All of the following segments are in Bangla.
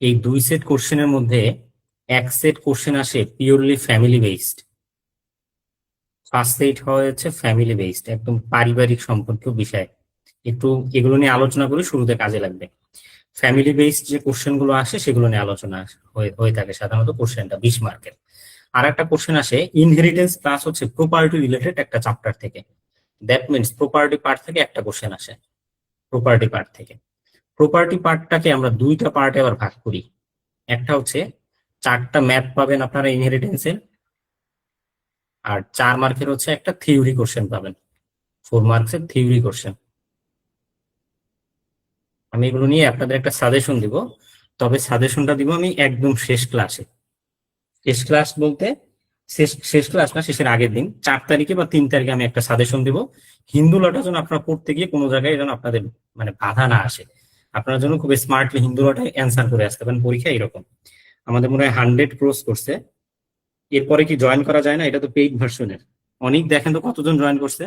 এই 2 সেট কোশ্চেনের মধ্যে 1 সেট কোশ্চেন আসে purely family based. First set হচ্ছে ফ্যামিলি বেসড, একদম পারিবারিক সম্পর্কীয় বিষয়। একটু এগুলো নিয়ে আলোচনা করে শুরুতে কাজে লাগবে। ফ্যামিলি বেসড যে কোশ্চেন গুলো আসে সেগুলো নিয়ে আলোচনা হয়ে হয়ে থাকে সাধারণত। কোশ্চেনটা 20 মার্কের। আর একটা কোশ্চেন আসে ইনহেরিটেন্স প্লাস হচ্ছে প্রপার্টি রিলেটেড একটা চ্যাপ্টার থেকে। দ্যাট মিনস প্রপার্টি পার্ট থেকে একটা কোশ্চেন আসে। প্রপার্টি পার্ট থেকে প্রপার্টি পার্টটাকে আমরা 2টা পার্টে আবার ভাগ করি। একটা হচ্ছে 4টা ম্যাথ পাবেন আপনারা ইনহেরিটেন্সের, আর 4 মার্কের হচ্ছে একটা থিওরি কোশ্চেন পাবেন। 4 মার্কসের থিওরি কোশ্চেন। আমি এগুলো নিয়ে আপনাদের একটা সাজেশন দিব, তবে সাজেশনটা দিব আমি একদম শেষ ক্লাসে। শেষ ক্লাস বলতে শেষ শেষ ক্লাস না, শেষের আগের দিন 4 তারিখে বা 3 তারিখে আমি একটা সাজেশন দিব। হিন্দু লটা যেন আপনারা পড়তে গিয়ে কোনো জায়গায় যেন আপনাদের মানে বাধা না আসে, আপনারা যেন খুব স্মার্টলি হিন্দু লটায় অ্যান্সার করে আসতে পারেন পরীক্ষা। এরকম আমাদের মনে হয় 100 ক্রস করছে। এরপরে কি জয়েন করা যায় না? এটা তো পেইড ভার্সনের। অনেক দেখেন তো কতজন জয়েন করছে।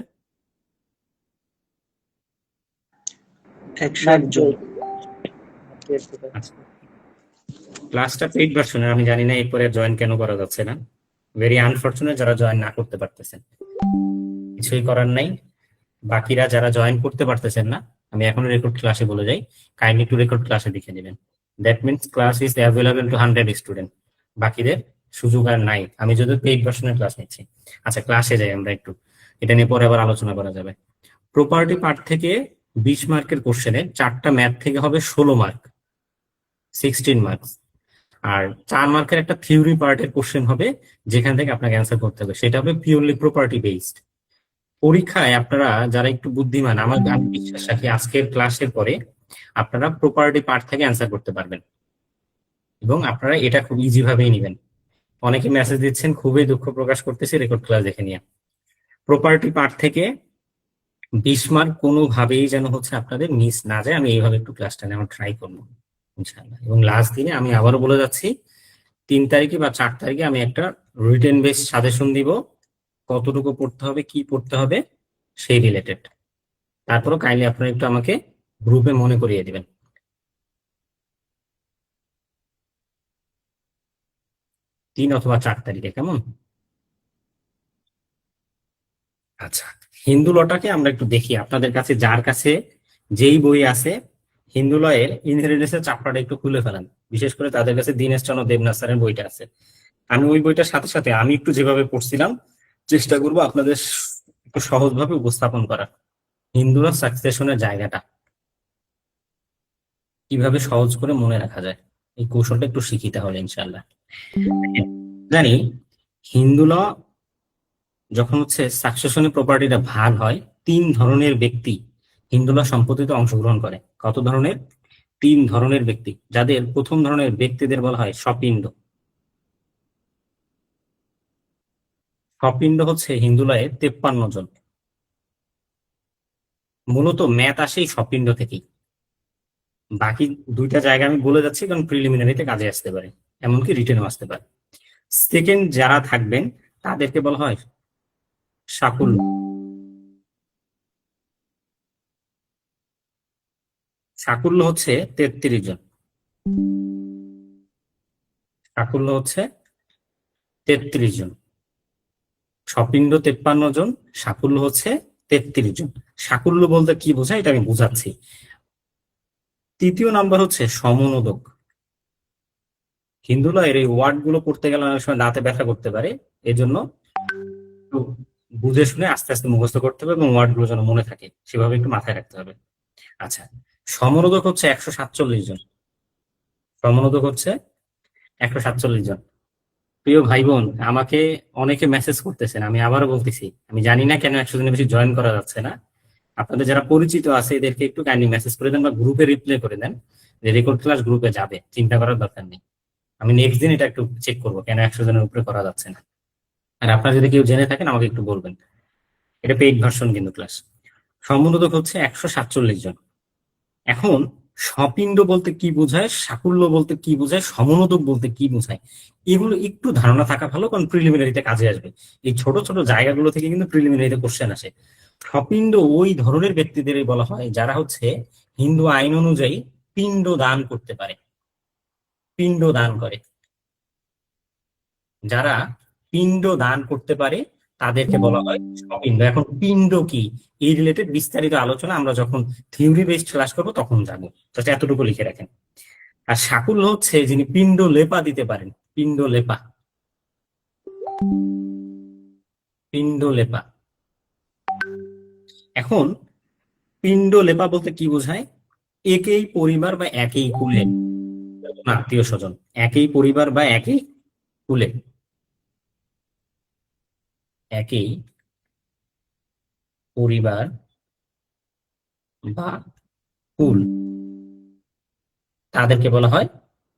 101 জন। আচ্ছা, ক্লাসটা পেইড ভার্সনের, আমি জানি না এরপরে জয়েন কেন করা যাচ্ছে না। ভেরি আনফরচুনেট যারা জয়েন না করতে পারতেছেন, কিছুই করার নাই। বাকিরা যারা জয়েন করতে পারতেছেন না, আমি এখন রেকর্ড ক্লাসে বলে যাই, কাইন্ডলি টু রেকর্ড ক্লাসে লিখে নেবেন। That means class is available to 100 student. বাকিদের সুযোগ আর নাই, আমি যদি পেইড ভার্সনের ক্লাস নিচ্ছি। আচ্ছা, ক্লাসে যাই আমরা একটু, এটা নিয়ে পরে আবার আলোচনা করা যাবে। প্রপার্টি পার্ট থেকে 20 মার্কের কোশ্চেনে 4টা ম্যাথ থেকে হবে 16 মার্ক, 16 মার্কস। আর 4 মার্কের একটা থিওরি পার্টের কোশ্চেন হবে, যেখান থেকে আপনাকে অ্যান্সার করতে হবে, সেটা হবে পিওরলি প্রপার্টি বেসড। পরীক্ষায় আপনারা যারা একটু বুদ্ধিমান, আমি বিশ্বাস রাখি আজকের ক্লাসের পরে আপনারা প্রপার্টি পার্ট থেকে অ্যান্সার করতে পারবেন, এবং আপনারা এটা খুব ইজি ভাবেই নেবেন। অনেকে মেসেজ দিচ্ছেন, খুবই দুঃখ প্রকাশ করতেছি, রেকর্ড ক্লাস দেখে নিয়ে। প্রপার্টি পার্ট থেকে 20 মার্ক কোনোভাবেই যেন হচ্ছে আপনাদের মিস না যায়, আমি এইভাবে একটু ক্লাসটা নেওয়ার ট্রাই করবো ইনশাআল্লাহ। এবং লাস্ট দিনে আমি আবারও বলে যাচ্ছি, 3 তারিখে বা 4 তারিখে আমি একটা রিটেন বেস সাজেশন দিব, কতটুকু পড়তে হবে, কি পড়তে হবে সেই রিলেটেড। তারপরও কাইন্ডলি আপনারা একটু আমাকে গ্রুপে মনে করিয়ে দিবেন। 3 অথবা 4 তারিখে, কেমন? আচ্ছা, হিন্দু লটাকে আমরা একটু দেখি। আপনাদের কাছে যার কাছে যেই বই আছে হিন্দু লয়ের ইনহেরিটেন্সের চ্যাপ্টারটা একটু খুলে ফেলেন। বিশেষ করে তাদের কাছে দীনেশচন্দ্র দেবনাথ স্যারের বইটা আছে। আমি ওই বইটার সাথে সাথে আমি একটু যেভাবে পড়ছিলাম চেষ্টা করব আপনাদের একটু সহজভাবে উপস্থাপন করার। হিন্দুরা সাকসেশনের জায়গাটা কিভাবে সহজ করে মনে রাখা যায়, এই কৌশলটা একটু শিখি তাহলে ইনশাল্লাহ। জানি হিন্দু ল যখন হচ্ছে সাকসেশনের প্রপার্টিটা ভাগ হয়, 3 ধরনের ব্যক্তি হিন্দু ল সম্পত্তিতে অংশগ্রহণ করে। কত ধরনের? 3 ধরনের ব্যক্তি, যাদের প্রথম ধরনের ব্যক্তিদের বলা হয় স্বপিণ্ড। স্বপিণ্ড হচ্ছে হিন্দু লয়ে 53 জন। মূলত ম্যাথ আসে এই স্বপিণ্ড থেকেই। বাকি 2টা জায়গা আমি বলে যাচ্ছি কারণ প্রিলিমিনারিতে কাজে আসতে পারে, এমনকি রিটেনও আসতে পারে। সেকেন্ড যারা থাকবেন তাদেরকে বলা হয় সাকুল্য। সাকুল্য হচ্ছে 33 জন। সাকুল্য হচ্ছে 33 জন। স্বপিণ্ড 53 জন, সাকুল্য হচ্ছে 33 জন। সাকুল্য বলতে কি বোঝায় এটা আমি বুঝাচ্ছি। তৃতীয় নাম্বার হচ্ছে সমনোদক। হিন্দু লয়ের এই ওয়ার্ড গুলো পড়তে গেলে অনেক সময় দাঁতে ব্যথা করতে পারে, এজন্য একটু বুঝে শুনে আস্তে আস্তে মুখস্থ করতে হবে, এবং ওয়ার্ড গুলো যেন মনে থাকে সেভাবে একটু মাথায় রাখতে হবে। আচ্ছা, সমনোদক হচ্ছে 147 জন। সমনোদক হচ্ছে 147 জন। প্রিয় ভাই বোন, আমাকে অনেকে মেসেজ করতেছেন, আমি আবারও বলতেছি, আমি জানি না কেন 100 জনের বেশি জয়েন করা যাচ্ছে না। আপনাদের যারা পরিচিত আছে এদেরকে একটু কাইন্ডলি মেসেজ করে দেন বা গ্রুপে রিপ্লাই করে দেন, যে রেকর্ড ক্লাস গ্রুপে যাবে, চিন্তা করার দরকার নেই। আমি নেক্সট দিন এটা একটু চেক করবো কেন 100 জনের উপরে করা যাচ্ছে না। আর আপনারা যদি কেউ জেনে থাকেন আমাকে একটু বলবেন। এটা পেইড ভার্সন কিন্তু ক্লাস। সমনোদক হচ্ছে 147 জন। এখন স্বপিণ্ড বলতে কি বোঝায়, সাকুল্য বলতে কি বোঝায়, সমনোদক বলতে কি বোঝায়, এগুলো একটু ধারণা থাকা ভালো, কারণ প্রিলিমিনারিতে কাজে আসবে। এই ছোট ছোট জায়গাগুলো থেকে কিন্তু প্রিলিমিনারিতে কোশ্চেন আসে। স্বপিণ্ড ওই ধরনের ব্যক্তিদেরই বলা হয় যারা হচ্ছে হিন্দু আইন অনুযায়ী পিণ্ড দান করতে পারে। পিণ্ড দান করে, যারা পিণ্ড দান করতে পারে তাদেরকে বলা হয় স্বপিণ্ড। এখন পিণ্ড কি এই রিলেটেড বিস্তারিত আলোচনা আমরা যখন থিওরি বেসড ক্লাস করবো তখন যাবো, জাস্ট এতটুকু লিখে রাখেন। আর সাকুল্য হচ্ছে যিনি পিণ্ড লেপা দিতে পারেন, পিণ্ড লেপা, পিণ্ড লেপা। এখন পিণ্ড লেপা বলতে কি বোঝায়? একই পরিবার বা একই কুলে আত্মীয় স্বজন, একই পরিবার বা একই কুলে, একই পরিবার বা কুল, তাদেরকে বলা হয়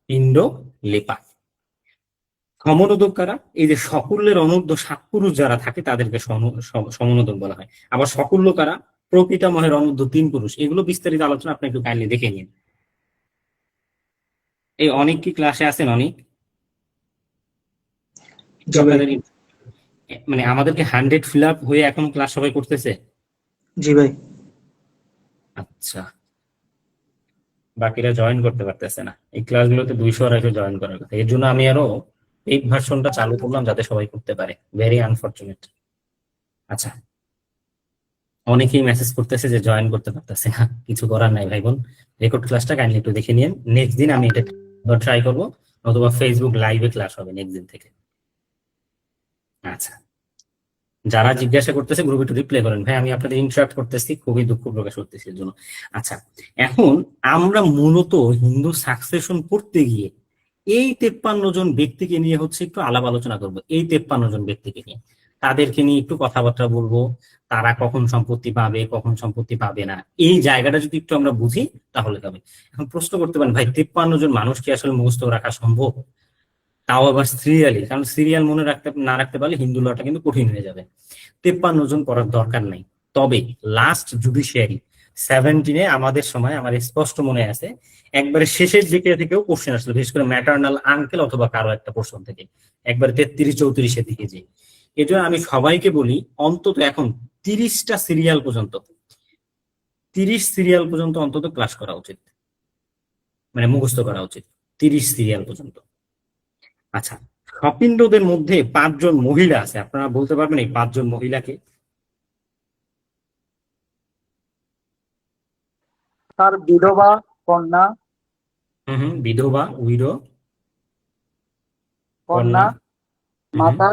পিণ্ড লেপা। সমনোদক কারা? এই যে সকুল্যের অনূর্ধ্ব 7 পুরুষ যারা থাকে তাদেরকে সমনোদক বলা হয়। আবার সকুল্য কারা? প্রপিতামহের অনূর্ধ্ব 3 পুরুষ। এগুলো বিস্তারিত আলোচনা আপনি একটু কাইন্ডলি দেখে নিন। এই অনেক কি ক্লাসে আছেন? অনেক আপনাদের মানে আমাদেরকে 100 ফিল আপ হয়ে এখন ক্লাস সবাই করতেছে? জি ভাই। আচ্ছা, বাকিরা জয়েন করতে পারতেছে না। এই ক্লাসগুলোতে 200 জয়েন করার কথা, এর জন্য আমি আরো এই ভার্সনটা চালু করলাম যাতে সবাই করতে পারে। Very unfortunate. আচ্ছা, অনেকেই মেসেজ করতেছে যে জয়েন করতে পারতেছে না, কিছু করার নাই ভাই বোন। রেকর্ড ক্লাসটা কাইন্ডলি একটু দেখে নিন। নেক্সট দিন আমি এটা ট্রাই করবো, অথবা ফেসবুক লাইভে ক্লাস হবে নেক্সট দিন থেকে। আচ্ছা, যারা জিজ্ঞাসা করতেছে গ্রুপে একটু রিপ্লাই করেন। ভাই আমি আপনাদের ইন্টারাপ্ট করতেছি, খুবই দুঃখ প্রকাশ করতেছি এর জন্য। আচ্ছা, এখন আমরা মূলত হিন্দু সাকসেশন পড়তে গিয়ে এই 53 জন ব্যক্তিকে নিয়ে হচ্ছে একটু আলাপ আলোচনা করবো। এই 53 জন ব্যক্তিকে নিয়ে, তাদেরকে নিয়ে একটু কথাবার্তা বলবো। তারা কখন সম্পত্তি পাবে, কখন সম্পত্তি পাবে না, এই জায়গাটা যদি একটু আমরা বুঝি তাহলে হবে। এখন প্রশ্ন করতে পারেন, ভাই 53 জন মানুষ কি আসলে মুখস্থ রাখা সম্ভব? তাও আবার সিরিয়ালি, কারণ সিরিয়াল মনে রাখতে না রাখতে পারলে হিন্দু লটা কিন্তু কঠিন হয়ে যাবে। 53 জন পড়ার দরকার নাই। তবে লাস্ট জুডিশিয়ারি 17-এ আমাদের সময় আমার স্পষ্ট মনে আছে, একবারে শেষের দিকে থেকেও কোশ্চেন আসলো, বিশেষ করে ম্যাটার্নাল আঙ্কেল অথবা কারো একটা পোর্শন থেকে, একবারে 33-34-এর দিকে যে। এই জন্য আমি সবাইকে বলি অন্তত এখন 30টা সিরিয়াল পর্যন্ত, 30 সিরিয়াল পর্যন্ত অন্তত ক্লাস করা উচিত, মানে মুখস্থ করা উচিত 30 সিরিয়াল পর্যন্ত। আচ্ছা, স্বপিণ্ডদের মধ্যে 5 জন মহিলা আছে, আপনারা বলতে পারবেন এই 5 জন মহিলাকে? তার বিধবা, কন্যা, বিধবা, উইডো, কন্যা, মাতা,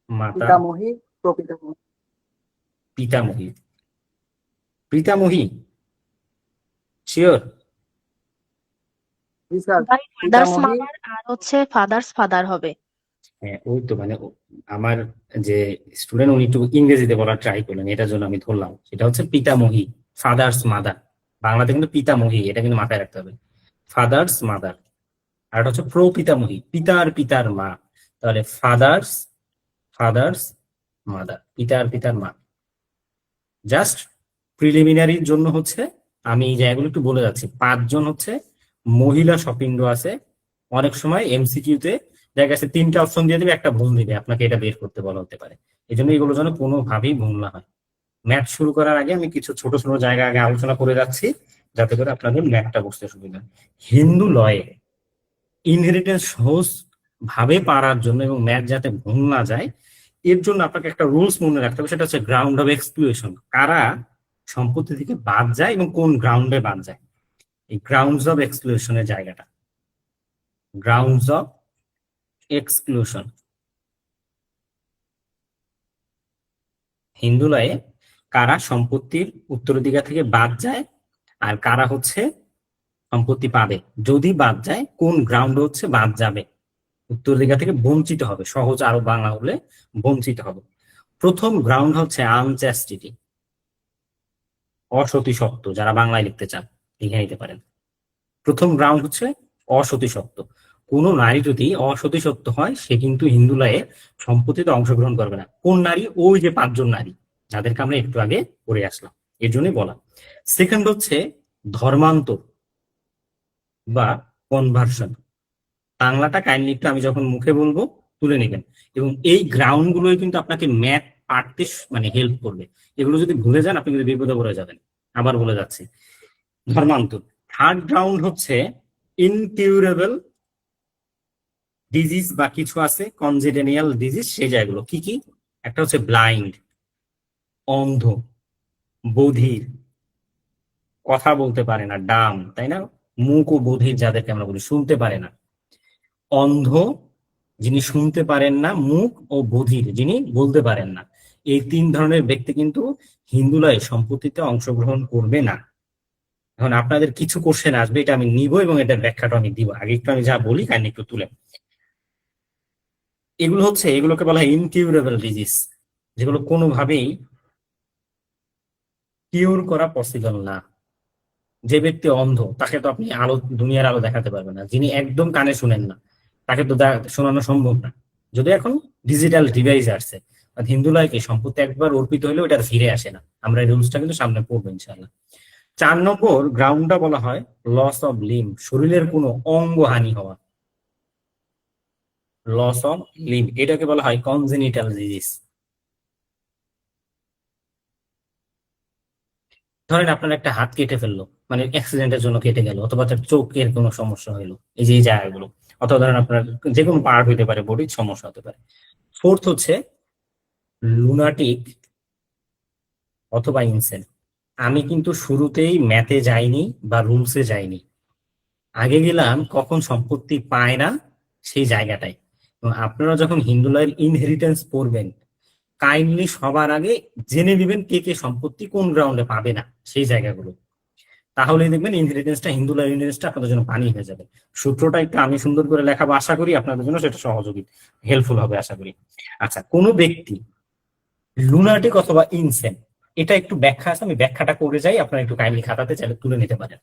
মাতা, পিতামহী, প্রপিতামহী। পিতামহী, পিতামহী শিওর? জি স্যার, ভাই ফাদার্স পিতামহী। মাদার আর হচ্ছে ফাদার্স ফাদার হবে। হ্যাঁ, ওই তো, মানে আমার যে স্টুডেন্ট উনি একটু ইংরেজিতে বলার ট্রাই করলেন, এটার জন্য আমি ধরলাম। সেটা হচ্ছে পিতামহী, ফাদার্স মাদার। বাংলাতে কিন্তু পিতামহী, এটা কিন্তু মাথায় রাখতে হবে, ফাদার্স মাদার। আর এটা হচ্ছে প্রপিতামহী, পিতার পিতার মা। তাহলে ফাদার্স, ফাদার্স মাদার, পিতার পিতার মা। জাস্ট প্রিলিমিনারির জন্য হচ্ছে আমি এই জায়গাগুলো একটু বলে যাচ্ছি। 5 জন হচ্ছে মহিলা স্বপিণ্ড আছে। অনেক সময় এমসিকিউতে দেখা গেছে 3টা অপশন দিয়ে দেবে, একটা ভুল দিবে, আপনাকে এটা বের করতে বলা হতে পারে। এই জন্য এগুলো যেন কোনোভাবেই ভুল না হয়। ম্যাথ শুরু করার আগে আমি কিছু ছোট ছোট জায়গা আগে আলোচনা করে যাচ্ছি, যাতে করে আপনাদের ম্যাথটা বুঝতে সুবিধা হয়। হিন্দু লয়ে ইনহেরিটেন্স সহজ ভাবে পারার জন্য এবং ম্যাথ যাতে ভুল না যায়, এর জন্য আপনাকে একটা রুলস মনে রাখতে হবে, সেটা হচ্ছে গ্রাউন্ড অফ এক্সক্লুশন। কারা সম্পত্তি থেকে বাদ যায় এবং কোন গ্রাউন্ডে বাদ যায়, এই গ্রাউন্ডস অফ এক্সক্লুশনের জায়গাটা, গ্রাউন্ডস অফ এক্সক্লুশন। হিন্দু লয়ে কারা সম্পত্তির উত্তরাধিকার থেকে বাদ যায় আর কারা হচ্ছে সম্পত্তি পাবে, যদি বাদ যায় কোন গ্রাউন্ড হচ্ছে বাদ যাবে, উত্তরাধিকার থেকে বঞ্চিত হবে, সহজ আরো বাংলা হলে বঞ্চিত হবে। প্রথম গ্রাউন্ড হচ্ছে আনচ্যাস্টিটি, অসতীসত্ব। যারা বাংলায় লিখতে চান লিখে নিতে পারেন। প্রথম গ্রাউন্ড হচ্ছে অসতীসত্ব। কোন নারী যদি অসতীসত্ব হয় সে কিন্তু হিন্দু লয়ে সম্পত্তিতে অংশগ্রহণ করবে না। কোন নারী? ওই যে 5 জন নারী যাদেরকে আমরা একটু আগে পড়ে আসলাম, এর জন্যই বলা। সেকেন্ড হচ্ছে ধর্মান্তর বা কনভার্সন। বাংলাটা কাইন্ডলি একটু আমি যখন মুখে বলবো তুলে নেবেন, এবং এই গ্রাউন্ড গুলোই কিন্তু আপনাকে ম্যাথ পারতে মানে হেল্প করবে। এগুলো যদি ভুলে যান আপনি কিন্তু বিপদে পড়ে যাবেন। আবার বলে যাচ্ছি, ধর্মান্তর। থার্ড গ্রাউন্ড হচ্ছে ইনকিউরেবল ডিজিজ বা কিছু আছে কনজেনিটাল ডিজিজ, সেই জায়গাগুলো কি কি? একটা হচ্ছে ব্লাইন্ড, অন্ধ, বধির, কথা বলতে পারে না, ডাম, তাই না? মুক ও বধির যাদেরকে আমরা বলি, শুনতে পারে না। অন্ধ যিনি শুনতে পারেন না, মুক ও বধির যিনি বলতে পারেন না। এই তিন ধরনের ব্যক্তি কিন্তু হিন্দুলয় সম্পত্তিতে অংশগ্রহণ করবে না। এখন আপনাদের কিছু কোশ্চেন আসবে, এটা আমি নিব এবং এটার ব্যাখ্যাটা আমি দিব। আগে একটু আমি যা বলি কাইন্ডলি একটু তুলে। এগুলোকে বলা হয় ইনকিউরেবল ডিজিজ, যেগুলো কোনোভাবেই কিউর করা পসিবল না। যে ব্যক্তি অন্ধ তাকে তো আপনি দুনিয়ার আলো দেখাতে পারবেন না। যিনি একদম কানে শুনেন না তাকে তো শোনানো সম্ভব না। যদি এখন ডিজিটাল ডিভাইস আসছে, আর হিন্দুলয়কে সম্পত্তি একবার অর্পিত হলেও এটা আর ফিরে আসে না। আমরা এই রুলসটা কিন্তু সামনে পড়বো ইনশাল্লাহ। 4 নম্বর গ্রাউন্ডটা বলা হয় লস অফ লিম, শরীরের কোনো অঙ্গহানি হওয়া। লস অফ লিম এটাকে বলা হয় কনজেনিটাল ডিজিজ। ধরেন আপনার একটা হাত কেটে ফেললো, মানে অ্যাক্সিডেন্টের জন্য কেটে গেল, অথবা তার চোখের কোনো সমস্যা হইলো, এই যে এই জায়গাগুলো। অথবা ধরেন আপনার যে কোনো পার্ট হইতে পারে, বডির সমস্যা হতে পারে। ফোর্থ হচ্ছে লুনাটিক অথবা ইনসেন। আমি কিন্তু শুরুতেই ম্যাথে যাইনি বা রুলসে যাইনি, আগে গেলাম কখন সম্পত্তি পায় না সেই জায়গাটায়। এবং আপনারা যখন হিন্দুলয়ের ইনহেরিটেন্স পড়বেন, কাইন্ডলি সবার আগে জেনে নেবেন কে কে সম্পত্তি কোন গ্রাউন্ডে পাবে না সেই জায়গাগুলো। তাহলে দেখবেন ইনহেরিটেন্সটা, হিন্দুলয়ের ইনহেরিটেন্সটা আপনাদের জন্য পানি হয়ে যাবে। সূত্রটা একটু আমি সুন্দর করে লেখাবো, আশা করি আপনাদের জন্য সেটা সহযোগী হেল্পফুল হবে আশা করি। আচ্ছা, কোন ব্যক্তি লুনাটিক অথবা ইনসেন, এটা একটু ব্যাখ্যা আছে, আমি ব্যাখ্যাটা করে যাই, আপনারা একটু কাইন্ডলি খাতাতে চাইলে তুলে নিতে পারেন।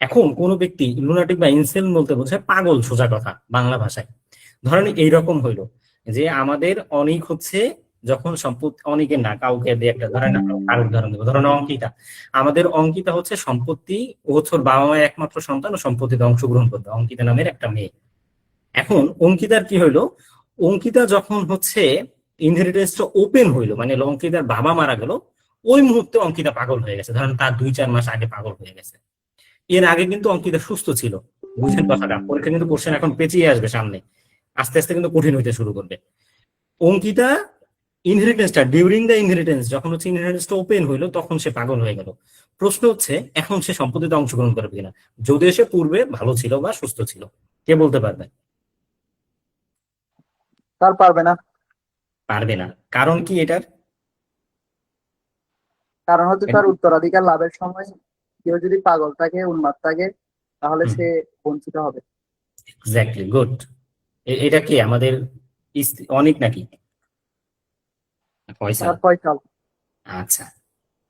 এখন কোন ব্যক্তি লুনাটিক বা ইনসেন বলতে বোঝায় পাগল, সোজা কথা বাংলা ভাষায়। ধরেন এইরকম হইলো যে আমাদের অনেক হচ্ছে, যখন সম্পত্তি অনেকের না কাউকে দিয়ে একটা, ধরেন আর উদাহরণ দেবো, ধরেন অঙ্কিতা। আমাদের অঙ্কিতা হচ্ছে সম্পত্তি, ও হচ্ছে ওর বাবা মায়ের একমাত্র সন্তান, ও সম্পত্তিতে অংশগ্রহণ করবে, অঙ্কিতা নামের একটা মেয়ে। এখন অঙ্কিতার কি হইলো, অঙ্কিতা যখন হচ্ছে ইনহেরিটেন্সটা ওপেন হইলো, মানে অঙ্কিতার বাবা মারা গেল, ওই মুহূর্তে অঙ্কিতা পাগল হয়ে গেছে। ধরেন তার 2-4 মাস আগে পাগল হয়ে গেছে। এর আগে কিন্তু অঙ্কিতা সুস্থ ছিল। বুঝেন কথাটা? পরীক্ষা কিন্তু কোশ্চেন এখন পেঁচিয়ে আসবে সামনে, আস্তে আস্তে কিন্তু কঠিন হইতে শুরু করবে। অঙ্কিতা ইনহেরিটেন্সটা ডিউরিং দ্য ইনহেরিটেন্স, যখন হচ্ছে ইনহেরিটেন্সটা ওপেন হইলো, তখন সে পাগল হয়ে গেল। প্রশ্ন হচ্ছে এখন সে সম্পত্তিতে অংশগ্রহণ করবে কিনা, যদি সে পূর্বে ভালো ছিল বা সুস্থ ছিল। কে বলতে পারবে? তার পারবে না। পারবে না। কারণ কি এটার? কারণ হচ্ছে তার উত্তরাধিকার লাভের সময় কেউ যদি পাগল থাকে, উন্মাদ থাকে, তাহলে সে বঞ্চিত হবে। Exactly, good. এটা কি আমাদের অনেক নাকি ফয়সাল? তার ফয়সাল। আচ্ছা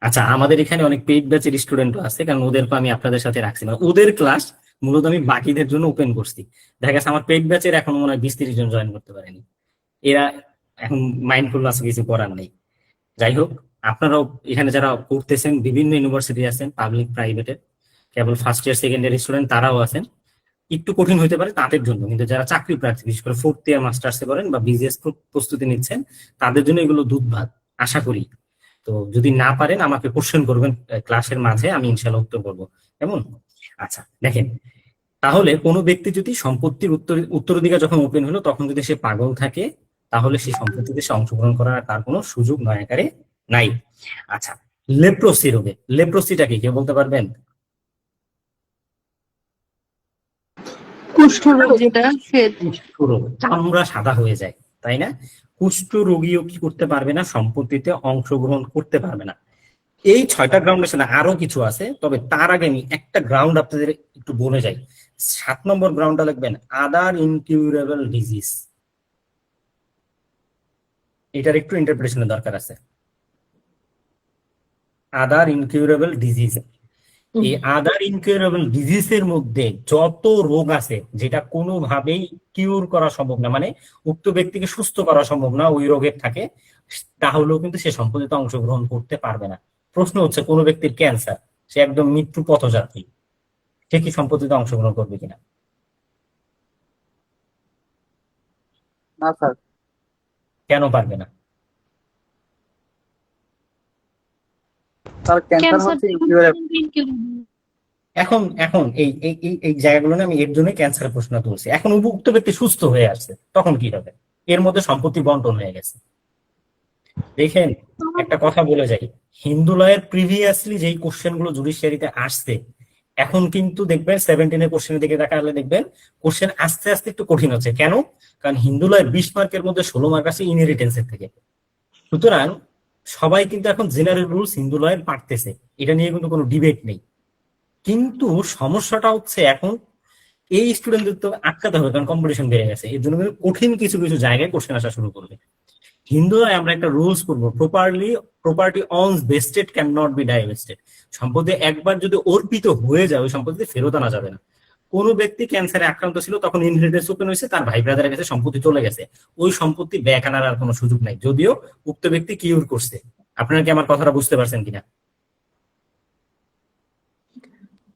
আচ্ছা, আমাদের এখানে অনেক পেইড ব্যাচের স্টুডেন্টও আছে, কারণ ওদেরকে আমি আপনাদের সাথে রাখছি না। ওদের ক্লাস মূলত আমি বাকিদের জন্য ওপেন করছি। দেখা গেছে আমার পেইড ব্যাচের এখন মনে হয় 20-30 জন জয়েন করতে পারেনি। এরা এখন মাইন্ডফুল আছে, কিছু করার নেই। যাই হোক, আপনারাও এখানে যারা পড়তেছেন, বিভিন্ন ইউনিভার্সিটি আছেন, পাবলিক প্রাইভেটের, কেবল first year second year student তারাও আছেন। একটু কঠিন হতে পারে তাদের জন্য, কিন্তু যারা চাকরি প্রার্থী, বিশেষ করে ফোর্থ ইয়ার মাস্টার্সে করেন বা বিজিএস প্রস্তুতি নিচ্ছেন, তাদের জন্য এগুলো দুধ ভাত আশা করি। তো যদি না পারেন আমাকে কোশ্চেন করবেন ক্লাসের মাঝে, আমি ইনশাল্লাহ উত্তর করবো, কেমন? আচ্ছা দেখেন, তাহলে কোনো ব্যক্তি যদি সম্পত্তির উত্তরাধিকার যখন ওপেন হলো, তখন যদি সে পাগল থাকে, তাহলে সেই সম্পত্তিতে সে অংশগ্রহণ করার তার কোনো সুযোগ নয়াকারে নাই। আচ্ছা, লেপ্রোসি রোগে, লেপ্রোসিটা কি কেউ বলতে পারবেন? কুষ্ঠরোগ যেটা কুষ্ঠরোগ, চামড়া সাদা হয়ে যায়, তাই না? কুষ্ঠ রোগীও কি করতে পারবে না? সম্পত্তিতে অংশগ্রহণ করতে পারবে না। এই 6টা গ্রাউন্ডের সাথে আরো কিছু আছে, তবে তার আগে আমি একটা গ্রাউন্ড আপনাদের একটু বলে যাই। 7 নম্বর গ্রাউন্ডটা লিখবেন আদার ইনকিউরেবল ডিজিজ। এটার একটু ইন্টারপ্রিটেশনের দরকার আছে। আদার ইনকিউরেবল ডিজিজ, এই আদার ইনকিউরেবল ডিজিজের মধ্যে যত রোগ আছে যেটা কোনোভাবেই কিউর করা সম্ভব না, মানে উক্ত ব্যক্তিকে সুস্থ করা সম্ভব না ওই রোগের থাকে, তাহলেও কিন্তু সে সম্পত্তিতে অংশগ্রহণ করতে পারবে না। প্রশ্ন হচ্ছে কোনো ব্যক্তির ক্যান্সার, সে একদম মৃত্যু পথযাত্রী, সে কি সম্পত্তিতে অংশগ্রহণ করবে কিনা? না স্যার। কেন পারবে না? তার ক্যান্সার ক্যান্সার হচ্ছে incurable। এখন এখন এই জায়গাগুলো না আমি এর জন্য ক্যান্সার প্রশ্ন তুলছি। এখন উক্ত ব্যক্তি সুস্থ হয়ে আসছে, তখন কি হবে? এর মধ্যে সম্পত্তি বন্টন হয়ে গেছে। দেখেন, একটা কথা বলে যাই, হিন্দু লয়ের প্রিভিয়াসলি যেই কোশ্চেন গুলো জুডিশিয়ারিতে আসছে, এখন কিন্তু দেখবেন 17 কোশ্চেনের দিকে তাকালে দেখবেন কোশ্চেন আস্তে আস্তে একটু কঠিন হচ্ছে। কেন? কারণ হিন্দু লয়ের 20 মার্কের মধ্যে 16 মার্ক আছে ইনহেরিটেন্সের থেকে। সুতরাং সবাই কিন্তু এখন জেনারেল রুলস হিন্দু লয়ের পারতেছে, এটা নিয়ে কিন্তু কোনো ডিবেট নেই। কিন্তু সমস্যাটা হচ্ছে এখন এই স্টুডেন্টদের তো আটকাতে হবে, কারণ কম্পিটিশন বেড়ে গেছে। এর জন্য কিন্তু কঠিন কিছু কিছু জায়গায় কোশ্চেন আসা শুরু করবে। হিন্দুরা আমরা একটা রুলস করবো, property once vested can not be divested. সম্পত্তি একবার যদি অর্পিত হয়ে যায় ওই সম্পত্তি ফেরত আনা যাবে না। কোন ব্যক্তি ক্যান্সারে আক্রান্ত ছিল, তখন ইনহেরিটেন্স ওপেন হয়েছে, তার ভাই ব্রাদারের কাছে সম্পত্তি চলে গেছে, ওই সম্পত্তি ব্যাক আনার আর কোনো সুযোগ নাই, যদিও উক্ত ব্যক্তি কিউর করছে। আপনারা কি আমার কথাটা বুঝতে পারছেন কিনা?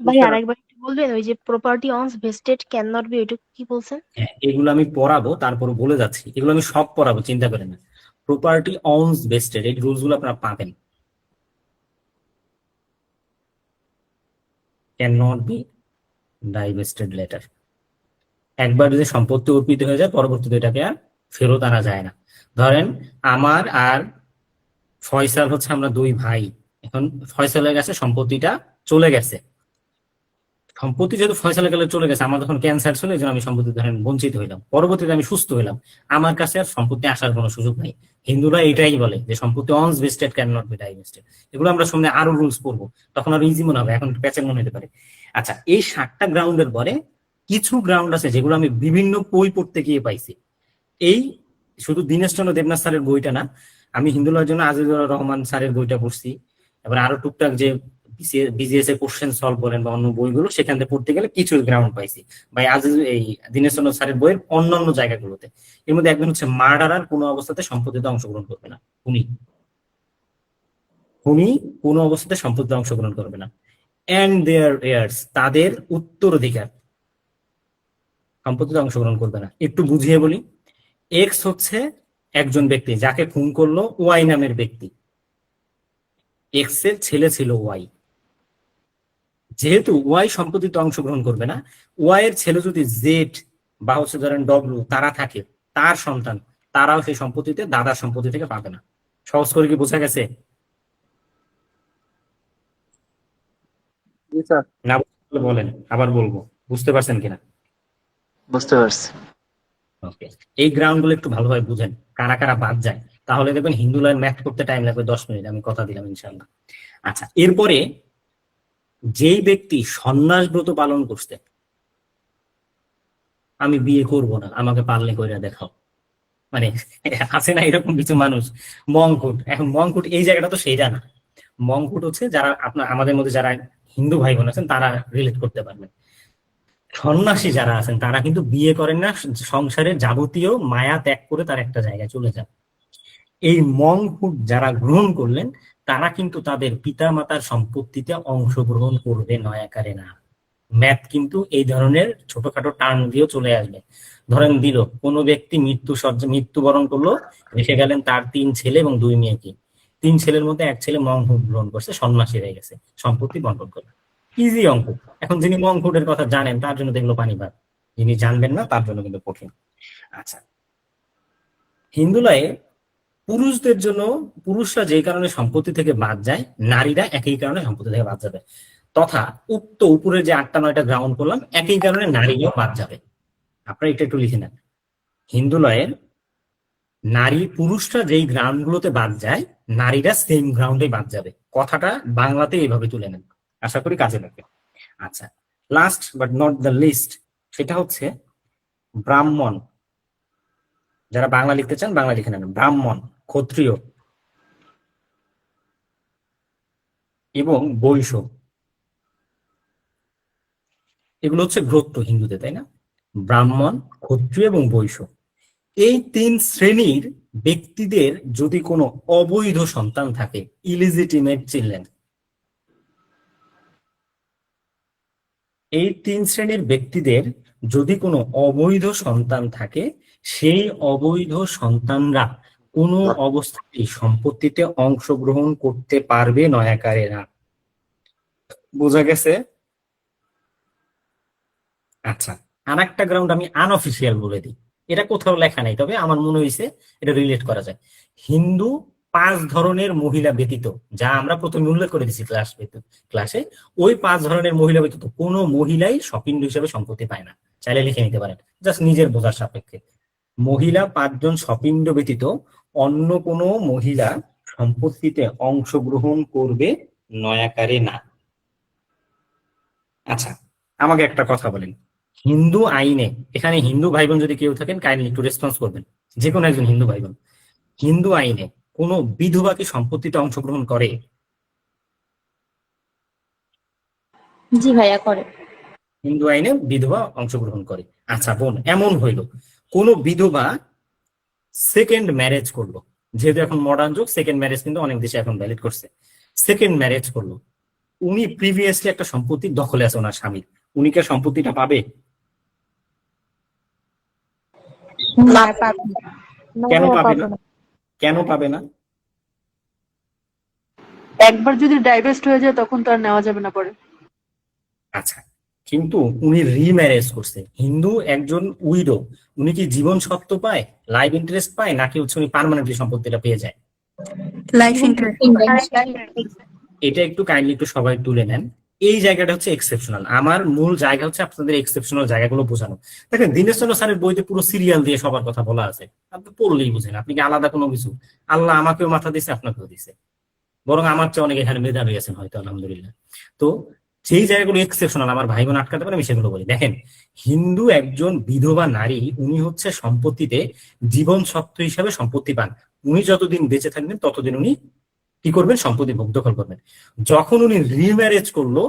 ভাই আরেকবার একটু বলবেন, ওই যে property once vested can not be, ওইটা কি বলছেন? হ্যাঁ, এগুলো আমি পড়াবো, তারপর বলে যাচ্ছি, এগুলো আমি সব পড়াবো, চিন্তা করেন না। প্রপার্টি অনস ভেস্টেড এই রুলস গুলো আপনারা পাবেন। Can not be divested later. একবার যদি সম্পত্তি অর্পিত হয়ে যায়, পরবর্তীতে এটাকে আর ফেরত আনা যায় না। ধরেন আমার আর ফয়সাল হচ্ছে, আমরা দুই ভাই। এখন ফয়সালের কাছে সম্পত্তিটা চলে গেছে। সম্পত্তি যেহেতু ফয়সালের কাছে চলে গেছে, আমার যখন ক্যান্সার ছিল, এই জন্য আমি সম্পত্তি ধরেন বঞ্চিত হইলাম। পরবর্তীতে আমি সুস্থ হইলাম, আমার কাছে আর সম্পত্তি আসার কোনো সুযোগ নাই। হিন্দুরা এটাই বলে যে সম্পত্তি once vested can not be divested. এগুলো আমরা সামনে আরো রুলস পড়বো, তখন আরো ইজি মনে হবে, এখন প্যাচের মনে হতে পারে। আচ্ছা, এই 7টা গ্রাউন্ডের পরে কিছু গ্রাউন্ড আছে যেগুলো আমি বিভিন্ন বই পড়তে গিয়ে পাইছি। এই শুধু দীনেশচন্দ্র দেবনাথ স্যারের বইটা না, আমি হিন্দুলার জন্য আজিজুর রহমান স্যারের বইটা পড়ছি, এবার আরো টুকটাক যে বিজিএস এর কোশ্চেন সলভ করেন বা অন্য বইগুলো, সেখান থেকে পড়তে গেলে কিছু গ্রাউন্ড পাইছি। বা এই দীনেশচন্দ্র স্যারের বইয়ের অন্যান্য জায়গাগুলোতে, এর মধ্যে একজন হচ্ছে মার্ডারার কোনো অবস্থাতে সম্পত্তিতে অংশগ্রহণ করবে না। উনি উনি কোনো অবস্থাতে সম্পত্তিতে অংশগ্রহণ করবে না। এন্ড দেয়ার এয়ার্স, তাদের উত্তরাধিকার সম্পত্তিতে অংশগ্রহণ করবে না। একটু বুঝিয়ে বলি। এক্স হচ্ছে একজন ব্যক্তি যাকে খুন করলো ওয়াই নামের ব্যক্তি, এক্স এর ছেলে ছিল ওয়াই। যেহেতু ওয়াই সম্পত্তিতে অংশগ্রহণ করবে না, ওয়াই এর ছেলে যদি জেড বা হচ্ছে ধরেন ডব্লিউ তারা থাকে, তার সন্তান, তারাও সেই সম্পত্তিতে দাদার সম্পত্তি থেকে পাবে না। সহজ করে কি বোঝা গেছে? জি স্যার। না বুঝলে বলেন, আবার বলবো, বুঝতে পারছেন কিনা? বুঝতে পারছি। ওকে, এই গ্রাউন্ড গুলো একটু ভালোভাবে বুঝেন, কারা কারা বাদ যায়, তাহলে দেখবেন হিন্দু লাইন ম্যাথ করতে টাইম লাগবে 10 মিনিট, আমি কথা দিলাম ইনশাল্লাহ। আচ্ছা, এরপরে যেই ব্যক্তি সন্ন্যাস ব্রত পালন করছে, আমি বিয়ে করব না, আমাকে পারলে কইরা দেখাও, মানে আছে না এরকম কিছু মানুষ, মংকুট। এখন মংকুট এই জায়গাটা তো সেইটা না। মংকুট হচ্ছে যারা আপনার আমাদের মধ্যে যারা হিন্দু ভাই বোন আছেন তারা রিলেট করতে পারবেন। সন্ন্যাসী যারা আছেন তারা কিন্তু বিয়ে করেন না, সংসারের যাবতীয় মায়া ত্যাগ করে তার একটা জায়গায় চলে যান। এই মংকুট যারা গ্রহণ করলেন, তারা কিন্তু তাদের পিতা মাতার সম্পত্তিতে অংশগ্রহণ করবে নয় আকারে না। ম্যাথ কিন্তু এই ধরনের ছোটখাটো টার্ম দিয়েও চলে আসবে। ধরেন দিল কোনো ব্যক্তি মৃত্যুবরণ করলো, রেখে গেলেন তার 3 ছেলে এবং 2 মেয়েকে। 3 ছেলের মধ্যে এক ছেলে মংকুট গ্রহণ করছে, সন্ন্যাসী হয়ে গেছে, সম্পত্তি বন্টন করবে। ইজি অঙ্ক। এখন যিনি মংকুটের কথা জানেন তার জন্য দেখলো পানি ভাত, যিনি জানবেন না তার জন্য কিন্তু কঠিন। আচ্ছা, হিন্দুলায় পুরুষদের জন্য, পুরুষরা যেই কারণে সম্পত্তি থেকে বাদ যায়, নারীরা একই কারণে সম্পত্তি থেকে বাদ যাবে। তথা উক্ত উপরে যে 8টা 9টা গ্রাউন্ড করলাম, একই কারণে নারীও বাদ যাবে। আপনারা এটা একটু লিখে নেন। হিন্দু লয়ের নারী পুরুষরা যেই গ্রাউন্ড গুলোতে বাদ যায়, নারীরা সেম গ্রাউন্ডে বাদ যাবে। কথাটা বাংলাতে এইভাবে তুলে নেন, আশা করি কাজে লাগবে। আচ্ছা, last but not the least, সেটা হচ্ছে ব্রাহ্মণ। যারা বাংলা লিখতে চান বাংলা লিখে নেন। ব্রাহ্মণ, ক্ষত্রিয় এবং বৈশ্য, এগুলো হচ্ছে গ্রোত্র হিন্দুদের, তাই না? ব্রাহ্মণ, ক্ষত্রিয় এবং বৈশ্য, এই 3 শ্রেণীর ব্যক্তিদের যদি কোনো অবৈধ সন্তান থাকে, ইলিজিটিমেট চিলড্রেন, এই 3 শ্রেণীর ব্যক্তিদের যদি কোনো অবৈধ সন্তান থাকে, সেই অবৈধ সন্তানরা কোনো অবস্থাতেই সম্পত্তিতে অংশগ্রহণ করতে পারবে নয় আকারে না। বোঝা গেছে? আচ্ছা, আর একটা গ্রাউন্ড আমি আনঅফিসিয়াল বলে দিই, এটা কোথাও লেখা নাই, তবে আমার মনে হয়েছে এটা রিলেট করা যায়। হিন্দু 5 ধরনের মহিলা ব্যতীত, যা আমরা প্রথমে উল্লেখ করে দিচ্ছি ক্লাসে, ওই 5 ধরনের মহিলা ব্যতীত কোনো মহিলাই স্বপিন্ড হিসেবে সম্পত্তি পায় না। চাইলে লিখে নিতে পারেন, জাস্ট নিজের বোঝার সাপেক্ষে। মহিলা 5 জন স্বপিন্ড ব্যতীত অন্য কোনো মহিলা সম্পত্তিতে অংশগ্রহণ করবে নয়াকারে না। আচ্ছা, আমাকে একটা কথা বলেন, হিন্দু আইনে, এখানে হিন্দু ভাই বোন যদি কেউ থাকেন কাইন্ডলি একটু রেসপন্স করবেন, যে কোনো একজন হিন্দু ভাই বোন, হিন্দু আইনে কোনো বিধবা কি সম্পত্তিতে অংশগ্রহণ করে? জি ভাইয়া করে। হিন্দু আইনে বিধবা অংশগ্রহণ করে। আচ্ছা বোন, এমন হইলো কোন বিধবা সেকেন্ড ম্যারেজ করলো, যেহেতু এখন মডার্ন যুগ, সেকেন্ড ম্যারেজ কিন্তু অনেক দেশে এখন ভ্যালিড করছে। সেকেন্ড ম্যারেজ করলো, উনি প্রিভিয়াসলি একটা সম্পত্তির দখলে আছে ওনার স্বামীর, উনি কি সম্পত্তিটা পাবে? না পাবে না। না কেন ভাইয়া, পাবে পারবো না? না। কেন পাবে না? একবার যদি ডাইভেস্ট হয়ে যায় তখন তো আর নেওয়া যাবে না পরে। আচ্ছা, কিন্তু উনি রিম্যারেজ করছে, হিন্দু একজন উইডো, উনি কি জীবন সত্ত্ব পায়, লাইফ ইন্টারেস্ট পায়, নাকি হচ্ছে উনি পার্মানেন্টলি সম্পত্তিটা পেয়ে যায়? Life interest. এটা একটু কাইন্ডলি একটু সবাই তুলে নেন। এই জায়গাটা হচ্ছে এক্সেপশনাল, আমার মূল জায়গা হচ্ছে আপনাদের এক্সেপশনাল জায়গাগুলো বোঝানো। দেখেন দীনেশচন্দ্র স্যারের বইতে পুরো সিরিয়াল দিয়ে সবার কথা বলা আছে, আপনি পড়লেই বুঝেন, আপনি কি আলাদা কোনো কিছু, আল্লাহ আমাকেও মাথা দিছে আপনাকেও দিছে, বরং আমার চেয়ে অনেক এখানে মেধাবী আছেন হয়তো, আলহামদুলিল্লাহ। তো সেই জায়গাগুলো এক্সেপশনাল, আমার ভাই বোন আটকাতে পারে, আমি সেগুলো বলি। দেখেন, হিন্দু একজন বিধবা নারী, উনি হচ্ছে সম্পত্তিতে জীবন সত্ত্ব হিসাবে সম্পত্তি পান। উনি যতদিন বেঁচে থাকবেন ততদিন উনি কি করবেন, সম্পত্তি ভোগ দখল করবেন। যখন উনি রিম্যারেজ করলো,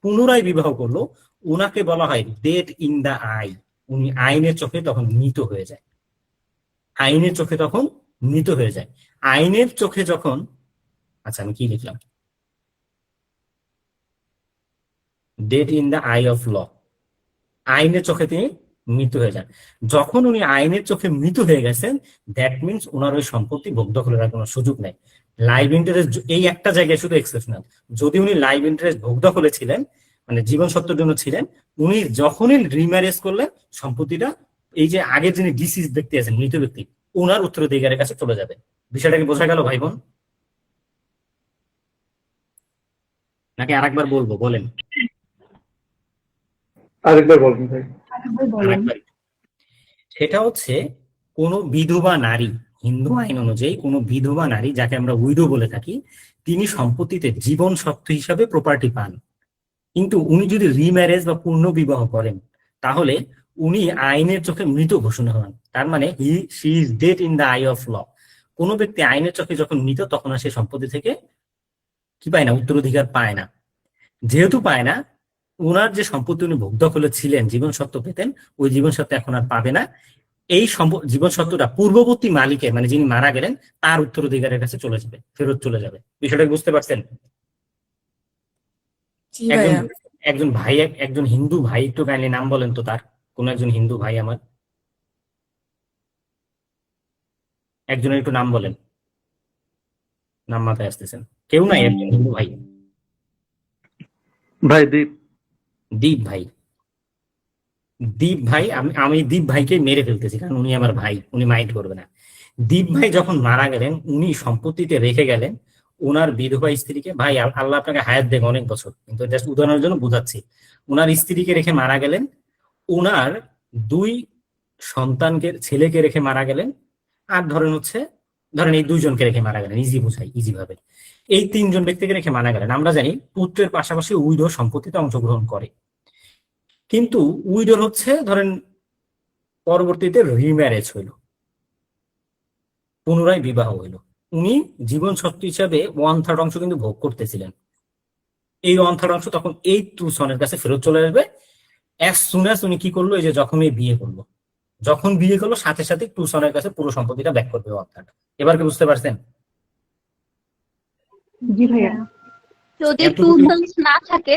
পুনরায় বিবাহ করলো, উনাকে বলা হয় ডেড ইন দা আই, উনি আইনের চোখে তখন মৃত হয়ে যায়। আইনের চোখে তখন মৃত হয়ে যায়। আইনের চোখে যখন, আচ্ছা আমি কি লিখলাম, dead in the eye of law, আইনের চোখে তিনি মৃত হয়ে যান। যখন উনি আইনের চোখে মৃত হয়ে গেছেন, দ্যাট মিনস ওনার ওই সম্পত্তি ভোগ দখলের আর কোনো সুযোগ নেই। লাইভ ইন্টারেস্ট এই একটা জায়গায় শুধু এক্সেপশনাল, যদি উনি লাইভ ইন্টারেস্ট ভোগ দখলে ছিলেন, মানে জীবন সত্ত্বের জন্য ছিলেন, উনি যখনই রিম্যারেজ করলেন, সম্পত্তিটা এই যে আগের যিনি ডিসিজ ব্যক্তি আছেন, মৃত ব্যক্তি, ওনার উত্তরাধিকারের কাছে চলে যাবে। বিষয়টাকে বোঝা গেল ভাই বোন, নাকি আরেকবার বলবো? বলেন আরেকবার বলবেন ভাই। আরেকবার। সেটা হচ্ছে কোন বিধবা নারী, হিন্দু আইন অনুযায়ী কোন বিধবা নারী, যাকে আমরা উইডো বলে থাকি, তিনি সম্পত্তিতে জীবন সত্ত্ব হিসাবে প্রপার্টি পান। কিন্তু উনি যদি রিম্যারেজ বা পূর্ণ বিবাহ করেন, তাহলে উনি আইনের চোখে মৃত ঘোষণা হন। তার মানে she is dead in the eye of law. কোনো ব্যক্তি আইনের চোখে যখন মৃত, তখন আর সে সম্পত্তি থেকে কি পায় না, উত্তরাধিকার পায় না। যেহেতু পায় না, ওনার যে সম্পত্তি উনি ভোগ দখলে ছিলেন, জীবন সত্ত্ব পেতেন, ওই জীবন সত্ত্ব এখন আর পাবে না। এই জীবন সত্ত্বটা পূর্ববর্তী মালিকের, মানে যিনি মারা গেলেন, তার উত্তরাধিকারের কাছে চলে যাবে, ফেরত চলে যাবে। বিষয়টা বুঝতে পারছেন? জি একজন ভাইয়া। একজন ভাই, একজন হিন্দু ভাই, একটু কাইন্ডলি নাম বলেন তো তার, কোন একজন হিন্দু ভাই আমার, একজনের একটু নাম বলেন, নাম মাথায় আসতেছেন? কেউ নাই, একজন হিন্দু ভাই। ভাই দীপ। দীপ ভাই। দীপ ভাই, আমি দীপ ভাইকে মেরে ফেলতেছি, কারণ উনি আমার ভাই, উনি মাইন্ড করবে না। দীপ ভাই যখন মারা গেলেন, উনি সম্পত্তিতে রেখে গেলেন ওনার বিধবা স্ত্রীকে। ভাই আল্লাহ আপনাকে হায়াত দেখ অনেক বছর, কিন্তু জাস্ট উদাহরণের জন্য বোঝাচ্ছি। ওনার স্ত্রীকে রেখে মারা গেলেন, ওনার 2 সন্তানকে, ছেলেকে রেখে মারা গেলেন, আর ধরেন এই 2 জনকে রেখে মারা গেলেন, ইজি বুঝাই, ইজি ভাবে। এই 3 জন ব্যক্তিকে রেখে মারা গেলেন। আমরা জানি পুত্রের পাশাপাশি উইডো সম্পত্তিতে অংশগ্রহণ করে, কিন্তু উইডোর হচ্ছে ধরেন পরবর্তীতে রিম্যারেজ হইল, পুনরায় বিবাহ হইল, উনি জীবন সত্ত্ব হিসাবে 1/3 অংশ কিন্তু ভোগ করতেছিলেন। এই 1/3 অংশ তখন এই 2 সনের কাছে ফেরত চলে আসবে। অ্যাজ সুন অ্যাজ উনি কি করলো, এই যে যখন বিয়ে করলো, যখন বিয়ে করলো সাথে সাথে 2 সনের কাছে পুরো সম্পত্তিটা ব্যাক করবে 1/3। এবার কি বুঝতে পারছেন? জি ভাইয়া। যদি এতটুকু। টু সন্স না থাকে,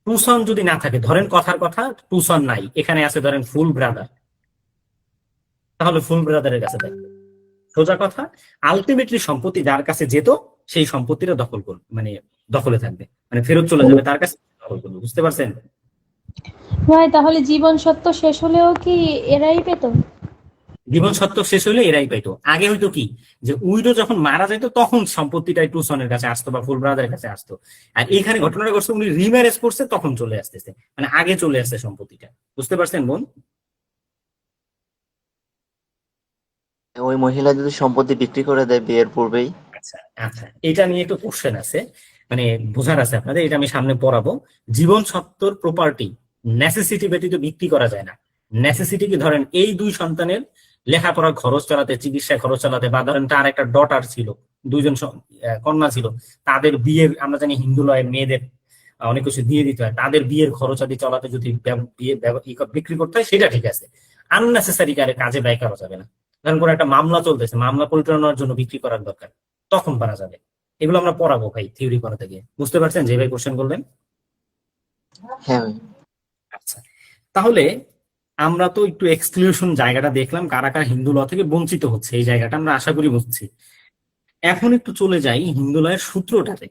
2 সন যদি না থাকে, ধরেন কথার কথা 2 সন নাই, এখানে আছে ধরেন ফুল ব্রাদার, তাহলে ফুল ব্রাদারের কাছে দেয়। সোজা কথা, আলটিমেটলি সম্পত্তি যার কাছে যেত, সেই সম্পত্তিটা দখল করবে, মানে দখলে থাকবে, মানে ফেরত চলে যাবে তার কাছে, দখল করবে। বুঝতে পারছেন? ভাই তাহলে জীবন সত্য শেষ হলেও কি এরাই পেত? জীবন সত্য শেষ হলে এরাই পাইতো। আগে হয়তো কি, যে উইডো যখন মারা যেত তখন সম্পত্তিটা টু সনের কাছে আসতো বা ফুল ব্রাদারের কাছে আসতো। আর এখানে ঘটনাটা ঘটছে উনি রিম্যারেজ করছে তখন চলে আসতেছে, মানে আগে চলে আসছে সম্পত্তিটা। বুঝতে পারছেন বোন? ওই মহিলা যদি সম্পত্তি বিক্রি করে দেয় বিয়ের পূর্বেই? আচ্ছা আচ্ছা, এটা নিয়ে একটু কোশ্চেন আছে, মানে বোঝার আছে আপনাদের, এটা আমি সামনে পড়াবো। জীবন সত্ত্বর প্রপার্টি নেসেসিটি ব্যতীত বিক্রি করা যায় না। নেসেসিটি কি, ধরেন এই দুই সন্তানের লেখাপড়ার খরচ চালাতে, চিকিৎসায় খরচ চালাতে, বা ধরেন তার একটা ডটার ছিল, দুইজন কন্যা ছিল, তাদের বিয়ের, আমরা জানি হিন্দু লয়ে মেয়েদের অনেক কিছু দিয়ে দিতে হয়, তাদের বিয়ের খরচ আদি চালাতে যদি বিক্রি করতে হয় সেটা ঠিক আছে। আননেসেসারি কাজে ব্যয় করা যাবে না। ধরেন কোনো একটা মামলা চলতেছে, মামলা পরিচালনার জন্য বিক্রি করার দরকার, তখন পারা যাবে। এগুলো আমরা পড়াবো ভাই থিওরি করাতে গিয়ে। বুঝতে পারছেন যে ভাই কোশ্চেন করলেন? হ্যাঁ ভাই। আচ্ছা, তাহলে আমরা তো একটু এক্সক্লুশন জায়গাটা দেখলাম, কারা কারা হিন্দু ল থেকে বঞ্চিত হচ্ছে, এই জায়গাটা আমরা আশা করি বুঝছি। এখন একটু চলে যাই হিন্দু লয়ের সূত্রটাতে।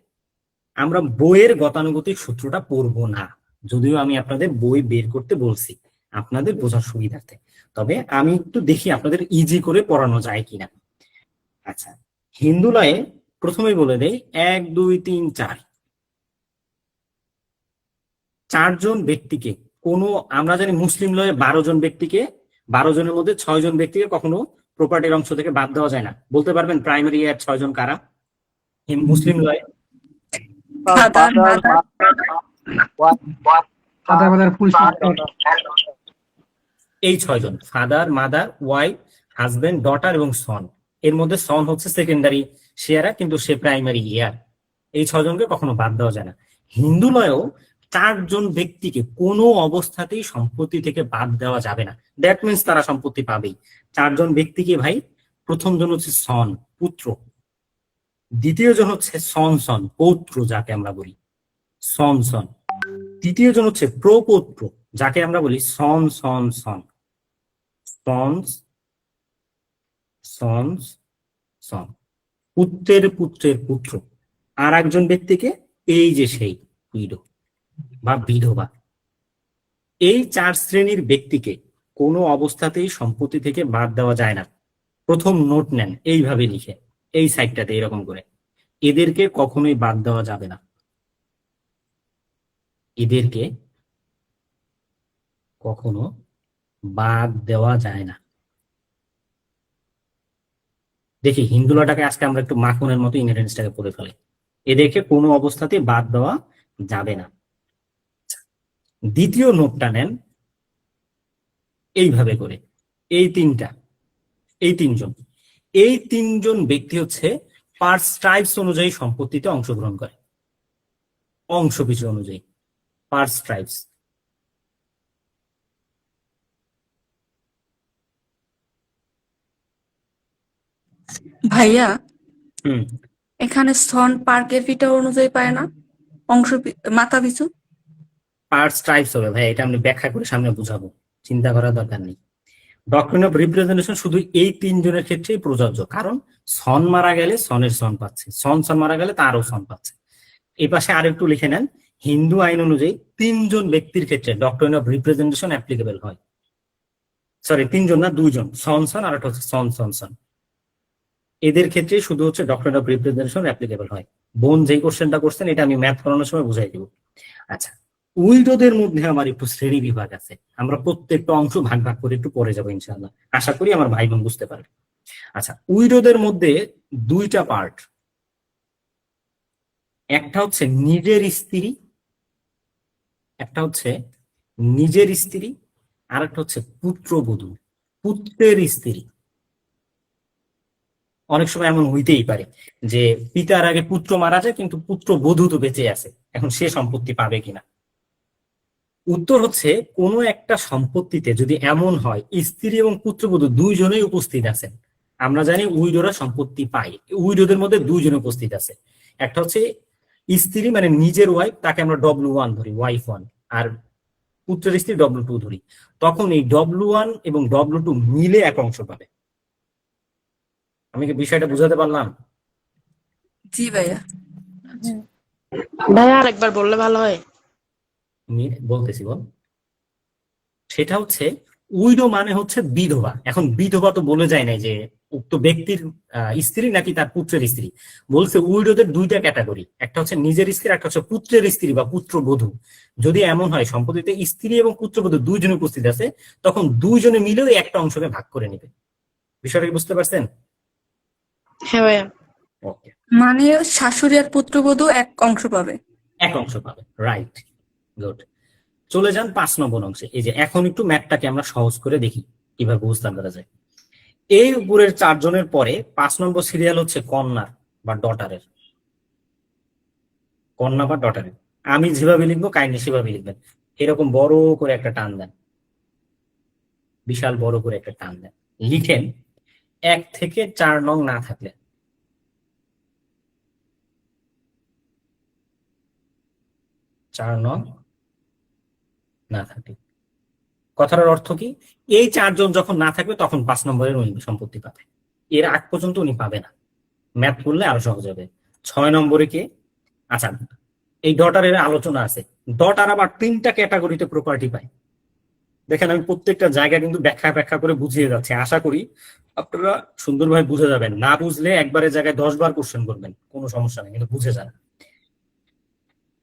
আমরা বইয়ের গতানুগতিক সূত্রটা পড়বো না, যদিও আমি আপনাদের বই বের করতে বলছি আপনাদের বোঝার সুবিধার্থে, তবে আমি একটু দেখি আপনাদের ইজি করে পড়ানো যায় কিনা। আচ্ছা, হিন্দু লয়ে প্রথমেই বলে দেই 1 2 3 4 চারজন ব্যক্তিকে কোনো, আমরা জানি মুসলিম লয়ে 12 জন ব্যক্তিকে, 12 জনের মধ্যে 6 জন ব্যক্তিকে কখনো প্রপার্টির অংশ থেকে বাদ দেওয়া যায় না। বলতে পারবেন প্রাইমারি এর 6 জন কারা মুসলিম লয়ে? ফাদার মাদার এই 6 জন, father mother wife husband daughter এবং সন। এর মধ্যে সন হচ্ছে সেকেন্ডারি শেয়ারা, কিন্তু সে প্রাইমারি ইয়ার। এই 6 জনকে কখনো বাদ দেওয়া যায় না। হিন্দু লয়েও 4 জন ব্যক্তিকে কোনো অবস্থাতেই সম্পত্তি থেকে বাদ দেওয়া যাবে না। দ্যাট মিনস তারা সম্পত্তি পাবেই। 4 জন ব্যক্তিকে ভাই, প্রথম জন হচ্ছে সন পুত্র, দ্বিতীয় জন হচ্ছে সন সন পৌত্র যাকে আমরা বলি সন সন, তৃতীয় জন হচ্ছে প্রপৌত্র যাকে আমরা বলি সন সন সন সন্স সন্স সন, পুত্রের পুত্রের পুত্র। আর একজন ব্যক্তিকে এই যে সেই উইডো বা বিধবা। এই 4 শ্রেণীর ব্যক্তিকে কোনো অবস্থাতেই সম্পত্তি থেকে বাদ দেওয়া যায় না। প্রথম নোট নেন এইভাবে লিখে, এই সাইডটাতে এরকম করে, এদেরকে কখনোই বাদ দেওয়া যাবে না। এদেরকে কখনো বাদ দেওয়া যায় না। দেখি হিন্দু লটাকে আজকে আমরা একটু মাখনের মতো ইনহেরেন্সটাকে পড়ে ফেলি। এদেরকে কোনো অবস্থাতে বাদ দেওয়া যাবে না। দ্বিতীয় নোটটা নেন এইভাবে করে, এই তিনজন, এই 3 জন ব্যক্তি হচ্ছে পার স্ট্রাইপস অনুযায়ী সম্পত্তিতে অংশগ্রহণ করে, অংশ পিছু অনুযায়ী পার স্ট্রাইপস। ভাইয়া হুম, এখানে স্তন পার ক্যাপিটা অনুযায়ী পায় না মাথা পিছু? পার স্ট্রাইপস হবে ভাই, এটা আমি ব্যাখ্যা করে সামনে বুঝাবো, চিন্তা করার দরকার নেই। ডক্ট্রিন অফ রিপ্রেজেন্টেশন শুধু এই 3 জনের ক্ষেত্রেই প্রযোজ্য, কারণ সন মারা গেলে সনের সন পাচ্ছে, সন মারা গেলে তারও সন পাচ্ছে। এই পাশে আরেকটু লিখে নেন, হিন্দু আইন অনুযায়ী 3 জন ব্যক্তির ক্ষেত্রে ডক্ট্রিন অফ রিপ্রেজেন্টেশন অ্যাপ্লিকেবল হয়। সরি 3 জন না, 2 জন, সন সন আর একটা হচ্ছে সন সন সন। এদের ক্ষেত্রে শুধু হচ্ছে ডক্ট্রিন অফ রিপ্রেজেন্টেশন অ্যাপ্লিকেবল হয়। বোন যেই কোশ্চেনটা করছেন এটা আমি ম্যাথ করানোর সময় বুঝাই দিব। আচ্ছা, উইডোদের মধ্যে আমার একটু শ্রেণী বিভাগ আছে, আমরা প্রত্যেকটা অংশ ভাগ ভাগ করে একটু পরে যাবো ইনশাআল্লাহ, আশা করি আমার ভাই বোন বুঝতে পারবে। আচ্ছা, উইডোদের মধ্যে 2টা পার্ট, একটা হচ্ছে নিজের স্ত্রী, একটা হচ্ছে নিজের স্ত্রী, আর একটা হচ্ছে পুত্রবধূ, পুত্রের স্ত্রী। অনেক সময় এমন হইতেই পারে যে পিতার আগে পুত্র মারা যায় কিন্তু পুত্রবধূ তো বেঁচে আছে, এখন সে সম্পত্তি পাবে কিনা। উত্তর হচ্ছে কোনো একটা সম্পত্তিতে যদি এমন হয় স্ত্রী এবং পুত্রবধূ 2 জনেই উপস্থিত আছেন, আমরা জানি উইডোরা সম্পত্তি পায়, উইডোদের মধ্যে 2 জন উপস্থিত আছে। একটা হচ্ছে স্ত্রী মানে নিজের ওয়াইফ, তাকে আমরা W1 ধরি, ওয়াইফ 1, আর পুত্রের স্ত্রী W2 ধরি, তখন এই W1 এবং W2 মিলে এক অংশ পাবে। আমি কি বিষয়টা বুঝাতে পারলাম? জি ভাইয়া। ভাইয়া আরেকবার বললে ভালো হয়। আমি বলতেছি, বল। সেটা হচ্ছে উইডো মানে হচ্ছে বিধবা। এখন বিধবা তো বলে যায় নাই যে উক্ত ব্যক্তির স্ত্রী নাকি তার পুত্রের স্ত্রী, বলছে উইডোদের দুইটা ক্যাটাগরি, একটা হচ্ছে নিজের স্ত্রী, একটা হচ্ছে পুত্রের স্ত্রী বা পুত্রবধূ। যদি এমন হয় সম্পত্তিতে স্ত্রী এবং পুত্রবধূ দুইজন উপস্থিত আছে, তখন দুইজনে মিলেও এই একটা অংশকে ভাগ করে নেবে। বিষয়টা কি বুঝতে পারছেন? হ্যাঁ ভাইয়া। ওকে, মানে শাশুড়ি আর পুত্রবধূ এক অংশ পাবে। এক অংশ পাবে, রাইট, গুড। চলে যান 5 নম্বর অংশে। এই যে এখন একটু ম্যাথটাকে আমরা সহজ করে দেখি কিভাবে বুঝতাম করা যায়। এই উপরের 4 জনের পরে 5 নম্বর সিরিয়াল হচ্ছে কন্যার বা ডটারের। কন্যা বা ডটারের আমি যেভাবে লিখবো কাইন্ডলি সেভাবে লিখবেন। এরকম বড় করে একটা টান দেন, বিশাল বড় করে একটা টান দেন, লিখেন 1 থেকে 4 নং না থাকলে। 4 নং না থাকলে কথাটার অর্থ কি? এই 4 জন যখন না থাকবে তখন 5 নম্বরের উনি সম্পত্তি পাবে, এর আগ পর্যন্ত উনি পাবে না। ম্যাথ করলে আরো সহজ হবে। 6 নম্বরে কে? আচ্ছা, এই ডটারের আলোচনা আছে। ডটার আবার 3টা ক্যাটাগরিতে প্রপার্টি পায়। দেখেন আমি প্রত্যেকটা জায়গা কিন্তু ব্যাখ্যা করে বুঝিয়ে যাচ্ছি, আশা করি আপনারা সুন্দরভাবে বুঝে যাবেন। না বুঝলে একবারের জায়গায় 10 বার কোশ্চেন করবেন, কোনো সমস্যা নেই, কিন্তু বুঝে যান।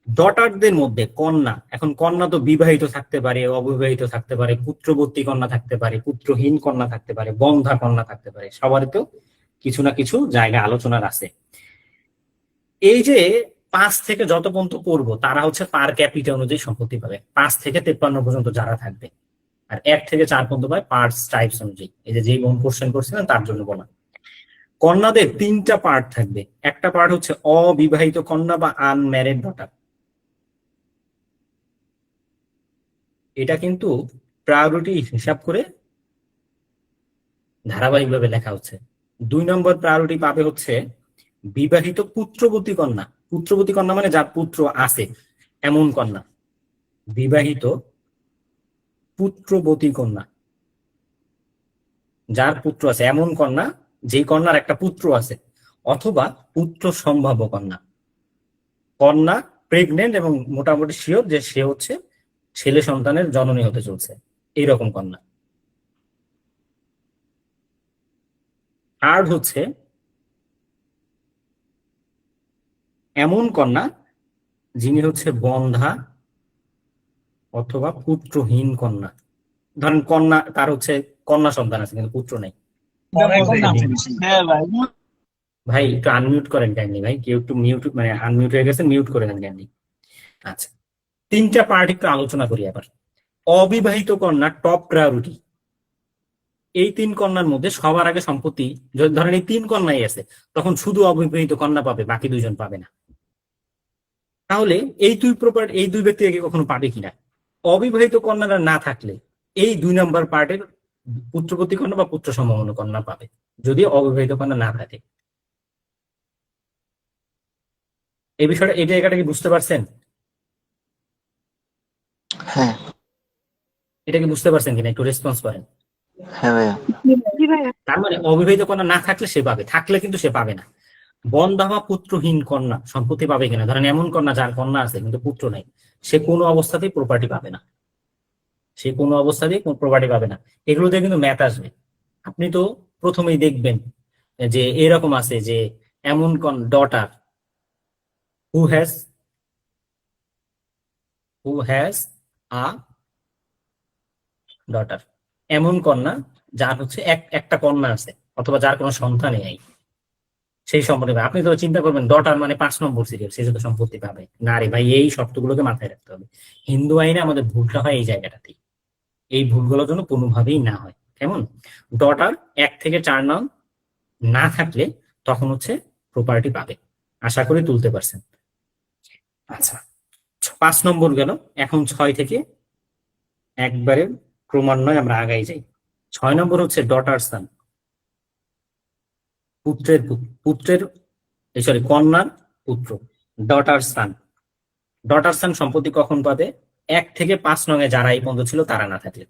ডটারদের মধ্যে কন্যা, এখন কন্যা তো বিবাহিত থাকতে পারে, অবিবাহিত থাকতে পারে, পুত্রবতী কন্যা থাকতে পারে, পুত্রহীন কন্যা থাকতে পারে, বন্ধা কন্যা থাকতে পারে, সবারই তো কিছু না কিছু জায়গা আলোচনার আছে। এই যে 5 থেকে যত পর্যন্ত পড়বো তারা হচ্ছে পার ক্যাপিটা অনুযায়ী সম্পত্তি পাবে, 5 থেকে 53 পর্যন্ত যারা থাকবে। আর 1 থেকে 4 পর্যন্ত পায় পার্টস টাইপস অনুযায়ী। এই যে যেই বোন কোশ্চেন করছিলেন তার জন্য বলা। কন্যাদের 3টা পার্ট থাকবে। একটা পার্ট হচ্ছে অবিবাহিত কন্যা বা আনম্যারিড ডটার। এটা কিন্তু প্রায়োরিটি হিসাব করে ধারাবাহিকভাবে লেখা হচ্ছে। 2 নম্বর প্রায়োরিটি পাবে হচ্ছে বিবাহিত পুত্রবতী কন্যা। পুত্রবতী কন্যা মানে যার পুত্র আছে এমন কন্যা। বিবাহিত পুত্রবতী কন্যা, যার পুত্র আছে এমন কন্যা, যে কন্যার একটা পুত্র আছে, অথবা পুত্র সম্ভাব্য কন্যা। কন্যা প্রেগনেন্ট এবং মোটামুটি শিওর যে সে হচ্ছে ছেলে সন্তানের জননী হতে চলছে, এইরকম কন্যা। থার্ড হচ্ছে এমন কন্যা যিনি হচ্ছে বন্ধা অথবা পুত্রহীন কন্যা। ধরেন কন্যা, তার হচ্ছে কন্যা সন্তান আছে কিন্তু পুত্র নেই। ভাই একটু আনমিউট করেন কাইন্ডলি, ভাই কেউ একটু মিউট মানে আনমিউট হয়ে গেছে, মিউট করে দেন কাইন্ডলি। আচ্ছা, 3টা পার্ট একটু আলোচনা করি আবার। অবিবাহিত কন্যা টপ প্রায়োরিটি। এই 3 কন্যার মধ্যে সবার আগে সম্পত্তি, যদি ধরেন এই 3 কন্যাই আছে, তখন শুধু অবিবাহিত কন্যা পাবে, বাকি 2 জন পাবে না। তাহলে এই দুই ব্যক্তি আগে কখনো পাবে কিনা? অবিবাহিত কন্যারা না থাকলে এই 2 নম্বর পার্টের পুত্রবতী কন্যা বা পুত্র সম্ভাবনা কন্যা পাবে, যদি অবিবাহিত কন্যা না থাকে। এই বিষয়টা, এই জায়গাটা কি বুঝতে পারছেন? হ্যাঁ। এটা কি বুঝতে পারছেন কিনা, একটু রেসপন্স করেন। হ্যাঁ ভাইয়া। জি ভাইয়া। তার মানে অবিবাহিত কন্যা না থাকলে সে পাবে, থাকলে কিন্তু সে পাবে না। বন্ধা বা পুত্রহীন কন্যা সম্পত্তি পাবে কিনা? ধরেন এমন কন্যা যার কন্যা আছে কিন্তু পুত্র নাই, সে কোনো অবস্থাতেই প্রপার্টি পাবে না, সে কোনো অবস্থাতেই প্রপার্টি পাবে না। এগুলোতে কিন্তু ম্যাথ আসবে। আপনি তো প্রথমেই দেখবেন যে এরকম আছে যে এমন daughter who has a daughter, এমন কন্যা যার হচ্ছে একটা কন্যা আছে অথবা যার কোনো সন্তানই নেই, সেই সম্পত্তি পাবে। আপনি তো চিন্তা করবেন ডটার মানে 5 নম্বর সিরিয়াল, সে যত সম্পত্তি পাবে না। রে ভাই, এই শর্তগুলোকে মাথায় রাখতে হবে। হিন্দু আইনে আমাদের ভুলটা হয় এই জায়গাটাতেই। এই ভুলগুলোর জন্য কোনোভাবেই না হয়। কেমন? ডটার 1 থেকে 4 নং না থাকলে তখন হচ্ছে প্রপার্টি পাবে। আশা করি তুলতে পারছেন। আচ্ছা, 5 নম্বর গেল। এখন 6 থেকে একবারে ক্রমান্বয়ে আমরা আগাই যাই। 6 নম্বর হচ্ছে ডটার সান, কন্যার পুত্র, ডটার সান। ডটার সান সম্পত্তি কখন পাবে? 1 থেকে 5 নং এ যারা এই পর্যন্ত ছিল তারা না থাকলে।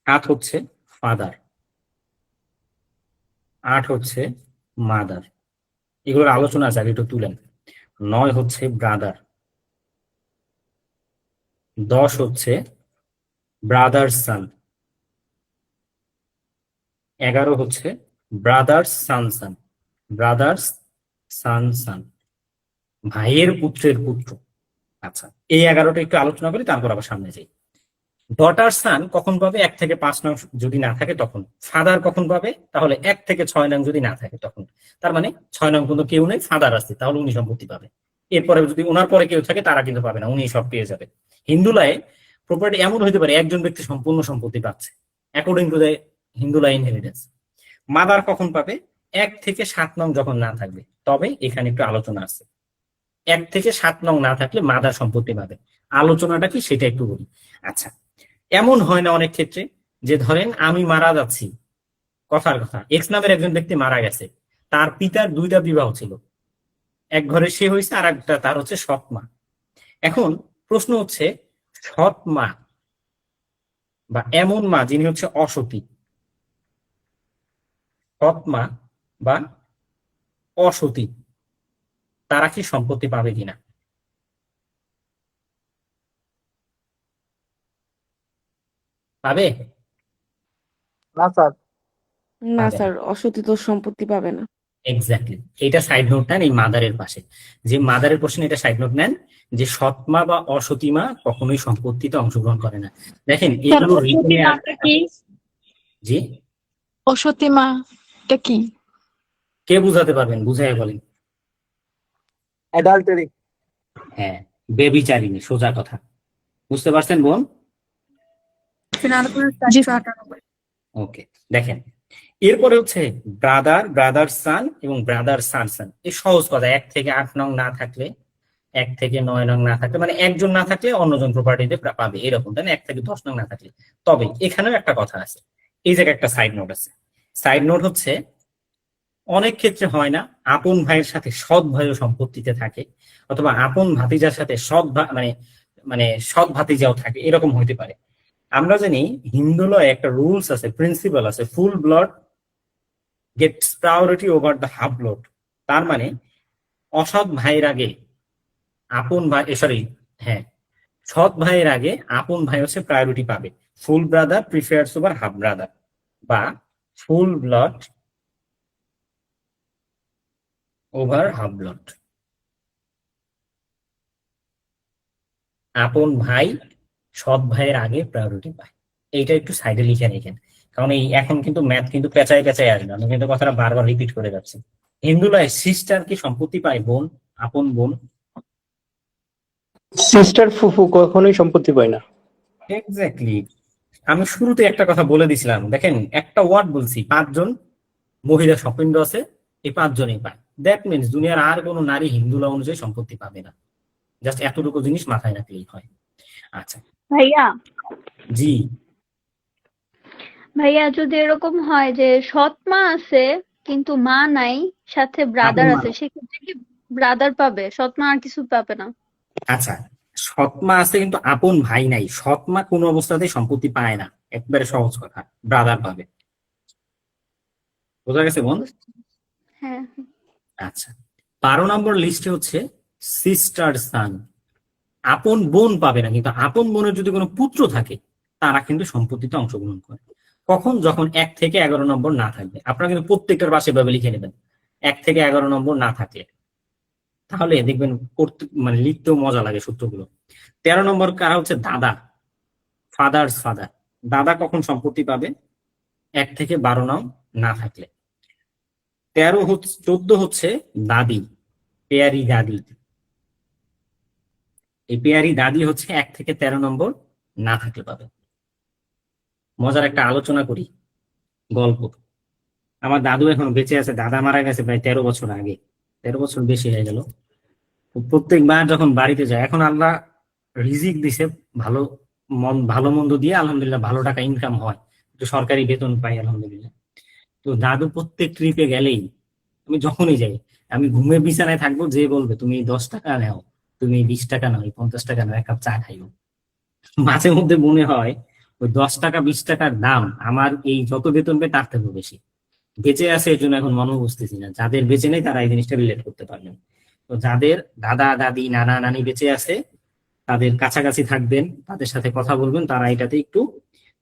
সাত হচ্ছে ফাদার, 8 হচ্ছে মাদার। এগুলোর আলোচনা আছে, আগে একটু তুলেন। 9 হচ্ছে ব্রাদার, 10 হচ্ছে ব্রাদার সান, 11 হচ্ছে ব্রাদার্স সান সান, ব্রাদার্স সান সান, ভাইয়ের পুত্রের পুত্র। আচ্ছা, এই 11টা একটু আলোচনা করি, তারপর আবার সামনে যাই। ডটার সান কখন পাবে? 1 থেকে 5 নং যদি না থাকে তখন। ফাদার কখন পাবে? তাহলে 1 থেকে 6 নং যদি না থাকে তখন। তার মানে 6 নং পর্যন্ত কেউ নেই, ফাদার আছে, তাহলে উনি সম্পত্তি পাবে। এরপরে যদি ওনার পরে কেউ থাকে তারা কিন্তু পাবে না, উনি সব পেয়ে যাবে। হিন্দু লায়ে প্রপার্টি এমন হইতে পারে একজন ব্যক্তি সম্পূর্ণ সম্পত্তি পাচ্ছে, অ্যাকর্ডিং টু দ্য হিন্দু লা ইনহেরিটেন্স। মাদার কখন পাবে? 1 থেকে 7 নং যখন না থাকবে, তবে এখানে একটু আলোচনা আছে। 1 থেকে 7 নং না থাকলে মাদার সম্পত্তি পাবে। আলোচনাটা কি সেটা একটু বলি। আচ্ছা, এমন হয় না অনেক ক্ষেত্রে যে ধরেন আমি মারা যাচ্ছি, কথার কথা, এক্স নামের একজন ব্যক্তি মারা গেছে, তার পিতার 2টা বিবাহ ছিল, এক ঘরে সে হয়েছে আর একটা তার হচ্ছে সৎ মা। এখন প্রশ্ন হচ্ছে সৎ মা বা এমন মা যিনি হচ্ছে অসতী, সৎ মা বা অসতী, তারা কি সম্পত্তি পাবে কিনা? পাবে? না স্যার। না পাবে স্যার, না। অসতী তো সম্পত্তি পাবে না। এক্স্যাক্টলি, এটা সাইড নোট নেন এই মাদারের পাশে, যে মাদারের কোশ্চেন, এটা সাইড নোট নেন যে সৎমা বা অসতী মা কখনোই সম্পত্তিতে অংশগ্রহণ করে না। দেখেন এগুলো রিটেনে জি, অসতী মাটা কি? কে বুঝাতে পারবেন? বুঝাই বলেন। অ্যাডাল্টারি। হ্যাঁ, বেবিচারিণী, সোজা কথা। বুঝতে পারছেন বোন? ফিনাল করে 498। ওকে, দেখেন এরপরে হচ্ছে ব্রাদার, ব্রাদার সান এবং ব্রাদার সান সান। এই সহজ কথা, 1 থেকে 8 নং না থাকলে, 1 থেকে 9 নং না থাকলে, মানে একজন না থাকলে অন্যজন প্রপার্টিতে পাবে, এরকম, তাই না? 1 থেকে 10 নং না থাকলে। তবে এখানেও একটা কথা আছে, এই জায়গায় একটা সাইড নোট আছে। সাইড নোট হচ্ছে অনেক ক্ষেত্রে হয় না আপন ভাইয়ের সাথে সৎ ভাইও সম্পত্তিতে থাকে, অথবা আপন ভাতিজার সাথে সৎ মানে মানে সৎ ভাতিজাও থাকে, এরকম হইতে পারে। আমরা জানি হিন্দু লয়ে একটা রুলস আছে, প্রিন্সিপাল আছে, full blood gets priority over the half blood. তার মানে অসৎ ভাইয়ের আগে আপন ভাই, সরি, হ্যাঁ, সৎ ভাইয়ের আগে আপন ভাই হচ্ছে প্রায়োরিটি পাবে। ফুল ব্রাদার প্রিফায়ার্স ওভার হাফ ব্রাদার, বা ফুল ব্লাড ওভার হাফ ব্লাড। আপন ভাই সৎ ভাইয়ের আগে প্রায়োরিটি পায়। এইটা একটু সাইডে লিখে রেখেন, কারণ এই এখন কিন্তু ম্যাথ কিন্তু পেঁচায় পেঁচায় আসবে, আমি কিন্তু কথাটা বারবার রিপিট করে যাচ্ছি। হিন্দুলায় সিস্টার কি সম্পত্তি পায়? বোন, আপন বোন। সিস্টার ফুফু কখনোই সম্পত্তি পায় না। এক্স্যাক্টলি, আমি শুরুতে একটা কথা বলে দিছিলাম, দেখেন একটা ওয়ার্ড বলছি, 5 জন মহিলা স্বপিন্ড আছে, এই 5 জনই পায়। দ্যাট মিনস দুনিয়ার আর কোনো নারী হিন্দুলা অনুযায়ী সম্পত্তি পাবে না। জাস্ট এতটুকু জিনিস মাথায় রাখলেই হয়। আচ্ছা ভাইয়া, জি, ভাইয়া যদি এরকম হয় যে সৎ মা আছে কিন্তু মা নাই, সাথে ব্রাদার আপন মা আছে, নাই। সেক্ষেত্রে কি ব্রাদার পাবে? সৎ মা আর কিছু পাবে না? আচ্ছা, সৎমা আছে কিন্তু আপন ভাই নাই, সৎমা কোনো অবস্থাতেই সম্পত্তি পায় না, একবারে সহজ কথা, ব্রাদার পাবে। বোঝা গেছে বোন? হ্যাঁ। আচ্ছা, 12 নম্বর লিস্টে হচ্ছে সিস্টার সান, আপন বোন পাবে না, কিন্তু আপন বোনের যদি কোনো পুত্র থাকে তারা কিন্তু সম্পত্তিতে অংশগ্রহণ করে। কখন? যখন 1 থেকে 11 নম্বর না থাকবে। আপনারা কিন্তু প্রত্যেকটার পাশে ভাবে লিখে নেবেন, 1 থেকে 11 নম্বর না থাকলে, তাহলে দেখবেন পড়তে মানে লিখতেও মজা লাগে সূত্রগুলো। 13 নম্বর কারা হচ্ছে দাদা, ফাদার্স ফাদার। দাদা কখন সম্পত্তি পাবে? 1 থেকে 12 নং না থাকলে। 14 হচ্ছে দাদি, পেয়ারি দাদি। এই পেয়ারি দাদি হচ্ছে 1 থেকে 13 নম্বর না থাকলে পাবে। মজার একটা আলোচনা করি, গল্প। আমার দাদু এখন বেঁচে আছে, দাদা মারা গেছে প্রায় 13 বছর আগে, 13 বছর বেশি হয়ে গেল। প্রত্যেকবার যখন বাড়িতে যায়, এখন আল্লাহ রিজিক দিছে, ভালো ভালো মন্দ দিয়ে আলহামদুলিল্লাহ ভালো টাকা ইনকাম হয়, একটু সরকারি বেতন পাই আলহামদুলিল্লাহ। তো দাদু প্রত্যেক ট্রিপে গেলেই, আমি যখনই যাই, আমি ঘুমের বিছানায় থাকবো, যে বলবে তুমি 10 টাকা নাও, তুমি 20 টাকা নাও, 50 টাকা নাও, 1 কাপ চা খাইও। মাঝে মধ্যে মনে হয় ওই 10 টাকা 20 টাকার দাম আমার এই যত বেতন পাই তার থেকেও বেশি। বেঁচে আছে এর জন্য এখন মনে বুঝতেছি না, যাদের বেঁচে নেই তারা এই জিনিসটা রিলেট করতে পারবেন। তো যাদের দাদা দাদি নানা নানি বেঁচে আছে তাদের কাছাকাছি থাকবেন, তাদের সাথে কথা বলবেন, তারা এটাতে একটু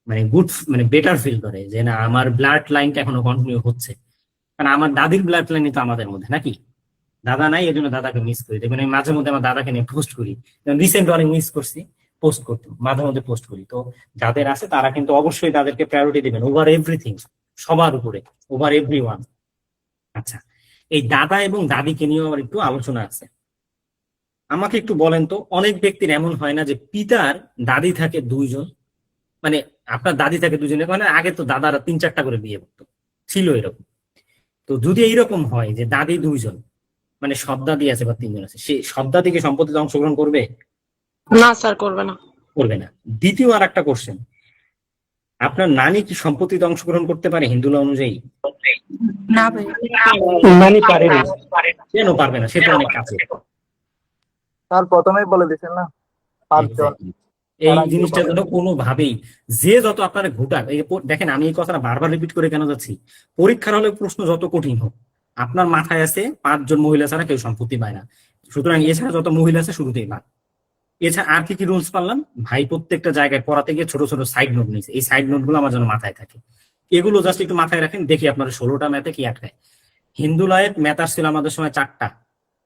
মানে গুড মানে বেটার ফিল করে যে না আমার ব্লাড লাইনটা এখনো কন্টিনিউ হচ্ছে। কারণ আমার দাদির ব্লাড লাইনই তো আমাদের মধ্যে নাকি, দাদা নাই এই জন্য দাদাকে মিস করি। দেখবেন আমি মাঝে মধ্যে আমার দাদাকে নিয়ে পোস্ট করি, রিসেন্ট অনেক মিস করছি, পোস্ট করতে মাঝে মধ্যে পোস্ট করি। তো যাদের আছে তারা কিন্তু অবশ্যই তাদেরকে প্রায়োরিটি দিবেন ওভার এভরিথিং, সবার উপরে, ওভার এভরিওয়ান। আচ্ছা, এই দাদা এবং দাদিকে নিয়ে আমার একটু আলোচনা আছে। আমাকে একটু বলেন তো, অনেক ব্যক্তির এমন হয় না যে পিতার দাদি থাকে দুইজন, মানে আপনার দাদি থাকে দুজনে, মানে আগে তো দাদারা 3-4টা করে বিয়ে করতো, ছিল এরকম। তো যদি এইরকম হয় যে দাদি দুইজন, মানে সব দাদি আছে বা 3জন আছে, সে সব দাদিকে সম্পত্তিতে অংশগ্রহণ করবে? না স্যার, করবে না। করবে না। দ্বিতীয় আর একটা কোশ্চেন, আপনার নানি কি সম্পত্তিতে অংশগ্রহণ করতে পারে হিন্দু ল অনুযায়ী? না ভাই। মানে পারে না। কেন পারবে না? সে তো অনেক কাছে। তার প্রথমেই বলে দিয়েছেন না 5 জন। এই জিনিসটার জন্য কোনোভাবেই যে যত আপনার ঘুটাক, এই যে দেখেন আমি এই কথাটা বারবার রিপিট করে কেন যাচ্ছি, পরীক্ষার হলে প্রশ্ন যত কঠিন হোক আপনার মাথায় আছে 5 জন মহিলা ছাড়া কেউ সম্পত্তি পায় না, সুতরাং এছাড়া যত মহিলা আছে শুরুতেই বাদ। এছাড়া আর কি কি রুলস পারলাম ভাই, প্রত্যেকটা জায়গায় পড়াতে গিয়ে ছোট ছোট সাইড নোট নিয়েছে, এই সাইড নোট গুলো আমার যেন মাথায় থাকে, এগুলো জাস্ট একটু মাথায় রাখেন। দেখি আপনার 16টা ম্যাথে কি আটকায়। হিন্দু লয়ের ম্যাথ আসছিল আমাদের সময় 4টা,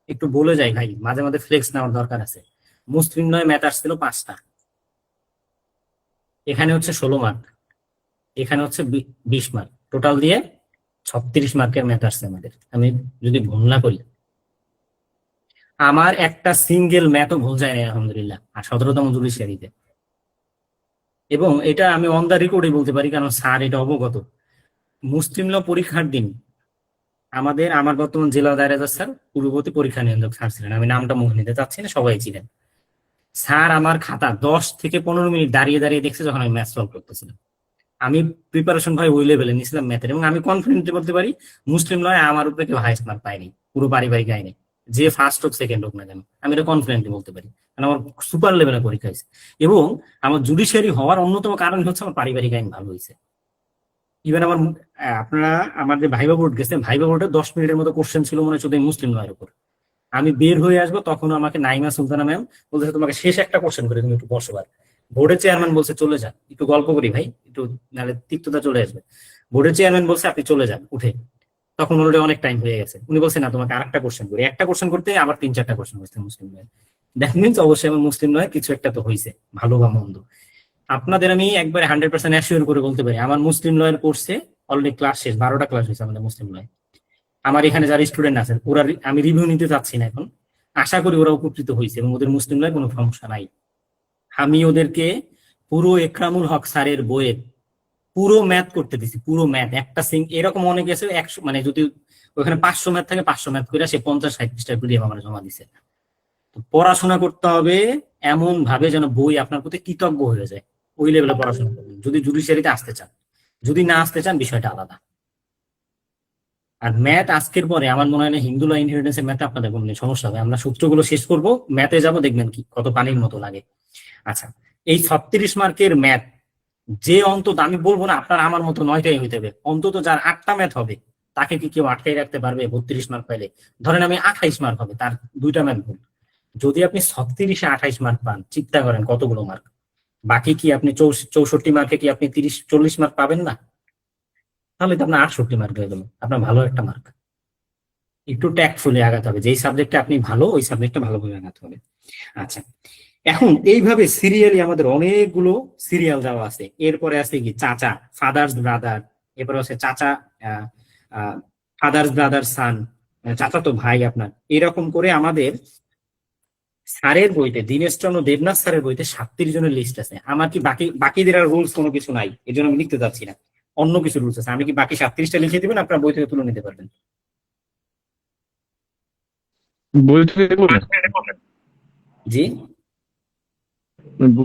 একটু বলে যাই ভাই, মাঝে মাঝে ফ্লেক্স নেওয়ার দরকার আছে। মুসলিম লয় ম্যাথ আসছিল 5টা, এখানে হচ্ছে 16 মার্ক, এখানে হচ্ছে 20 মার্ক, টোটাল দিয়ে 36 মার্কের ম্যাথ আসছে আমাদের, আমি যদি ভুল না করি। আমার একটা সিঙ্গেল ম্যাথও ভুল যায় না আলহামদুলিল্লাহ, আর 17তম জুডিশিয়ারিতে। এবং এটা আমি অন দা রেকর্ডই বলতে পারি, কারণ স্যার এটা অবগত। মুসলিম ল পরীক্ষার দিন আমার বর্তমান জেলা দায়রা স্যার পূর্ববর্তী পরীক্ষা নিয়ন্ত্রক স্যার ছিলেন, আমি নামটা মুখ নিতে চাচ্ছি না, সবাই ছিলেন। স্যার আমার খাতা 10 থেকে 15 মিনিট দাঁড়িয়ে দাঁড়িয়ে দেখছে যখন আমি ম্যাথ সলভ করতেছিলাম। আমি প্রিপারেশন ভাই ওই লেভেলে নিয়েছিলাম ম্যাথের, এবং আমি কনফিডেন্টলি বলতে পারি মুসলিম লয় আমার উপরে কেউ হাইস্ট মার্ক পায়নি পুরো পারিবারিক আইনে, যে ফার্স্ট হোক সেকেন্ড হোক না কেন, আমি এটা কনফিডেন্টলি বলতে পারি, কারণ আমার সুপার লেভেলে পরীক্ষা হয়েছে। এবং আমার জুডিশিয়ারি হওয়ার অন্যতম কারণ হচ্ছে আমার পারিবারিক আইন ভালো হয়েছে। ইভেন আমার আপনারা আমার যে ভাইবা বোর্ড গেছে, ভাইবা বোর্ডে 10 মিনিটের মতো কোশ্চেন ছিল মনে হচ্ছে মুসলিম লয়ের উপর। আমি বের হয়ে আসবো তখন আমাকে নাইমা সুলতানা ম্যাম বলতেছে তোমাকে শেষ একটা কোশ্চেন করে তুমি একটু বসবার। বোর্ডের চেয়ারম্যান বলছে চলে যান, একটু গল্প করি ভাই, একটু নাহলে তিক্ততা চলে আসবে। বোর্ডের চেয়ারম্যান বলছে আপনি চলে যান উঠে, তখন অলরেডি অনেক টাইম হয়ে গেছে। উনি বলছে না তোমাকে আরেকটা কোশ্চেন করি, একটা কোশ্চেন করতে আবার 3-4টা কোশ্চেন হয়েছে মুসলিম লয়। দ্যাট মিনস অবশ্যই আমার মুসলিম লয় কিছু একটা তো হয়েছে, ভালো বা মন্দ। আপনাদের আমি একবারে 100% অ্যাসিওর করে বলতে পারি আমার মুসলিম লয়ের কোর্সে অলরেডি ক্লাস শেষ, 12টা ক্লাস হয়েছে আমাদের মুসলিম লয়। আমার এখানে যারা স্টুডেন্ট আছেন ওরা, আমি রিভিউ নিতে চাচ্ছি না এখন, আশা করি ওরা উপকৃত হয়েছে এবং ওদের মুসলিম লয় কোনো সমস্যা নাই। আমি ওদেরকে পুরো একরামুল হক স্যারের বইয়ের পুরো ম্যাথ করতে দিছি, পুরো ম্যাথ একটা এরকম অনেক আছে 100, মানে যদি ওখানে 500 ম্যাথ থাকে 500 ম্যাথ করে সে 50-60 পৃষ্ঠার পিডিএফ আমার জমা দিছে। তো পড়াশোনা করতে হবে এমন ভাবে যেন বই আপনার প্রতি কৃতজ্ঞ হয়ে যায়, ওই লেভেলে পড়াশোনা করবেন যদি জুডিশিয়ারিতে আসতে চান। যদি না আসতে চান বিষয়টা আলাদা। আর ম্যাথ আজকের পরে আমার মনে হয় না হিন্দু ল ইনহেরিটেন্সের ম্যাথে আপনাদের কোনো সমস্যা হবে, আমরা সূত্রগুলো শেষ করব, ম্যাথে যাব, দেখবেন কি কত পানির মতো লাগে। আচ্ছা, এই 36 মার্কের ম্যাথ যে অন্তত আমি বলবো না আপনার আমার মতো 9টাই হইতে হবে, অন্তত যার 8টা ম্যাথ হবে তাকে কি কেউ আটকাই রাখতে পারবে 32 মার্ক পাইলে? ধরেন আমি 28 মার্ক হবে, তার 2টা ম্যাথ ভুল, যদি আপনি 36-এ 28 মার্ক পান চিন্তা করেন কতগুলো মার্ক। বাকি কি আপনি 64 মার্কে কি আপনি 30-40 মার্ক পাবেন না? তাহলে তো আপনার 68 মার্ক হয়ে গেল, আপনার ভালো একটা মার্ক। একটু ট্যাক্টফুলি আগাতে হবে, যেই সাবজেক্টে আপনি ভালো ওই সাবজেক্টটা ভালোভাবে আগাতে হবে। আচ্ছা, এখন এইভাবে সিরিয়ালি আমাদের অনেকগুলো সিরিয়াল দেওয়া আছে। এরপরে আছে কি চাচা, ফাদার্স ব্রাদার, এরপরে আছে চাচা ফাদার্স ব্রাদার সান, চাচা তো ভাই আপনার। এরকম করে আমাদের স্যারের বইতে, দীনেশচন্দ্র দেবনাথ স্যারের বইতে 37 জনের লিস্ট আছে। আমার কি বাকিদের আর রুলস কোনো কিছু নাই, এই জন্য আমি লিখতে যাচ্ছি না, অন্য কিছু রুলস আছে। আমি কি বাকি 37টা লিখে দিবেন, আপনার বই থেকে তুলে নিতে পারবেন। বই থেকে পড়বেন? জি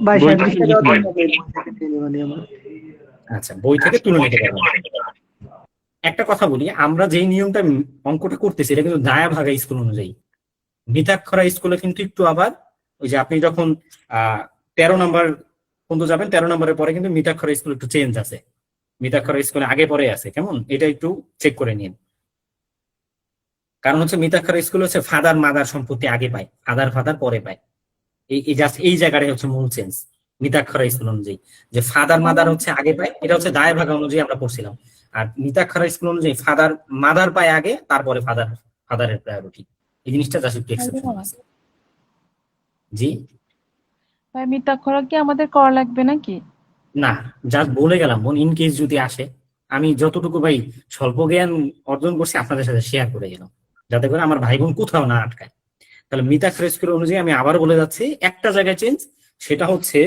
ভাই বই 37টা দেওয়ার জন্য বই থেকে দিয়ে দিবেন আমার। আচ্ছা, বই থেকে তুলে নিতে পারবেন। একটা কথা বলি, আমরা যেই নিয়মটা অঙ্কটা করতেছি এটা কিন্তু দায়া ভাগা স্কুল অনুযায়ী। মিতাক্ষরা স্কুলে কিন্তু একটু আবার ওই যে আপনি যখন 13 নম্বর পর্যন্ত যাবেন, 13 নম্বরের পরে কিন্তু মিতাক্ষরা স্কুল একটু চেঞ্জ আছে, মিতাক্ষরা স্কুলে আগে পরে আছে, কেমন এটা একটু চেক করে নিন। কারণ হচ্ছে মিতাক্ষরা স্কুল হচ্ছে ফাদার মাদার সম্পত্তি আগে পায়, ফাদার পরে পায়। এই জাস্ট এই জায়গাটাই হচ্ছে মূল চেঞ্জ মিতাক্ষরা স্কুল অনুযায়ী, যে ফাদার মাদার হচ্ছে আগে পায়, এটা হচ্ছে দায় ভাগা অনুযায়ী আমরা পড়ছিলাম। আর মিতাক্ষরা স্কুল অনুযায়ী ফাদার মাদার পায় আগে, তারপরে ফাদারের প্রায়োরিটি। এই জিনিসটা জাস্ট একটু এক্সেপশন আছে। জি ভাই মিতাক্ষরা কি আমাদের করা লাগবে নাকি? না, জাস্ট বলে গেলাম বোন, ইন কেস যদি আসে। আমি যতটুকু ভাই স্বল্প জ্ঞান অর্জন করছি আপনাদের সাথে শেয়ার করে গেলাম, যাতে করে আমার ভাই বোন কোথাও না আটকায়। তাহলে মিতাক্ষরা স্কুল অনুযায়ী আমি আবার বলে যাচ্ছি, একটা জায়গায় চেঞ্জ, সেটা হচ্ছে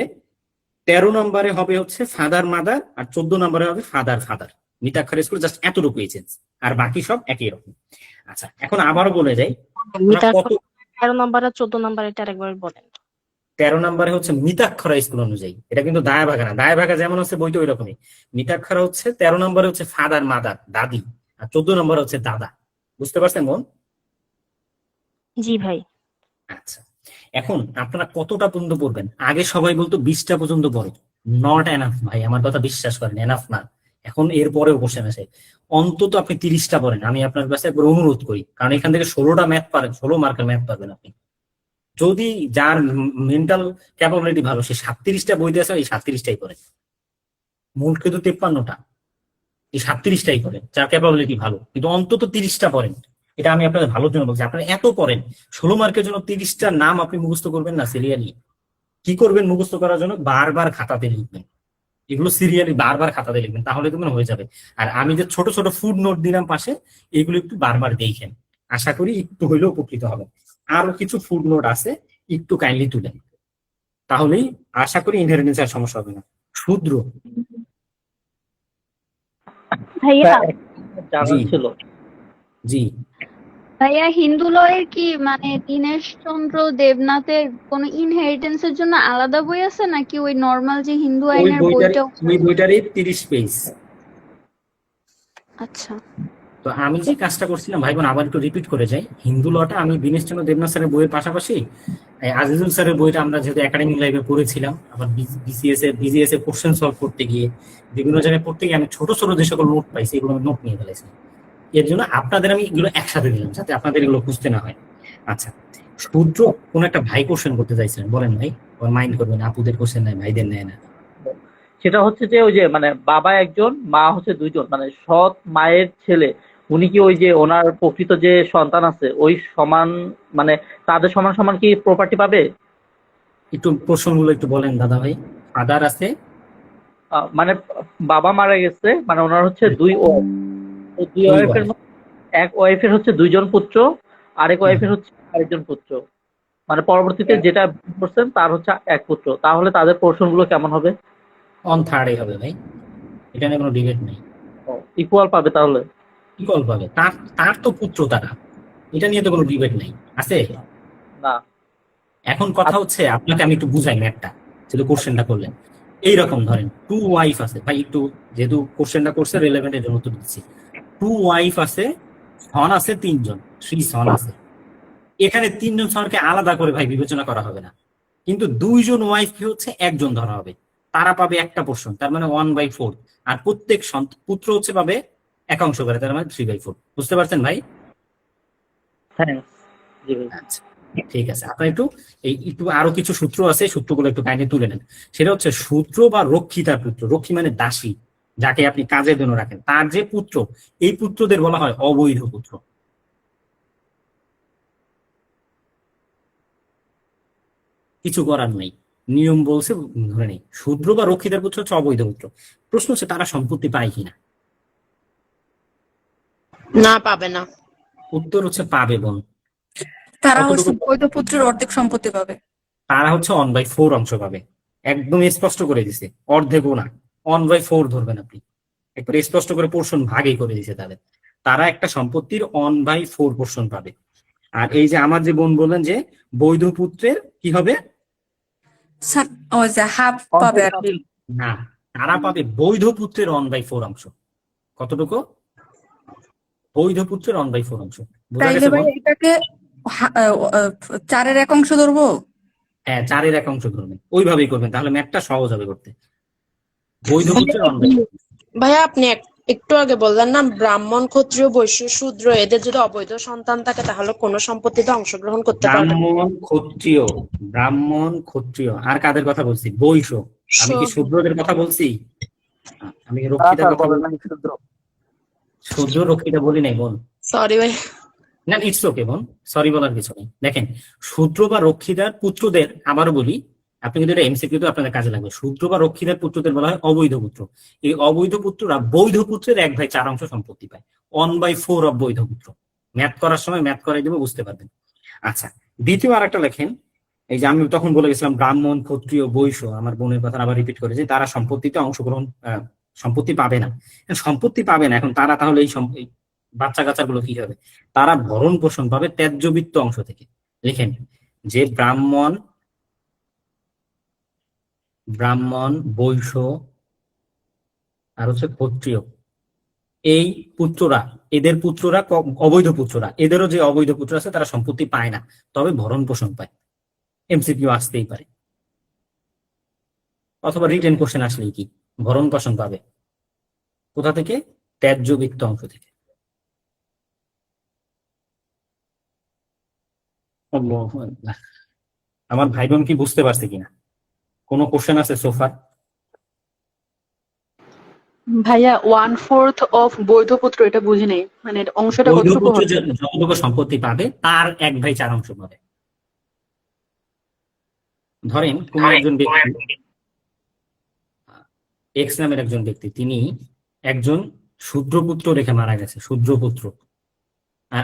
13 নম্বরে হবে হচ্ছে ফাদার মাদার, আর 14 নম্বরে হবে ফাদার। মিতাক্ষরা স্কুল জাস্ট এতটুকুই চেঞ্জ, আর বাকি সব একই রকম। আচ্ছা, এখন আবারও বলে যাই, কত 13 নম্বর আর 14 নম্বর এটা আরেকবার বলেন। 13 নম্বরে হচ্ছে মিতাক্ষরা স্কুল অনুযায়ী, এটা কিন্তু দায় ভাগা না, দায় ভাগা যেমন হচ্ছে বইটা ওই রকমই। মিতাক্ষরা হচ্ছে 13 নম্বরে হচ্ছে ফাদার মাদার দাদি, আর 14 নম্বরে হচ্ছে দাদা। বুঝতে পারছেন বোন? জি ভাই। আচ্ছা, এখন আপনারা কতটা পর্যন্ত পড়বেন? আগে সবাই বলতো 20টা পর্যন্ত পড়ো, নট এনাফ ভাই, আমার কথা বিশ্বাস করেন, এনাফ না। এখন এর পরেও কোশ্চেন আসে, অন্তত আপনি 30টা পড়েন, আমি আপনার কাছে একবার অনুরোধ করি, কারণ এখান থেকে 16টা ম্যাথ পারেন, 16 মার্কের ম্যাথ পাবেন আপনি। যদি যার মেন্টাল ক্যাপাবিলিটি ভালো, সে 37টা বই দিয়ে আছে, এই 37টাই করে। মূল কিন্তু 53টা, এই 37টাই করেন যার ক্যাপাবিলিটি ভালো, কিন্তু অন্তত 30টা পড়েন। এটা আমি আপনাদের ভালোর জন্য বলছি। আপনারা এত পড়েন, 16 মার্কের জন্য 30টা নাম আপনি মুখস্থ করবেন না সিরিয়ালি। কি করবেন মুখস্থ করার জন্য? বারবার খাতাতে লিখবেন, এগুলো সিরিয়ালি বারবার খাতাতে লিখবেন, তাহলে তোমার হয়ে যাবে। আর আমি যে ছোট ছোট ফুড নোট দিলাম পাশে, এগুলো একটু বারবার দেখেন, আশা করি একটু হইলেও উপকৃত হবে। আরো কিছু ফুড নোট আছে, একটু কাইন্ডলি তুলেন, তাহলেই আশা করি ইনহেরিটেন্সের সমস্যা হবে না। শূদ্র ভাইয়া জি জি ভাইয়া হিন্দু লয়ের কি মানে দীনেশ চন্দ্র দেবনাথের কোন ইনহেরিটেন্সের জন্য আলাদা বই আছে, নাকি ওই নর্মাল যে হিন্দু আইনের বইটাও? ওই বইটারই 30 পেজ। আচ্ছা, তো আমি যে কাজটা করছিলাম ভাই বোন, আবার একটু রিপিট করে যাই। হিন্দু লটা আমি দীনেশচন্দ্র দেবনাথ স্যারের বইয়ের পাশাপাশি আজিজুল স্যারের বইটা আমরা যেহেতু একাডেমিক লাইফে পড়েছিলাম, আবার বিজিএস এর কোশ্চেন সলভ করতে গিয়ে বিভিন্ন জায়গায় পড়তে গিয়ে আমি ছোট ছোট যে সকল নোট পাইছি, এগুলো আমি নোট নিয়ে ফেলেছি। এর জন্য আপনাদের আমি এগুলো একসাথে দিলাম, যাতে আপনাদের এগুলো খুঁজতে না হয়। আচ্ছা, শূদ্র কোন একটা ভাই কোশ্চেন করতে চাইছিলেন, বলেন ভাই। মাইন্ড করবেন, আপুদের কোশ্চেন নেয়, ভাইদের নেয় না। সেটা হচ্ছে যে ওই যে মানে বাবা একজন, মা হচ্ছে দুইজন, মানে সৎ মায়ের ছেলে, উনি কি ওই যে ওনার প্রকৃত যে সন্তান আছে ওই সমান, মানে তাদের সমান সমান কি প্রপার্টি পাবে? একটু প্রশ্নগুলো একটু বলেন দাদা ভাই। ফাদার আছে, মানে বাবা মারা গেছে, মানে ওনার হচ্ছে দুই ওয়াইফের, এক ওয়াইফের হচ্ছে 2জন পুত্র, আরেক ওয়াইফের হচ্ছে আরেকজন পুত্র, মানে পরবর্তীতে যেটা করছেন তার হচ্ছে এক পুত্র, তাহলে তাদের পোর্শন গুলো কেমন হবে? 1/3 হবে ভাই, এটা নিয়ে কোনো ডিবেট নেই। ইকুয়াল পাবে তাহলে? ইকুয়াল পাবে, তার তো পুত্র তারা, এটা নিয়ে তো কোনো ডিবেট নেই, আছে না। এখন কথা হচ্ছে আপনাকে আমি একটু বুঝাই ম্যাথটা, যেহেতু কোশ্চেনটা করলেন। এইরকম ধরেন 2 ওয়াইফ আছে ভাই, একটু যেহেতু কোশ্চেনটা করছে রিলেভেন্ট, এর জন্য উত্তর দিচ্ছি। 2 ওয়াইফ আছে, সন আছে 3জন, 3 সন আছে। এখানে 3জন সনকে আলাদা করে ভাই বিবেচনা করা হবে না, কিন্তু 2জন ওয়াইফ কি হচ্ছে একজন ধরা হবে, তারা পাবে একটা পোর্শন, তার মানে 1/4। আর প্রত্যেক পুত্র হচ্ছে পাবে একাংশ করে, তার মানে 3/4। বুঝতে পারছেন ভাই? আচ্ছা ঠিক আছে, আপনার একটু আরো কিছু সূত্র আছে, সূত্রগুলো একটু কাইন্ডলি তুলে নেন। সেটা হচ্ছে সূত্র বা রক্ষিতার পুত্র, রক্ষী মানে দাসী, যাকে আপনি কাজের জন্য রাখেন, তার যে পুত্র, এই পুত্রদের বলা হয় অবৈধ পুত্র। কিছু করার নেই, নিয়ম বলছে ধরে নেই, শূদ্র বা রক্ষিতার পুত্র হচ্ছে অবৈধ পুত্র। প্রশ্ন হচ্ছে তারা সম্পত্তি পায় কিনা? না, পাবে না। উত্তর হচ্ছে পাবে বোন। তারা হচ্ছে বৈধ পুত্রের অর্ধেক সম্পত্তি পাবে। তারা হচ্ছে 1/4 অংশ পাবে, একদম স্পষ্ট করে দিছে, অর্ধেকও না, 1/4 ধরবেন আপনি, একবার স্পষ্ট করে পোর্শন ভাগই করে দিছে তাদের। তারা একটা সম্পত্তির 1/4 পোর্শন পাবে। আর এই যে আমার যে বোন বললেন যে বৈধ পুত্রের কি হবে, ওই যে হাফ পাবে আর কি। না, তারা পাবে বৈধ পুত্রের 1/4 অংশ। কতটুকু? বৈধ পুত্রের 1/4 অংশ। বোঝা তাইলে গেছে ভাই বোন? এটাকে 4-এর 1 অংশ ধরবো? হ্যাঁ, 4-এর 1 অংশ ধরবেন, ওইভাবেই করবেন, তাহলে ম্যাথটা সহজ হবে করতে। বৈধ পুত্রের 1/4। ভাইয়া আপনি একটু আগে বললেন না ব্রাহ্মণ ক্ষত্রিয় বৈশ্য শূদ্র এদের যদি অবৈধ সন্তান থাকে তাহলে কোনো সম্পত্তিতে অংশগ্রহণ করতে পারবে না। ব্রাহ্মণ ক্ষত্রিয় আর কাদের কথা বলছি? বৈশ্য। আমি কি শূদ্রদের কথা বলছি? আমি না রক্ষিতার স্যার, কথা বলেন বলছি। নাই শুদ্র। শূদ্র রক্ষিতা বলি নাই বোন। সরি ভাই। না, ইটস ওকে বোন, সরি বলার কিছু নেই। দেখেন, শূদ্র বা রক্ষিতার পুত্রদের, আবারও বলি, আপনি কিন্তু এটা এমসিকিউ তো আপনাদের কাজে লাগবে। শূদ্র বা রক্ষিতার পুত্রদের বলা হয় অবৈধ পুত্র। এই অবৈধ পুত্ররা বৈধ পুত্রের 1/4 সম্পত্তি পায়। 1/4 অফ বৈধ পুত্র। ম্যাথ করার সময় ম্যাথ করাই দেবো, বুঝতে পারবেন। আচ্ছা, দ্বিতীয় আরেকটা লেখেন। এই যে আমি তখন বলে গেছিলাম ব্রাহ্মণ ক্ষত্রিয় বৈশ্য, আমার বোনের কথা আবার রিপিট করেছে, তারা সম্পত্তিতে অংশগ্রহণ সম্পত্তি পাবে না। সম্পত্তি পাবে না, এখন তারা তাহলে এই বাচ্চা কাচ্চা গুলো কি হবে? তারা ভরণ পোষণ পাবে ত্যায্যবিত্ত অংশ থেকে। লিখেন যে ব্রাহ্মণ বৈশ্য আর হচ্ছে ক্ষত্রিয়, এই পুত্ররা, এদের পুত্ররা অবৈধ পুত্ররা, এদেরও যে অবৈধ পুত্র আছে তারা সম্পত্তি পায় না, তবে ভরণ পোষণ পায়। এমসিকিউ আসতেই পারে, অথবা রিটেন কোশ্চেন আসলেই কি ভরণ পোষণ পাবে কোথা থেকে? ত্যায্যবিত্ত অংশ থেকে। আল্লাহু আকবার। আমার ভাই বোন কি বুঝতে পারছে কিনা? কোনো কোশ্চেন আছে সোফার? ভাইয়া 1/4 অফ বৈধ পুত্র এটা বুঝি নেই, মানে এর অংশটা বৈধ কতটুকু পুত্র হবে? যতটুকু সম্পত্তি পাবে তার 1/4 পাবে। ধরেন কোন একজন ব্যক্তি, এক্স নামের একজন ব্যক্তি, তিনি একজন শূদ্রপুত্র রেখে মারা গেছে, শূদ্রপুত্র,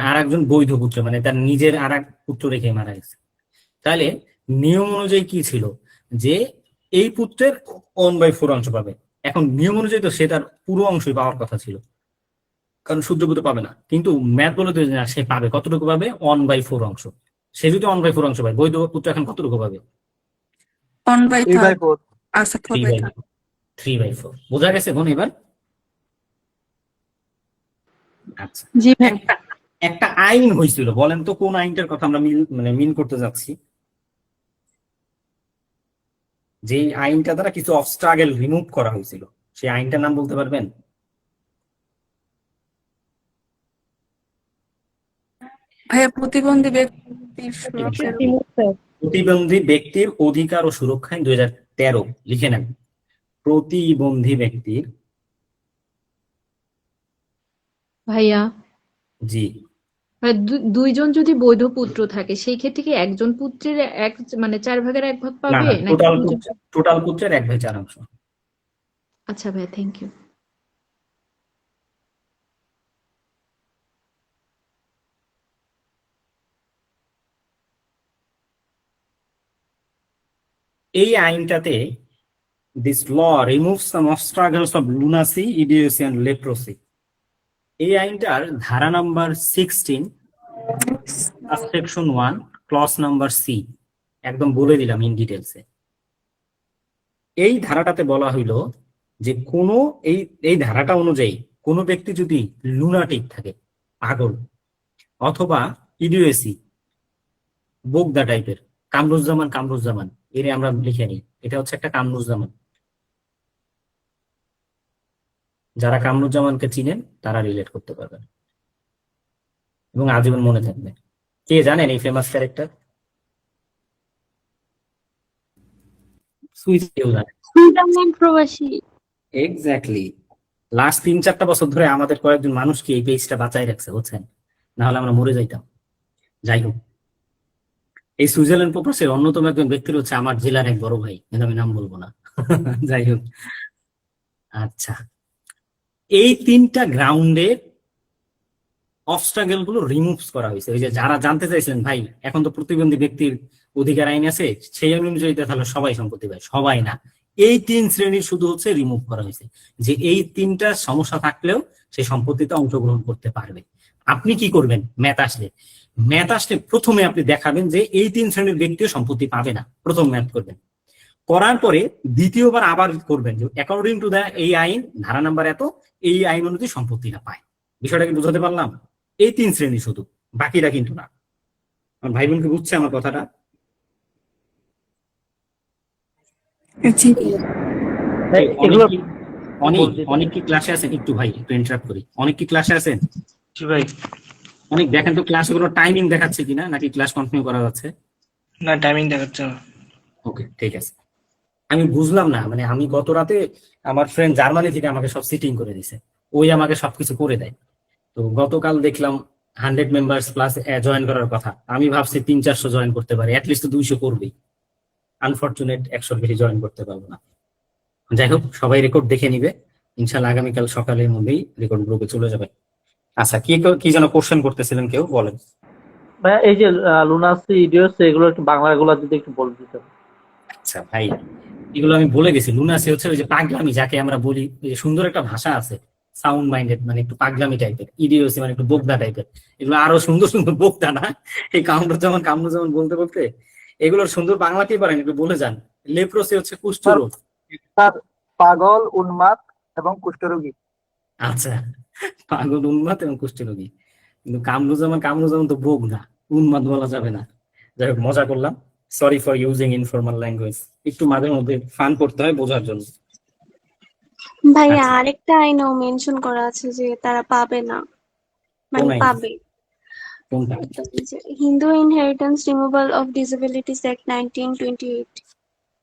আর একজন বৈধ পুত্র, মানে তার নিজের আর এক পুত্র রেখে মারা গেছে। তাহলে নিয়ম অনুযায়ী কি ছিল যে এই পুত্রের 1/4 অংশ পাবে। এখন নিয়ম অনুযায়ী তো সে তার পুরো অংশই পাওয়ার কথা ছিল, কারণ শূদ্রপুত্র পাবে না। কিন্তু ম্যাথ বলে তো না, সে পাবে কতটুকু পাবে? 1/4 অংশ। সে যদি 1/4 অংশ পায়, বৈধ পুত্র এখন কতটুকু পাবে? 3/4। আচ্ছা 4/3। 3/4। বোঝা গেছে বোন এবার? আচ্ছা, জি ভাই। একটা আইন হয়েছিল, বলেন তো কোন আইনটার কথা আমরা মিন করতে যাচ্ছি? যে আইনটা দ্বারা কিছু অবস্ট্রাগল রিমুভ করা হয়েছিল, সেই আইনটার নাম বলতে পারবেন? ভাইয়া প্রতিবন্ধী ব্যক্তির সুরক্ষার প্রতিবন্ধী ব্যক্তির অধিকার ও সুরক্ষা আইন 2013। লিখে নেন, প্রতিবন্ধী ব্যক্তির। ভাইয়া, জি, দুইজন যদি বৈধ পুত্র থাকে সেই ক্ষেত্রে কি একজন পুত্রের মানে 4/1 না পাবে না, নাকি টোটাল পুত্রের 1/4। আচ্ছা ভাইয়া, থ্যাংক ইউ। এই আইনটাতে this law removes some obstacles of lunacy, idiocy and leprosy. এই আইনটার ধারা number 16 subsection 1 clause number C, একদম বলে দিলাম ইন ডিটেলসে। এই ধারাটাতে বলা হইল যে এই ধারাটা অনুযায়ী কোনো ব্যক্তি যদি লুনাটিক থাকে, পাগল, অথবা ইডিওসি, বোগদা টাইপের, কামরুজ্জামান এর আমরা লিখে নিই, এটা হচ্ছে একটা কামরুজ্জামান। যারা কামরুজ্জামানকে চিনেন তারা রিলেট করতে পারবেন এবং আজীবন মনে থাকবে। কে জানেন এই ফেমাস ক্যারেক্টার? সুইস কেউ জানে? সুইজারল্যান্ড প্রবাসী। এক্স্যাক্টলি। লাস্ট 3-4টা বছর ধরে আমাদের কয়েকজন মানুষকে এই পেজটা বাঁচাই রাখছে, বুঝছেন? না হলে আমরা মরে যাইতাম। যাই হোক, এই সুইজারল্যান্ড প্রবাসের অন্যতম একজন ব্যক্তির হচ্ছে আমার জেলার এক বড় ভাই, কিন্তু আমি নাম বলবো না। যাই হোক, আচ্ছা, এই 3টা গ্রাউন্ডের অবস্ট্রাগল গুলো রিমুভ করা হয়েছে। ওই যে যারা জানতে চাইছিলেন ভাই এখন তো প্রতিবন্ধী ব্যক্তির অধিকার আইন আছে, সেই অনুযায়ী তাহলে সবাই সম্পত্তি পায়, সবাই না, এই 3 শ্রেণীর শুধু হচ্ছে রিমুভ করা হয়েছে, যে এই 3টা সমস্যা থাকলেও সেই সম্পত্তিতে অংশগ্রহণ করতে পারবে। আপনি কি করবেন? ম্যাথ আসলে প্রথমে আপনি দেখাবেন যে এই 3 শ্রেণীর ব্যক্তিও সম্পত্তি পাবে না, প্রথম ম্যাথ করবেন। করার পরে দ্বিতীয়বার আবার করবেন যে অ্যাকর্ডিং টু দা এই আইন ধারা নাম্বার এত, এই আইন অনুযায়ী সম্পত্তিটা পায়। বিষয়টা কি বুঝাতে পারলাম? এই 3 শ্রেণী শুধু, বাকিরা কিন্তু না। আমার ভাই বোনকে বুঝছে আমার কথাটা? এগুলো অনেক অনেক কি ক্লাসে আছেন? একটু ভাই একটু ইন্টারাপ্ট করি, অনেক কি ক্লাসে আছেন? জি ভাই। অনেক দেখেন তো ক্লাসগুলো টাইমিং দেখাচ্ছে কিনা, নাকি ক্লাস কন্টিনিউ করা যাচ্ছে? না, টাইমিং দেখাচ্ছে না। ওকে, ঠিক আছে। আমি বুঝলাম না, মানে আমি গত রাতে আমার ফ্রেন্ড জার্মানি থেকে আমাকে সব সিটিং করে দিছে, ওই আমাকে সবকিছু করে দেয়। তো গতকাল দেখলাম 100 মেম্বার্স প্লাস জয়েন করার কথা, আমি ভাবছি 300-400 জয়েন করতে পারি, অ্যাটলিস্ট 200 করবেই। আনফরচুনেট 100-র বেশি জয়েন করতে পারবো না। যাই হোক, সবাই রেকর্ড দেখে নিবে, ইনশাল্লাহ আগামীকাল সকালের মধ্যেই রেকর্ড গ্রুপে চলে যাবে। আচ্ছা, কি যেন কোশ্চেন করতেছিলেন, কেউ বলেন। ভাইয়া এই যে লুনাসি ইডিওস এগুলো একটু বাংলাগুলো যদি একটু বলে দিতেন। আচ্ছা ভাই, এগুলো আমি বলে গেছি। লুনাসি হচ্ছে ওই যে পাগলামি, যাকে আমরা বলি, ওই যে সুন্দর একটা ভাষা আছে, সাউন্ড মাইন্ডেড, মানে একটু পাগলামি টাইপের। ইডিওসি মানে একটু বোগদা টাইপের। এগুলো আরো সুন্দর সুন্দর বোগদা না, এই কামরুজ্জামান বলতে বলতে এগুলোর সুন্দর বাংলাতেই পারেন, একটু বলে যান। লেপ্রোসি হচ্ছে কুষ্ঠরোগ। স্যার, পাগল, উন্মাদ এবং কুষ্ঠরোগী। আচ্ছা, পাগল, উন্মাদ এবং কুষ্ঠরোগী। কিন্তু কামরুজ্জামান তো বোগ না, উন্মাদ বলা যাবে না। যাই হোক, মজা করলাম, sorry for using informal language. একটু মাঝে মধ্যে ফান করতে হয় বোঝার জন্য। ভাইয়া আচ্ছা, আরেকটা আইনও মেনশন করা আছে যে তারা পাবে না, কোন মানে আইন? পাবে। কোনটা? এটা ওই যে Hindu inheritance removal of disabilities act 1928।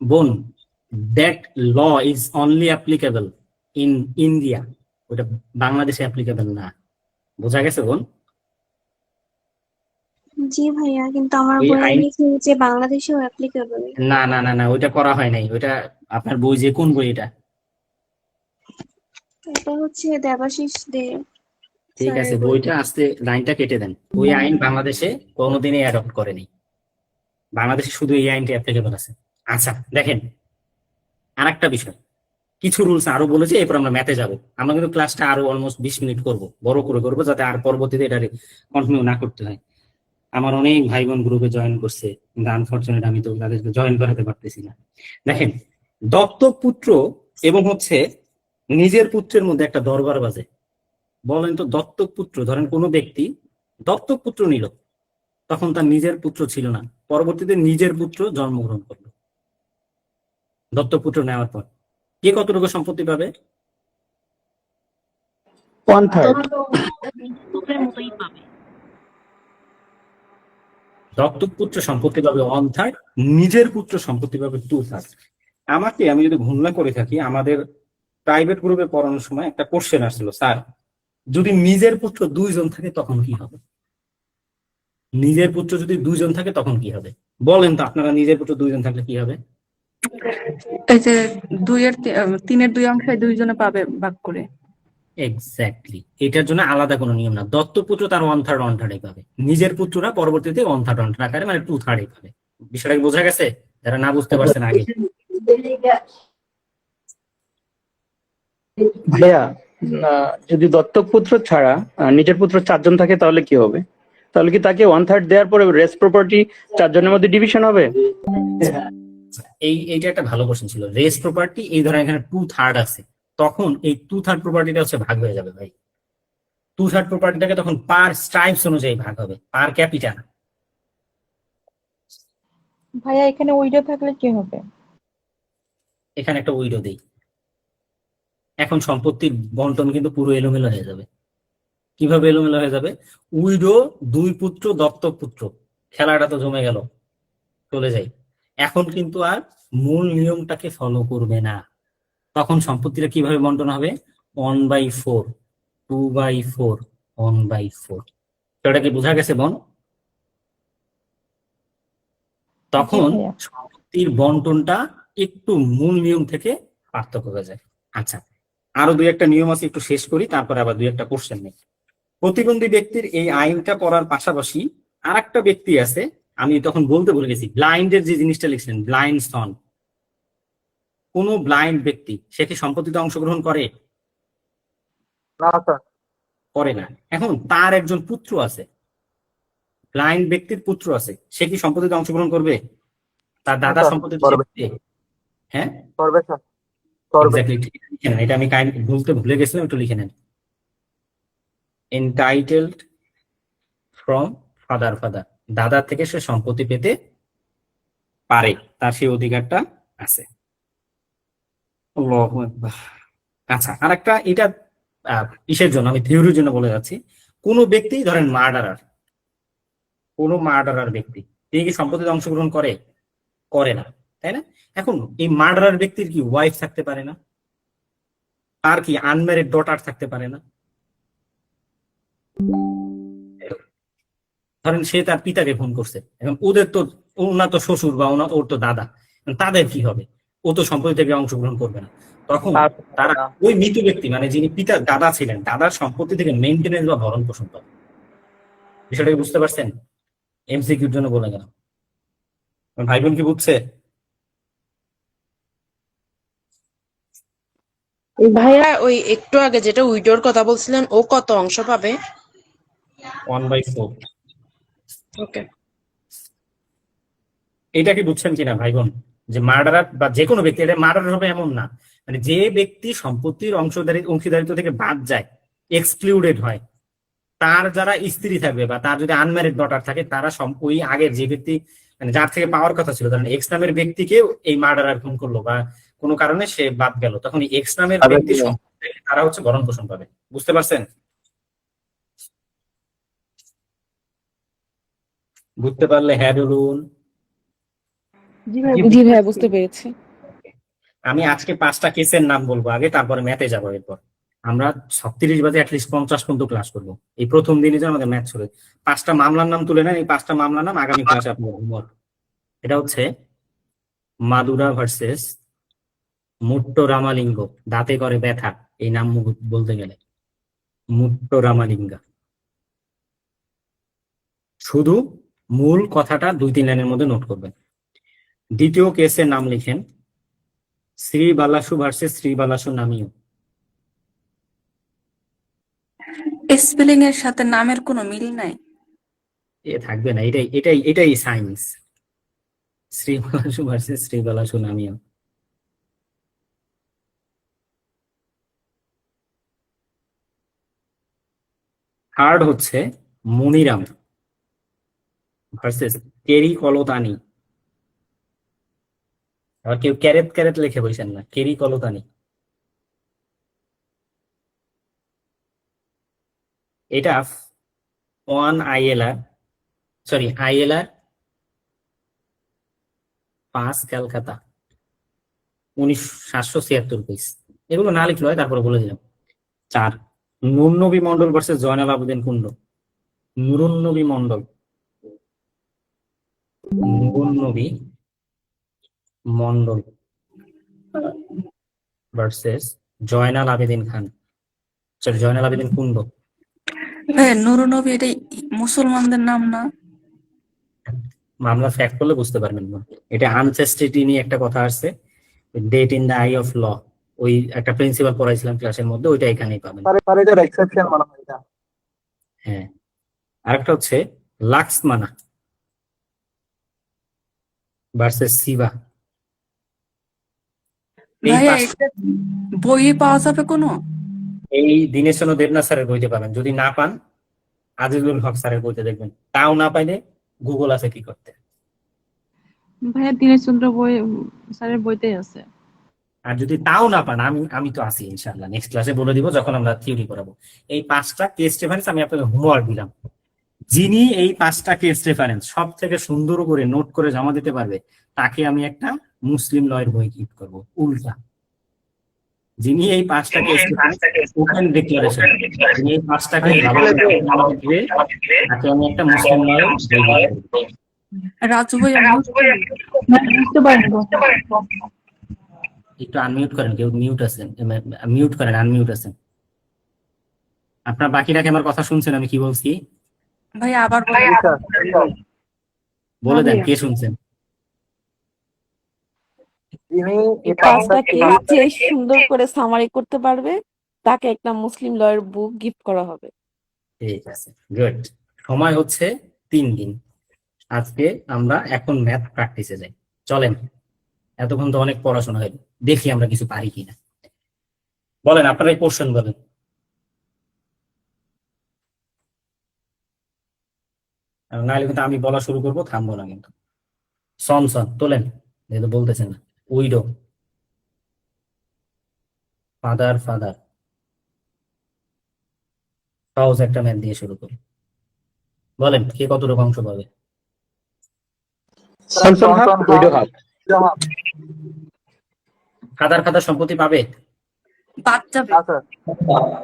বোন, that law is only applicable in India, ওটা বাংলাদেশে অ্যাপ্লিকেবল না। বোঝা গেছে বোন? জি ভাইয়া, কিন্তু আমার ওই বইয়ে আইন, লিখে যে বাংলাদেশেও অ্যাপ্লিকেবল। না না না না, ওইটা করা হয় নাই। ওইটা আপনার বই, যে কোন বই এটা? এটা হচ্ছে দেবাশিস দে ঠিক আছে, স্যারের বই। বইটা আস্তে লাইনটা কেটে দেন। ওই আইন বাংলাদেশে কোনোদিনই অ্যাডপ্ট করেনি, বাংলাদেশে শুধু এই আইনটি অ্যাপ্লিকেবল আছে। আচ্ছা দেখেন, আরেকটা বিষয়, কিছু রুলস আরো বলেছে, এরপর আমরা ম্যাথে যাব। আমরা কিন্তু ক্লাসটা আরো অলমোস্ট 20 মিনিট করব, বড় করে করবো, যাতে আর পরবর্তীতে এটা কন্টিনিউ না করতে হয়। আমার অনেক ভাই বোন গ্রুপে জয়েন করছে, কিন্তু আনফরচুনেট আমি তো তাদেরকে জয়েন করাতে পারতেছি না। দেখেন, দত্তক পুত্র এবং হচ্ছে নিজের পুত্রের মধ্যে একটা দরবার বাজে। বলেন তো, দত্তক পুত্র, ধরেন কোনো ব্যক্তি দত্তক পুত্র নিল, তখন তার নিজের পুত্র ছিল না, পরবর্তীতে নিজের পুত্র জন্মগ্রহণ করলো। দত্তক পুত্র নেওয়ার পর কে কতটুকু সম্পত্তি পাবে? 1/3। পুত্রের মতোই পাবে। দত্তক পুত্র সম্পত্তি পাবে 1/3, নিজের পুত্র সম্পত্তি পাবে 2/3। আমি যদি ভুল করে থাকি, আমাদের প্রাইভেট গ্রুপে পড়ানোর সময় একটা কোশ্চেন আসছিল, স্যার যদি নিজের পুত্র 2 জন থাকে তখন কি হবে? নিজের পুত্র যদি 2 জন থাকে তখন কি হবে? বলেন তো আপনারা, নিজের পুত্র 2 জন থাকলে কি হবে? এই যে 3-এর 2 অংশে 2 জনে পাবে ভাগ করে। এক্স্যাক্টলি, এটার জন্য আলাদা কোনো নিয়ম না। দত্তপুত্র তার 1/3 পাবে, নিজের পুত্ররা পরবর্তীতে 1/3 আকারে, মানে 2/3 পাবে। বিষয়টা কি বোঝা গেছে? যারা না বুঝতে পারছেন আগে। ভাইয়া, যদি দত্তক পুত্র ছাড়া নিজের পুত্র 4 জন থাকে তাহলে কি হবে? তাহলে কি তাকে 1/3 দেওয়ার পরে রেস্ট প্রপার্টি 4 জনের মধ্যে ডিভিশন হবে? এইটা একটা ভালো কোশ্চেন ছিল। রেস প্রপার্টি, এই ধরেন এখানে 2/3 আছে, তখন এই 2/3 প্রপার্টিটা হচ্ছে ভাগ হয়ে যাবে ভাই। 2/3 প্রপার্টিটাকে তখন পার স্ট্রাইপস অনুযায়ী ভাগ হবে, পার ক্যাপিটা। ভাইয়া এখানে উইডো থাকলে কি হবে? এখানে একটা উইডো দেই, এখন সম্পত্তির বন্টন কিন্তু পুরো এলোমেলো হয়ে যাবে। কিভাবে এলোমেলো হয়ে যাবে? উইডো 2 পুত্র, দত্তক পুত্র, খেলাটা তো জমে গেল, চলে যাই। এখন কিন্তু আর মূল নিয়মটাকে ফলো করবে না, তখন সম্পত্তিটা কিভাবে বন্টন হবে? 1/4, 2/4, 1/4। সেটা কি বোঝা গেছে বোন? তখন সম্পত্তির বন্টনটা একটু মূল নিয়ম থেকে পার্থক্য হয়ে যায়। আচ্ছা, আরো 2-1টা নিয়ম আছে, একটু শেষ করি, তারপরে আবার 2-1টা কোশ্চেন নেই। প্রতিবন্ধী ব্যক্তির এই আইনটা পড়ার পাশাপাশি আরেকটা ব্যক্তি আছে, আমি তখন বলতে ভুলে গেছি, ব্লাইন্ডের যে জিনিসটা লিখছিলেন, ব্লাইন্ড সন। কোন ব্লাইন্ড ব্যক্তি সে কি সম্পত্তিতে অংশগ্রহণ করে? না স্যার। করে না। এখন তার একজন পুত্র আছে, ব্লাইন্ড ব্যক্তির পুত্র আছে, সে কি সম্পত্তিতে অংশগ্রহণ করবে? তার দাদা স্যার, সম্পত্তিতে করবে। হ্যাঁ, করবে স্যার, করবে। এক্স্যাক্টলি, লিখে নেন, এটা আমি বলতে ভুলে গেছিলাম, একটু লিখে নেন। এন্টাইটেলড ফ্রম ফাদার, দাদার থেকে সে সম্পত্তি পেতে পারে, তার সেই অধিকারটা আছে। আল্লাহু আকবার। আচ্ছা, আর একটা এটা ইসের জন্য আমি থিওরির জন্য বলে যাচ্ছি। কোনো ব্যক্তি ধরেন মার্ডারার ব্যক্তি, তিনি কি সম্পত্তিতে অংশগ্রহণ করে না, তাই না? এখন এই মার্ডারার ব্যক্তির কি ওয়াইফ থাকতে পারে না? তার কি আনম্যারিড ডটার থাকতে পারে না? ধরেন সে তার পিতাকে খুন করছে, এখন ওনার তো শ্বশুর বা ওর তো দাদা, তাদের কি হবে? ও তো সম্পত্তি থেকে অংশগ্রহণ করবে না। তখন তারা ওই মৃত ব্যক্তি মানে যিনি পিতার দাদা ছিলেন, দাদার সম্পত্তি থেকে মেনটেনেন্স বা ভরণ পোষণ পাবে। বিষয়টা কি বুঝতে পারছেন? এমসিকিউর জন্য বলে গেলাম। ভাই বোন কি বুঝছে? ভাইয়া ওই একটু আগে যেটা উইডোর কথা বলছিলেন, ও কত অংশ পাবে? 1/4। ওকে, এটা কি বুঝছেন কিনা ভাই বোন? যে মার্ডারার বা যে কোনো ব্যক্তি, এটা মার্ডার হবে এমন না, মানে যে ব্যক্তি সম্পত্তির অংশীদারিত্ব থেকে বাদ যায়, এক্সক্লুডেড হয়, তার যারা স্ত্রী থাকবে বা তার যদি আনম্যারিড ডটার থাকে, তারা ওই আগের যে ব্যক্তি মানে যার থেকে পাওয়ার কথা ছিল, ধরেন এক্স নামের ব্যক্তিকেও এই মার্ডারার খুন করলো বা কোনো কারণে সে বাদ গেল, তখন এক্স নামের ব্যক্তি সম্পত্তি থেকে তারা হচ্ছে ভরণ পোষণ পাবে। বুঝতে পারছেন? বুঝতে পারলে হ্যাঁ বলুন। জি ভাইয়া বুঝতে পেরেছি। আমি আজকে 5টা কেসের নাম বলবো আগে, তারপরে ম্যাথে যাবো। এরপর আমরা 36 বাজে অ্যাটলিস্ট 50 পর্যন্ত ক্লাস করবো। এই প্রথম দিনই যে আমাদের ম্যাথ শুরু, 5টা মামলার নাম তুলে নেন। এই 5টা মামলার নাম আগামী ক্লাসে আপনার হোমওয়ার্ক। এটা হচ্ছে মাদুরা ভার্সেস মুট্টো রামালিঙ্গ, দাঁতে করে ব্যথা, এই নাম বলতে গেলে মুট্টো রামালিঙ্গা। শুধু মূল কথাটা 2-3 লাইনের মধ্যে নোট করবেন। দ্বিতীয় কেসের নাম লিখেন শ্রী বালাসু ভার্সেস শ্রী বালাসু নামিও। স্পেলিং এর সাথে নামের কোনো মিল নাই। এ থাকবে না, এটাই সায়েন্স। শ্রী বালাসু ভার্সেস শ্রী বালাসু নামিও। থার্ড হচ্ছে মনিরাম ভার্সেস কেরি কলতানি। আবার কেউ ক্যারেট ক্যারেট লিখে বসেন না, কেরি কলতানি। এটা 1 ILR 5 ক্যালকাটা 1976 পেজ। এগুলো না লিখলো হয়, তারপরে বলে দিলাম। 4 নুরনবী মন্ডল ভার্সেস জয়নাল আবেদিন কুন্ডু। নুরনবী মন্ডল ভার্সেস জয়নাল আবেদিন খান, সরি জয়নাল আবেদিন কুন্ডু। নুরনবী এটা মুসলমানদের নাম না? মামলা ফ্যাক্ট করলে বুঝতে পারবেন না। এটা আনচেস্টিটি নিয়ে একটা কথা আসছে, dead in the eye of law, ওই একটা প্রিন্সিপাল পড়াইছিলাম ক্লাসের মধ্যে, ওইটা এখানেই পাবেন। এটার এক্সেপশন মনে হয় এটা। হ্যাঁ, আরেকটা হচ্ছে লাক্সমানা ভার্সেস শিবা। ভাইয়া এটা বইয়ে পাওয়া যাবে কোনো? এই দীনেশচন্দ্র দেবনাথ স্যারের বইতে পাবেন, যদি না পান আজিজুল হক স্যারের বইতে দেখবেন, তাও না পাইলে গুগল আছে কি করতে। ভাইয়া দীনেশচন্দ্র স্যারের বইতেই আছে। আর যদি তাও না পান, আমি তো আছি ইনশাআল্লাহ, নেক্সট ক্লাসে বলে দিব যখন আমরা থিওরি করাবো। এই 5টা কেস রেফারেন্স আমি আপনাকে হোমওয়ার্ক দিলাম। যিনি এই 5টা কেস রেফারেন্স সব থেকে সুন্দর করে নোট করে জমা দিতে পারবে, তাকে আমি একটা মুসলিম লয়ের বই গিফট করবো। উল্টা, যিনি এই 5টা কেস ওপেন ডিক্লারেশন, যিনি এই 5টাকে দিবে, তাকে আমি একটা মুসলিম লয়ের বই গিফট করবো। রাজু ভাইয়া একটু আনমিউট করেন, কেউ মিউট আছেন, মিউট করেন, আনমিউট আছেন। আপনার বাকিরা কি আমার কথা শুনছেন আমি কি বলছি? ভাইয়া আবার বলে দেন কে শুনছেন। এই 5টা কেস যে সুন্দর করে সামারি করতে পারবে তাকে একটা মুসলিম লয়ের বুক গিফট করা হবে। ঠিক আছে, গুড। সময় হচ্ছে 3 দিন। আজকে আমরা এখন ম্যাথ প্র্যাকটিসে যাই। চলেন, এতক্ষণ তো অনেক পড়াশোনা হয়নি, দেখি আমরা কিছু পারি কিনা। বলেন আপনারা এই কোশ্চেন বলেন। নাহলে কিন্তু আমি বলা শুরু করবো, থামবো না কিন্তু। সন তোলেন, যেহেতু বলতেছেন না। উইডো ফাদার ফাদার, সহজ একটা ম্যাথ দিয়ে শুরু করি। বলেন কে কতটুকু অংশ পাবে? Son son half, widow half. Father father সম্পত্তি পাবে? বাদ যাবে।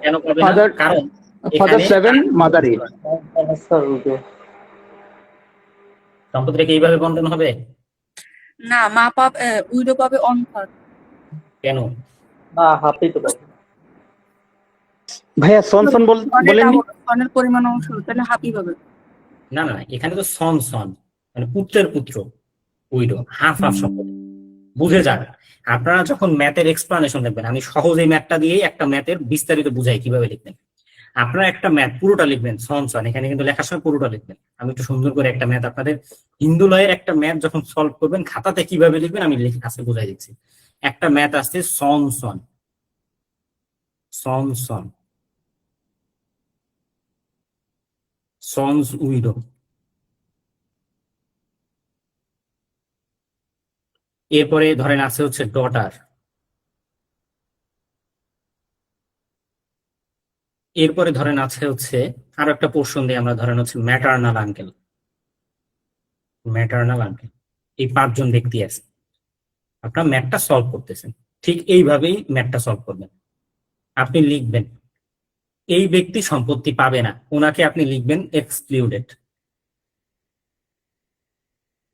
কেন পাবে না? ফাদার কারণ ফাদার এখানে 7, মাদার 8। সম্পত্তিটা কি এইভাবে বন্টন হবে? না, মা পাবে, উইডো পাবে অন থার্ড। কেন? না, হাফই তো পাবে। ভাইয়া সনসন বলেননি? সনের পরিমাণ অংশ, তাহলে হাফই পাবে। না না, এখানে তো সন সন মানে পুত্রের পুত্র, উইডো হাফ হাফ সম্পত্তি। বুঝে যান, আপনারা যখন ম্যাথের এক্সপ্লানেশন লিখবেন, আমি সহজ এই ম্যাথটা দিয়েই একটা ম্যাথের বিস্তারিত বুঝাই কিভাবে লিখবেন। আপনারা একটা ম্যাথ পুরোটা লিখবেন সন সন, এখানে কিন্তু লেখার সময় পুরোটা লিখবেন। আমি একটু সুন্দর করে একটা ম্যাথ আপনাদের হিন্দু লয়ের একটা ম্যাথ যখন সলভ করবেন খাতাতে কিভাবে লিখবেন আমি আজকে বুঝাই দিচ্ছি। একটা ম্যাথ আসছে সন সন, সন সন, সনস উইডো। এরপরে ধরেন আছে হচ্ছে ডটার, এরপরে ধরেন আছে হচ্ছে আরো একটা পোর্শন দিয়ে আমরা ধরেন হচ্ছে ম্যাটার্নাল আঙ্কেল, ম্যাটার্নাল আঙ্কেল। এই 5 জন ব্যক্তি আছে, আপনার ম্যাথটা সলভ করতেছেন, ঠিক এইভাবেই ম্যাথটা সলভ করবেন। আপনি লিখবেন এই ব্যক্তি সম্পত্তি পাবে না, ওনাকে আপনি লিখবেন এক্সক্লুডেড।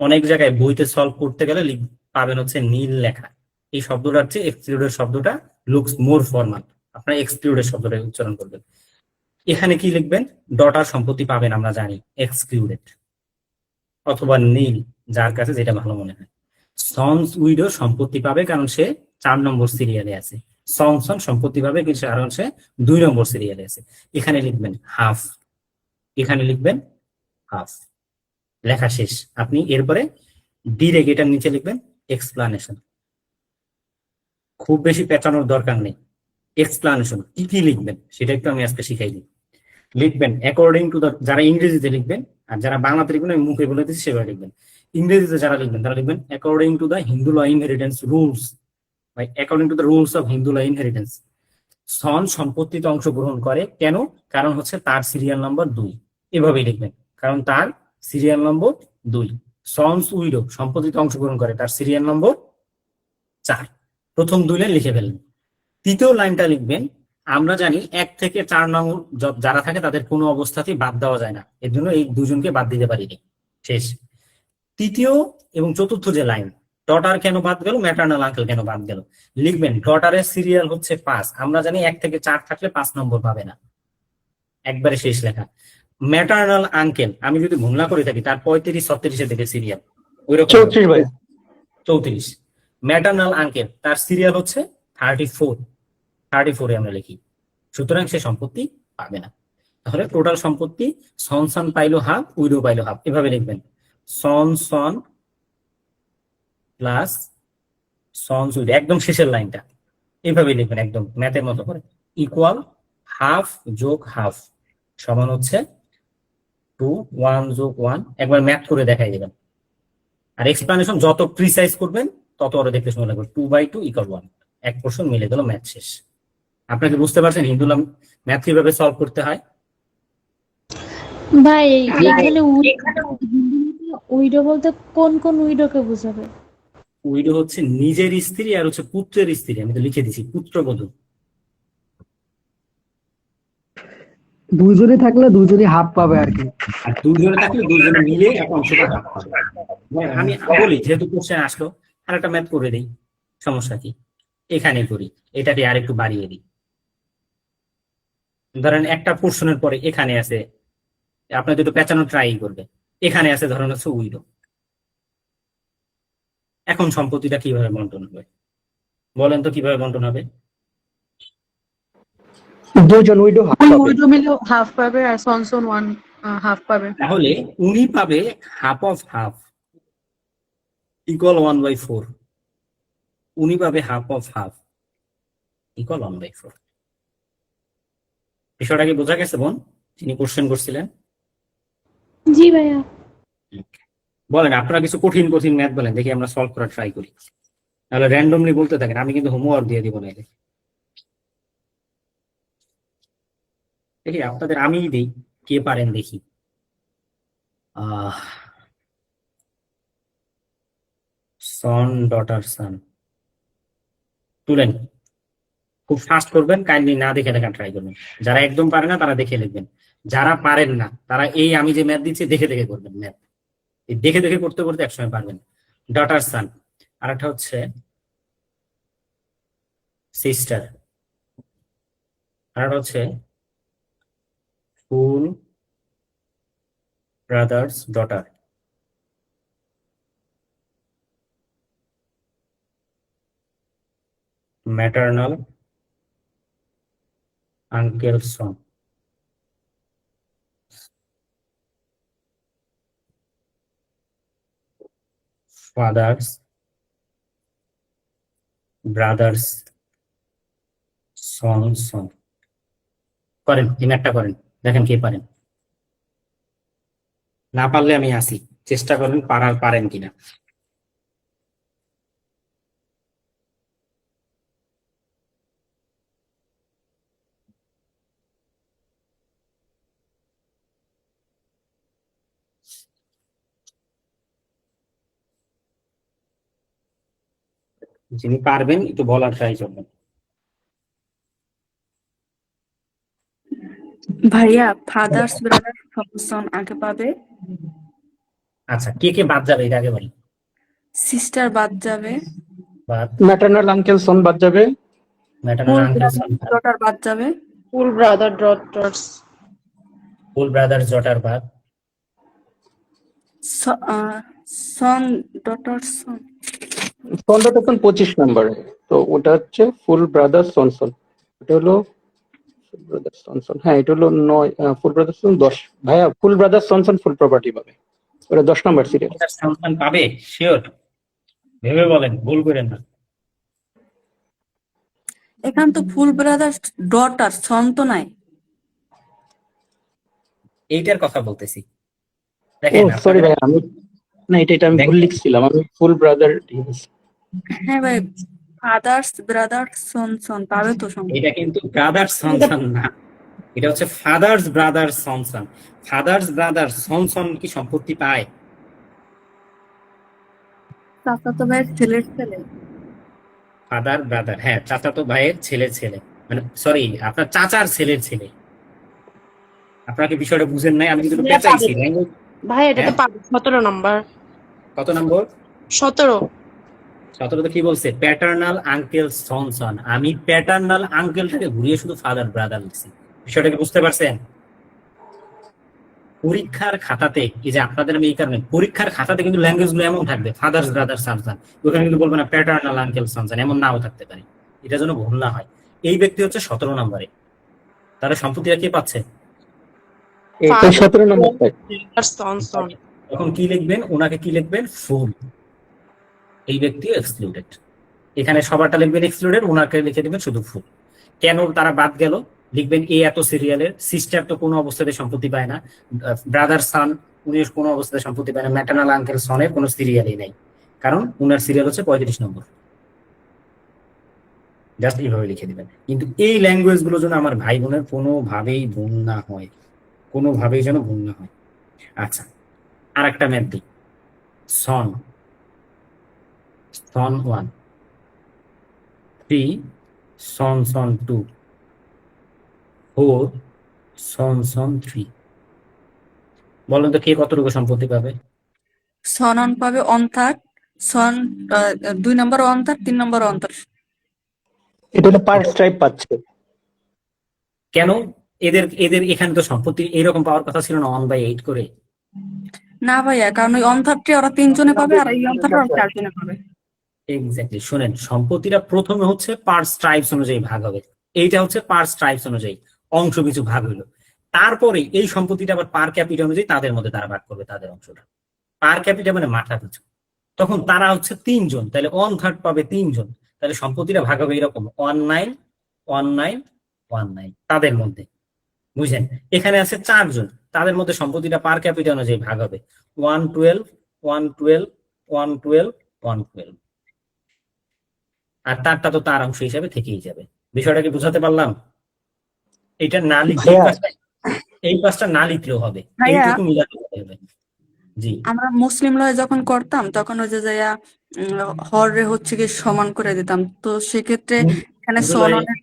অনেক জায়গায় বইতে সলভ করতে গেলে পাবেন হচ্ছে নীল লেখা। এই শব্দটার চেয়ে এক্সক্লুডেড শব্দটা লুকস মোর ফর্মাল, আপনারা এক্সক্লুডেড শব্দটা উচ্চারণ করবেন। এখানে কি লিখবেন? ডটার সম্পত্তি পাবেন আমরা জানি, এক্সক্লুডেড, অথবা নীল, যার কাছে যেটা ভালো মনে হয়। সনস উইডো সম্পত্তি পাবে কারণ সে 4 নম্বর সিরিয়ালে আছে, সনসন সম্পত্তি পাবে কিন্তু কারণ সে 2 নম্বর সিরিয়ালে আছে। এখানে লিখবেন হাফ, এখানে লিখবেন হাফ, লেখা শেষ। আপনি এরপরে ডিরেক্ট এটার নিচে লিখবেন এক্সপ্লানেশন। খুব বেশি পেঁচানোর দরকার নেই, এক্সপ্লানেশন কি কি লিখবেন সেটা একটু আমি আজকে শিখাই দিই। লিখবেন অ্যাকর্ডিং টু দ্য, যারা ইংরেজিতে লিখবেন আর যারা বাংলাতে লিখবেন আমি মুখে বলে দিচ্ছি সেভাবে লিখবেন। ইংরেজিতে যারা লিখবেন তারা লিখবেন according to the Hindu law inheritance rules, বা according to the rules of Hindu law inheritance. Son সম্পত্তিতে অংশগ্রহণ করে কেন? কারণ হচ্ছে তার সিরিয়াল নম্বর 2, এভাবেই লিখবেন, কারণ তার সিরিয়াল নম্বর 2। সনস উইডো সম্পত্তিতে অংশগ্রহণ করে, তার সিরিয়াল নম্বর 4। প্রথম 2 লাইন লিখে ফেলবেন। তৃতীয় লাইনটা লিখবেন আমরা জানি 1 থেকে 4 নম্বর যারা থাকে তাদের কোনো অবস্থাতেই বাদ দেওয়া যায় না, এর জন্য এই 2 জনকে বাদ দিতে পারিনি, শেষ। তৃতীয় এবং চতুর্থ যে লাইন, ডটার কেন বাদ গেল, ম্যাটার্নাল আঙ্কেল কেন বাদ গেল, লিখবেন ডটারের সিরিয়াল হচ্ছে 5, আমরা জানি 1 থেকে 4 থাকলে 5 নম্বর পাবে না, একবারে শেষ লেখা। ম্যাটার্নাল আঙ্কেল আমি যদি ভুল না করে থাকি তার 35-36 দিকে সিরিয়াল, ওইরকম 34 ভাই, 34। ম্যাটার্নাল আঙ্কেল তার সিরিয়াল হচ্ছে 34 আমরা লিখি, সুতরাং সে সম্পত্তি পাবে না। তাহলে টোটাল সম্পত্তি সনসন পাইলো হাফ, উইডো পাইলো হাফ, এভাবে লিখবেন সনসন প্লাস সনস উইডো, একদম শেষের লাইনটা এইভাবে লিখবেন একদম ম্যাথের মতো করে, ইকুয়াল হাফ যোগ হাফ সমান হচ্ছে 2, 1 যোগ 1, একবার ম্যাথ করে দেখাই দেবেন। আর এক্সপ্লানেশন যত প্রিসাইজ করবেন তত আরো দেখতে সময় লাগবে। 2/2 = 1, এক পোর্শন মিলে গেল, ম্যাথ শেষ। আপনাকে বুঝতে পারছেন হিন্দুলা ম্যাথ কিভাবে সলভ করতে হয়? ভাই এখানে উইডো বলতে কোন কোন উইডোকে বোঝাবে? উইডো হচ্ছে নিজের স্ত্রী আর হচ্ছে পুত্রের স্ত্রী, আমি তো লিখে দিছি পুত্রবধূ। 2 জনই থাকলে 2 জনই হাফ পাবে আর কি। আর 2 জনে থাকলে 2 জনে মিলে এক অংশটা ভাগ পাবে। আমি বলি যেহেতু কোশ্চেন আসলো আর একটা ম্যাথ করে দিই, সমস্যা কি, এখানে করি, এটাকে আর একটু বাড়িয়ে দিই। ধরেন একটা পোর্শনের পরে এখানে আছে, আপনার দুটো পেঁচানো ট্রাই করবে, এখানে আছে ধরেন হচ্ছে উইডো। এখন সম্পত্তিটা কিভাবে বন্টন হবে বলেন তো, কিভাবে বন্টন হবে? 2 জন উইডো হাফ পাবে, উইডো মিলে হাফ পাবে আর সনসন হাফ পাবে। তাহলে উনি পাবে হাফ অফ হাফ = 1/4, উনি পাবে হাফ অফ হাফ = 1/4। বিষয়টা কি বোঝা গেছে বোন, তিনি কোশ্চেন করছিলেন? জি ভাইয়া। বলেন আপনারা কিছু কঠিন কঠিন ম্যাথ বলেন, দেখি আমরা সলভ করার ট্রাই করি, তাহলে র্যান্ডমলি বলতে থাকেন, আমি কিন্তু হোমওয়ার্ক দিয়ে দিব না। দেখি আপনাদের আমিই দিই, কে পারেন দেখি। সন ডটার সান তুলেন, খুব ফাস্ট করবেন, কাইন্ডলি না দেখে লেখা ট্রাই করবেন। যারা একদম পারে না তারা দেখে লিখবেন, যারা পারেন না তারা এই আমি যে ম্যাথ দিচ্ছি দেখে দেখে করবেন ম্যাথ। এই দেখে দেখে করতে করতে একসময় পারবেন। ডটার সান, আর একটা হচ্ছে সিস্টার, আর একটা হচ্ছে ফুল ব্রাদার্স ডটার, ম্যাটার্নাল আঙ্কেল সন, ফাদার্স ব্রাদার্স সন সন। করেন, এই ম্যাথটা করেন, দেখেন কে পারেন। না পারলে আমি আসি, চেষ্টা করেন পারেন কিনা। যিনি পারবেন একটু বলার ট্রাই করবেন। ভাইয়া ফাদার্স ব্রাদার সন আগে পাবে, আচ্ছা, কে কে বাদ যাবে এটা আগে বলি। সিস্টার বাদ যাবে, বাদ, ম্যাটার্নাল আঙ্কেল সন বাদ যাবে, ম্যাটার্নাল ফুল আঙ্কেল সন, ডটার বাদ যাবে, ফুল ব্রাদার ডটার্স, ফুল ব্রাদার্স ডটার বাদ, সন ডটার সন। সন ডটার সন 25 নম্বর, তো ওটা হচ্ছে ফুল ব্রাদার সন সন, এটা হলো ফুল ব্রাদার সন সন, হ্যাঁ এটা হলো 9, ফুল ব্রাদার সন 10। ভাইয়া ফুল ব্রাদার সন সন ফুল প্রপার্টি পাবে, ওটা 10 নম্বর সিরিয়াল। সন্তান পাবে শিওর, ভেবে বলেন, ভুল করেন না। এখান তো ফুল ব্রাদার ডটার সন তো নাই। এইটার কথা বলতেছি, ও দেখেন সরি ভাই, আমি না এটা আমি ভুল লিখছিলাম, আমি ফুল ব্রাদার। হ্যাঁ ভাই, ফাদার্স ব্রাদার সন সন পাবে তো সঙ্গে। এটা কিন্তু ব্রাদার্স সনসন না, এটা হচ্ছে ফাদার্স ব্রাদার্স সনসন। ফাদার্স ব্রাদার্স সনসন কি সম্পত্তি পায়? চাচাতো ভাইয়ের ছেলের ছেলে। ফাদার ব্রাদার, হ্যাঁ চাচাতো ভাইয়ের ছেলের ছেলে, মানে সরি আপনার চাচার ছেলের ছেলে। আপনাকে বিষয়টা বুঝেন নাই, আমি কিন্তু পেঁচাইছি। ভাই এটা তো পাবে 17 নম্বর। কত নম্বর? 17। 17 তো কি বলছে? Paternal uncle son son. আমি প্যাটার্নাল আঙ্কেলটাকে ঘুরিয়ে শুধু ফাদার ব্রাদার লিখছি। বিষয়টাকে বুঝতে পারছেন? পরীক্ষার খাতাতে, এই যে আপনাদের আমি এই কারণে, পরীক্ষার খাতাতে কিন্তু ল্যাঙ্গুয়েজ গুলো এমন থাকবে, ফাদার্স ব্রাদার সনসন, ওখানে কিন্তু বলবো না প্যাটার্নাল আঙ্কেল সনসন, এমন নাও থাকতে পারে। এটা যেন ভুল না হয়। এই ব্যক্তি হচ্ছে 17 নম্বরে, তাহলে সম্পত্তিটা কে পাচ্ছে? 17 নম্বর। তখন কি লিখবেন? ওনাকে কি লিখবেন? ফুল। এই ব্যক্তিও এক্সক্লুডেড। এখানে সবারটা লিখবেন এক্সক্লুডেড, ওনাকে লিখে দিবেন শুধু ফুল। কেন তারা বাদ গেল? লিখবেন এ এত সিরিয়ালের, সিস্টার তো কোনো অবস্থাতে সম্পত্তি পায় না, ব্রাদার সান উনি কোনো অবস্থাতে সম্পত্তি পায় না, ম্যাটার্নাল আঙ্কেল সনের কোনো সিরিয়ালই নেই, কারণ উনার সিরিয়াল হচ্ছে 35 নম্বর। জাস্ট এইভাবে লিখে দিবেন। কিন্তু এই ল্যাঙ্গুয়েজ গুলো যেন আমার ভাই বোনের কোনোভাবেই ভুল না হয়, কোনোভাবেই যেন ভুল না হয়। আচ্ছা, আর একটা ম্যাথ দিই। সন, সন 1, 3 সন সন 2, 4 সন সন 3। বলেন তো কে কতটুকু সম্পত্তি পাবে? সনন পাবে অন্তার, সন 2 নম্বর অন্তার, 3 নম্বর অন্তার। এটা হলো পার স্ট্রাইপ পাচ্ছে। কেন? এদের এদের এখানে তো সম্পত্তি এরকম পাওয়ার কথা ছিল না 1/8 করে। না ভাইয়া, কারণ ওই অন্তারটি ওরা 3 জনে পাবে আর এই অন্তারটা ওরা 4 জনে পাবে। এক্স্যাক্টলি, শুনেন, সম্পত্তিটা প্রথমে হচ্ছে পার স্ট্রাইপস অনুযায়ী ভাগ হবে। এইটা হচ্ছে পার স্ট্রাইপস অনুযায়ী অংশ কিছু ভাগ হইলো, তারপরে এই সম্পত্তিটা আবার পার ক্যাপিটা অনুযায়ী তাদের মধ্যে তারা ভাগ করবে তাদের অংশটা। পার ক্যাপিটা মানে মাথা পিছু। তখন তারা হচ্ছে 3 জন, তাহলে 1/3 পাবে 3 জন, তাহলে সম্পত্তিটা ভাগ হবে এরকম 19 19 19 তাদের মধ্যে। বুঝলেন? এখানে আছে 4 জন, তাদের মধ্যে সম্পত্তিটা পার ক্যাপিটা অনুযায়ী ভাগ হবে 112 112 112 112, আর তারটা তো তার অংশ হিসাবে থেকেই যাবে। বিষয়টা কি বুঝাতে পারলাম? এটা না লিখলে ভাইয়া এই পাঁচটা না লিখলেও হবে, ভাইয়া এইটুকু মিলাতে হবে। জি আমরা মুসলিম লয়ে যখন করতাম তখন ওই যে যাইয়া হরে হচ্ছে কি সমান করে দিতাম, তো সেক্ষেত্রে এখানে হিন্দু লয়ে, সননের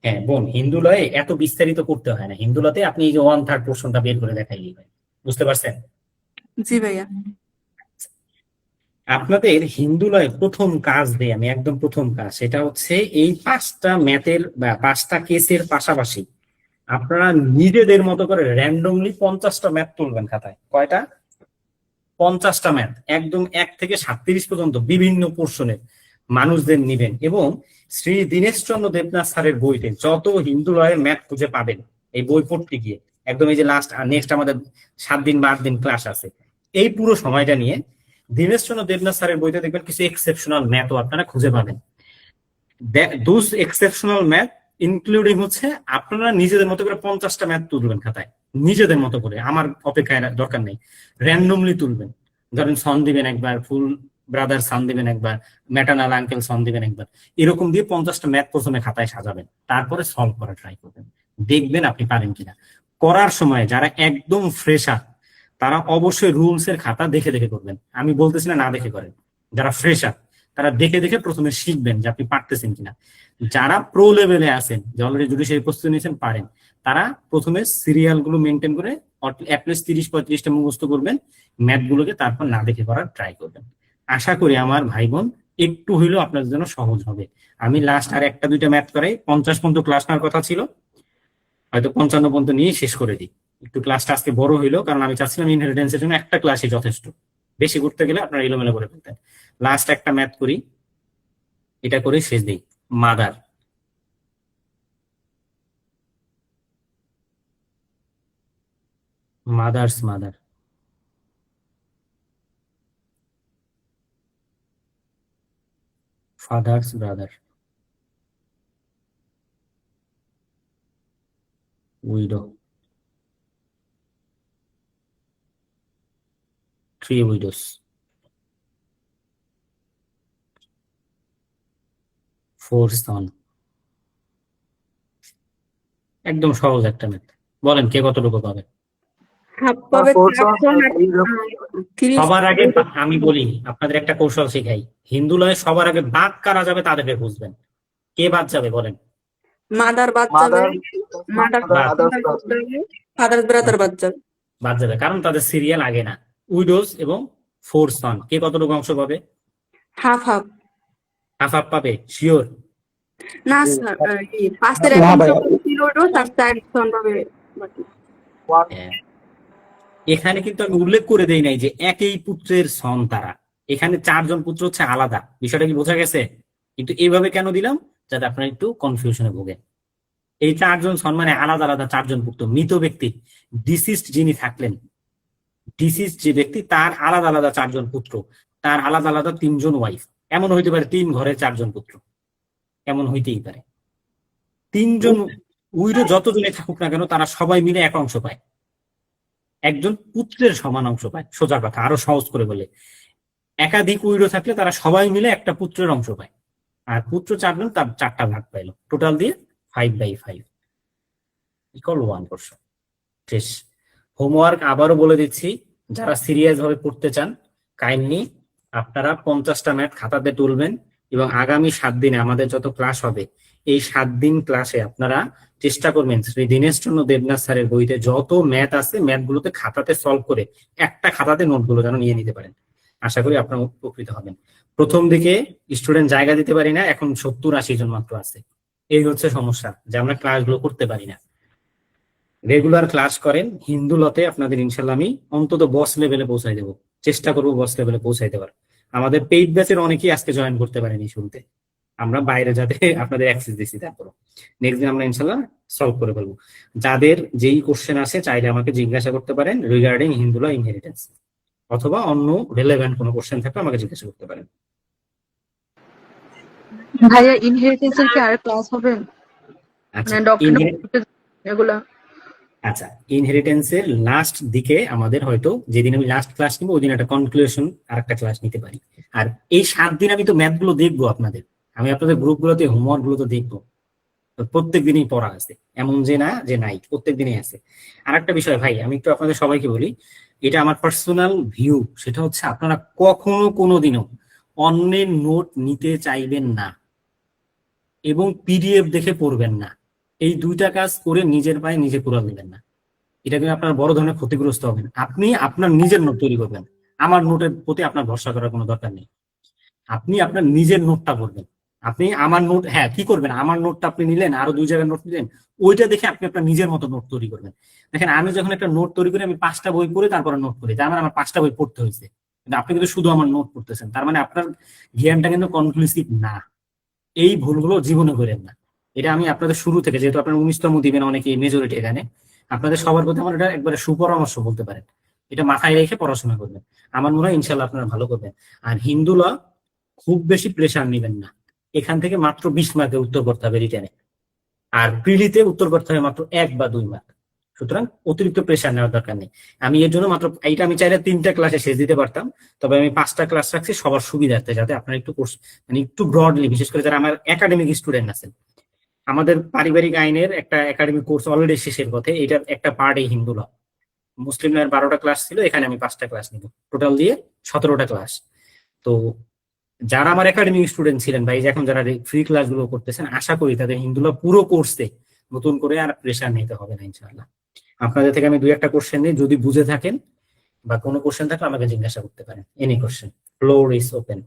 হ্যাঁ বোন, হিন্দু লয়ে এত বিস্তারিত করতে হয় না। হিন্দু লতে আপনি এই যে 1/3 পোর্শনটা বের করে দেখাইলেই হয়। বুঝতে পারছেন? জি ভাইয়া। আপনাদের হিন্দু লয়ে প্রথম কাজ দেই আমি, একদম প্রথম কাজ, সেটা হচ্ছে এই 5টা ম্যাথের বা 5টা কেসের পাশাপাশি আপনারা নিজেদের মতো করে র্যান্ডমলি 50টা ম্যাথ তুলবেন খাতায়। কয়টা? 50টা ম্যাথ, একদম 1 থেকে 37 পর্যন্ত বিভিন্ন পোর্শনের মানুষদের নিবেন, এবং শ্রী দীনেশচন্দ্র দেবনাথ স্যারের বইতে যত হিন্দু লয়ের ম্যাথ খুঁজে পাবেন এই বই পড়তে গিয়ে, একদম এই যে নেক্সট আমাদের 7 দিন বা 8 দিন ক্লাস আছে, এই পুরো সময়টা নিয়ে দীনেশচন্দ্র দেবনাথ স্যারের বইতে দেখবেন কিছু এক্সেপশনাল ম্যাথও আপনারা খুঁজে পাবেন। দোজ এক্সেপশনাল ম্যাথ ইনক্লুডিং হচ্ছে আপনারা নিজেদের মতো করে 50টা ম্যাথ তুলবেন খাতায়, নিজেদের মতো করে, আমার অপেক্ষায় দরকার নেই, র্যান্ডমলি তুলবেন। ধরেন সন দিবেন একবার, ফুল ব্রাদার সান দিবেন একবার, ম্যাটার্নাল আঙ্কেল সন দিবেন একবার, এরকম দিয়ে 50টা ম্যাথ প্রথমে খাতায় সাজাবেন, তারপরে সলভ করা ট্রাই করবেন, দেখবেন আপনি পারেন কিনা। করার সময় যারা একদম ফ্রেশার তারা অবশ্যই রুলস এর খাতা দেখে দেখে করবেন, আমি বলতেছি না দেখে করেন। যারা ফ্রেশার তারা দেখে দেখে প্রথমে শিখবেন যে আপনি পারতেছেন কিনা। যারা প্রো লেভেলে আছেন, যে অলরেডি জুডিশিয়ারি প্রস্তুতি নিয়েছেন, পারেন, তারা প্রথমে সিরিয়াল গুলো মেনটেন করে অ্যাটলিস্ট 30-35টা মুখস্থ করবেন ম্যাথ গুলোকে, তারপর না দেখে করার ট্রাই করবেন। আশা করি আমার ভাই বোন একটু হইলেও আপনাদের জন্য সহজ হবে। আমি লাস্ট আর 1টা-2টা ম্যাথ করাই, 50 পর্যন্ত ক্লাস নেওয়ার কথা ছিল, হয়তো 55 পর্যন্ত নিয়ে শেষ করে দিই। একটু ক্লাসটা আজকে বড় হইলো, কারণ আমি চাচ্ছিলাম ইনহেরিটেন্সের জন্য একটা ক্লাসই যথেষ্ট, বেশি করতে গেলে আপনারা এলোমেলো করে ফেলতেন। লাস্ট একটা ম্যাথ করি, এটা করে শেষ দিই। Mother, mother's mother, father's brother, widow, 3 উইডোস, 4 সন। একদম সহজ একটা ম্যাথ। বলেন কে কতটুকু পাবে? হাফ পাবে 30। সবার আগে আমি বলি আপনাদের একটা কৌশল শেখাই, হিন্দু লয়ে সবার আগে বাদ কারা যাবে তাদেরকে বুঝবেন। কে বাদ যাবে বলেন? মাদার বাদ যাবে, মাদার ফাদার ব্রাদার বাদ যাবে, বাদ যাবে, কারণ তাদের সিরিয়াল আগে না। উইডোজ এবং 4 সন, কে কতটুকু অংশ পাবে? Half half. হাফ হাফ পাবে শিওর? না স্যার, পাঁচের এক অংশ ছিল তার 4 জন পাবে বাকি। এখানে কিন্তু আমি উল্লেখ করে দেই নাই যে একই পুত্রের সন তারা, এখানে 4 জন পুত্র হচ্ছে আলাদা। বিষয়টা কি বোঝা গেছে? কিন্তু এইভাবে কেন দিলাম, যাতে আপনারা একটু কনফিউশনে ভোগেন। এই 4 জন সন মানে আলাদা আলাদা 4 জন পুত্র, মৃত ব্যক্তি, ডিসিস্ট যিনি থাকলেন, ডিসিস্ট যে ব্যক্তি তার আলাদা আলাদা 4 জন পুত্র, তার আলাদা আলাদা 3 জন ওয়াইফ। এমন হইতে পারে 3 ঘরে 4 জন পুত্র, এমন হইতেই পারে। 3 জন উইডো যতজনে থাকুক না কেন তারা সবাই মিলে এক অংশ পায়, একজন পুত্রের সমান অংশ পায়। সোজা কথা, আরো সহজ করে বলে, একাধিক উইডো থাকলে তারা সবাই মিলে একটা পুত্রের অংশ পায়, আর পুত্র 4 জন, তার 4টা ভাগ পাইলো, টোটাল দিয়ে 5/5 ইকুয়াল 1%। শেষ। হোমওয়ার্ক আবারও বলে দিচ্ছি, যারা সিরিয়াস ভাবে পড়তে চান কাইন্ডলি আপনারা 50টা ম্যাথ খাতাতে তুলবেন, এবং আগামী 7 দিনে আমাদের যত ক্লাস হবে এই 7 দিন ক্লাসে আপনারা চেষ্টা করবেন শ্রী দীনেশচন্দ্র দেবনাথ স্যারের বইতে যত ম্যাথ আছে ম্যাথগুলোতে খাতাতে সলভ করে একটা খাতাতে নোটগুলো যেন নিয়ে নিতে পারেন। আশা করি আপনারা উপকৃত হবেন। প্রথম দিকে স্টুডেন্ট জায়গা দিতে পারি না, এখন 70-80 জন মাত্র আছে। এই হচ্ছে সমস্যা, যে আমরা ক্লাসগুলো করতে পারি না। রেগুলার ক্লাস করেন, হিন্দু লতে আপনাদের ইনশাল্লাহ আমি অন্তত বস লেভেলে পৌঁছাই দেবো, চেষ্টা করবো বস লেভেলে পৌঁছাই দেওয়ার। আমাদের পেইড ব্যাচের অনেকেই আজকে জয়েন করতে পারেনি শুরুতে, আমরা বাইরে যাতে আপনাদের অ্যাক্সেস দিচ্ছি, তারপর নেক্সট দিন আমরা ইনশাল্লাহ সলভ করে ফেলবো। যাদের যেই কোশ্চেন আছে চাইলে আমাকে জিজ্ঞাসা করতে পারেন রিগার্ডিং হিন্দু ল ইনহেরিটেন্স, অথবা অন্য রিলেভেন্ট কোনো কোশ্চেন থাকলে আমাকে জিজ্ঞাসা করতে পারেন। ভাইয়া ইনহেরিটেন্স এর কি আর ক্লাস হবে? আচ্ছা, মানে ডক্টর এগুলা? আচ্ছা, ইনহেরিটেন্সের লাস্ট দিকে আমাদের হয়তো যেদিন আমি লাস্ট ক্লাস নিবো ওই দিন একটা কনক্লুশন আর একটা ক্লাস নিতে পারি। আর এই 7 দিন আমি তো ম্যাথ গুলো দেখবো আপনাদের, আমি আপনাদের গ্রুপ গুলোতে হোমওয়ার্ক গুলো তো দেখবো। প্রত্যেক দিনই পড়া আছে, এমন যে না যে নাই, প্রত্যেক দিনই আছে। আর একটা বিষয় ভাই, আমি একটু আপনাদের সবাইকে বলি, এটা আমার পার্সোনাল ভিউ, সেটা হচ্ছে আপনারা কখনো কোনোদিনও অন্যের নোট নিতে চাইবেন না এবং পিডিএফ দেখে পড়বেন না। এই দুইটা কাজ করে নিজের পায়ে নিজে কুড়াল নেবেন না, এটা কিন্তু আপনার বড় ধরনের ক্ষতিগ্রস্ত হবেন। আপনি আপনার নিজের নোট তৈরি করবেন, আমার নোটের প্রতি আপনার ভরসা করার কোনো দরকার নেই। আপনি আপনার নিজের নোটটা করবেন। আপনি আমার নোট, হ্যাঁ কি করবেন, আমার নোটটা আপনি নিলেন, আরো 2 জায়গায় নোট নিলেন, ওইটা দেখে আপনি আপনার নিজের মতো নোট তৈরি করবেন। দেখেন আমি যখন একটা নোট তৈরি করি, আমি 5টা বই পড়ে তারপরে নোট করি, তার মানে আমার 5টা বই পড়তে হয়েছে, কিন্তু আপনি কিন্তু শুধু আমার নোট পড়তেছেন, তার মানে আপনার জ্ঞানটা কিন্তু কনক্লুসিভ না। এই ভুলগুলো জীবনে করেন না। এটা আমি আপনাদের শুরু থেকে, যেহেতু আপনার 19তম দিবেন অনেকে মেজরিটি এখানে, আপনাদের সবার প্রতি আমার এটা একবারে সুপরামর্শ বলতে পারেন, এটা মাথায় রেখে পড়াশোনা করবেন। আমার মনে হয় ইনশাল্লাহ আপনারা ভালো করবেন। আর হিন্দু ল খুব বেশি প্রেশার নেবেন না, এখান থেকে মাত্র 20 মার্কের উত্তর করতে হবে রিটেনে, আর প্রিলিতে উত্তর করতে হবে মাত্র 1 বা 2 মার্ক। সুতরাং অতিরিক্ত প্রেশার নেওয়ার দরকার নেই। আমি এর জন্য মাত্র এইটা আমি চাইলে 3টা ক্লাসে শেষ দিতে পারতাম, তবে আমি 5টা ক্লাস রাখছি সবার সুবিধার্থে, যাতে আপনারা একটু কোর্স মানে একটু ব্রডলি, বিশেষ করে যারা আমার একাডেমিক স্টুডেন্ট আছেন। আমাদের পারিবারিক আইনের একটা একাডেমিক কোর্স অলরেডি শেষের পথে, এটার একটা পার্ট এই হিন্দু ল। মুসলিম লয়ের 12টা ক্লাস ছিল, এখানে আমি 5টা ক্লাস নিব, টোটাল দিয়ে 17টা ক্লাস। তো যারা আমার একাডেমিক স্টুডেন্ট ছিলেন বা এই যে এখন যারা ফ্রি ক্লাস গুলো করতেছেন, আশা করি তাদের হিন্দু ল পুরো কোর্সে নতুন করে আর প্রেশার নিতে হবে না ইনশাআল্লাহ। আপনাদের থেকে আমি 2-1টা কোশ্চেন নিই, যদি বুঝে থাকেন বা কোনো কোশ্চেন থাকলে আমাকে জিজ্ঞাসা করতে পারেন, any question, floor is open.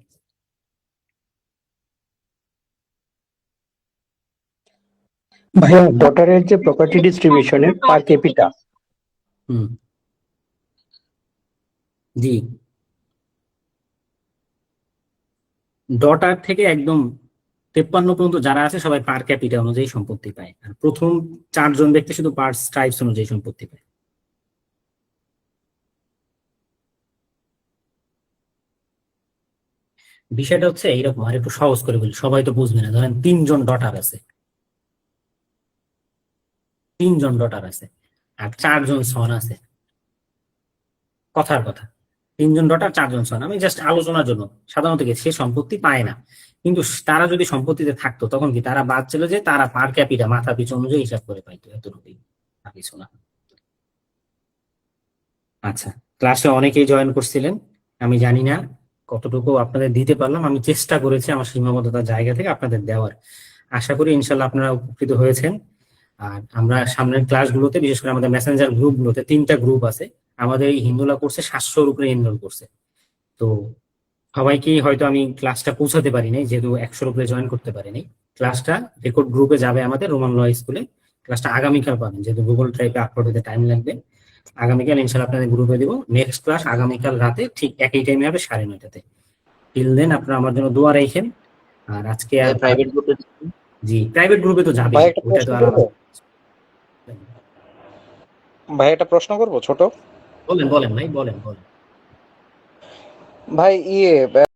ভাইয়া ডটারের যে প্রপার্টি ডিস্ট্রিবিউশনের পার ক্যাপিটা, জি, ডটার থেকে একদম 53 পর্যন্ত যারা আছে সবাই পার ক্যাপিটা অনুযায়ী সম্পত্তি পায়, আর প্রথম 4 জন ব্যক্তি শুধু পার স্ট্রাইপস অনুযায়ী সম্পত্তি পায়। বিষয়টা হচ্ছে এইরকম, আর একটু সহজ করে বলি, সবাই তো বুঝবে না। ধরেন 3 জন ডটার আছে, 3 জন ডটার আছে আর 4 জন সন আছে, কথার কথা, 3 জন ডটার 4 জন সন, আমি জাস্ট আলোচনার জন্য, সাধারণত কি সে সম্পত্তি পায় না, কিন্তু তারা যদি সম্পত্তিতে থাকতো তখন কি তারা বাদ ছিল যে তারা পার ক্যাপিটা মাথা পিছু অনুযায়ী হিসাব করে পাইতো, এতটুকুই, আর কিছু না। আচ্ছা, ক্লাসে অনেকেই জয়েন করছিলেন, আমি জানি না কতটুকু আপনাদের দিতে পারলাম, আমি চেষ্টা করেছি আমার সীমাবদ্ধতার জায়গা থেকে আপনাদের দেওয়ার। আশা করি ইনশাল্লাহ আপনারা উপকৃত হয়েছেন। আর আমরা সামনের ক্লাসগুলোতে, বিশেষ করে আমাদের মেসেঞ্জার গ্রুপগুলোতে, 3টা গ্রুপ আছে আমাদের এই হিন্দুলা কোর্সে, 700-র উপরে এনরোল করছে। তো সবাইকেই হয়তো আমি ক্লাসটা পৌঁছাতে পারিনি, যেহেতু 100-র উপরে জয়েন করতে পারিনি। ক্লাসটা রেকর্ড গ্রুপে যাবে আমাদের রোমান ল স্কুলে, ক্লাসটা আগামীকাল পাবেন, যেহেতু গুগল ড্রাইভে আপলোড হতে টাইম লাগবে। আগামীকাল ইনশাল্লাহ আপনাদের গ্রুপে দিব। নেক্সট ক্লাস আগামীকাল রাতে ঠিক একই টাইমে হবে, 9:30-তে। টিল দেন আপনারা আমার জন্য দোয়া রাখেন। আর আজকে প্রাইভেট গ্রুপে জি, প্রাইভেট গ্রুপে তো যাবে, ভাই একটা ওটা প্রশ্ন তো আলাদা। করবো ভাই, একটা প্রশ্ন করবো ছোট। বলেন বলেন ভাই, বলেন বলেন। ভাই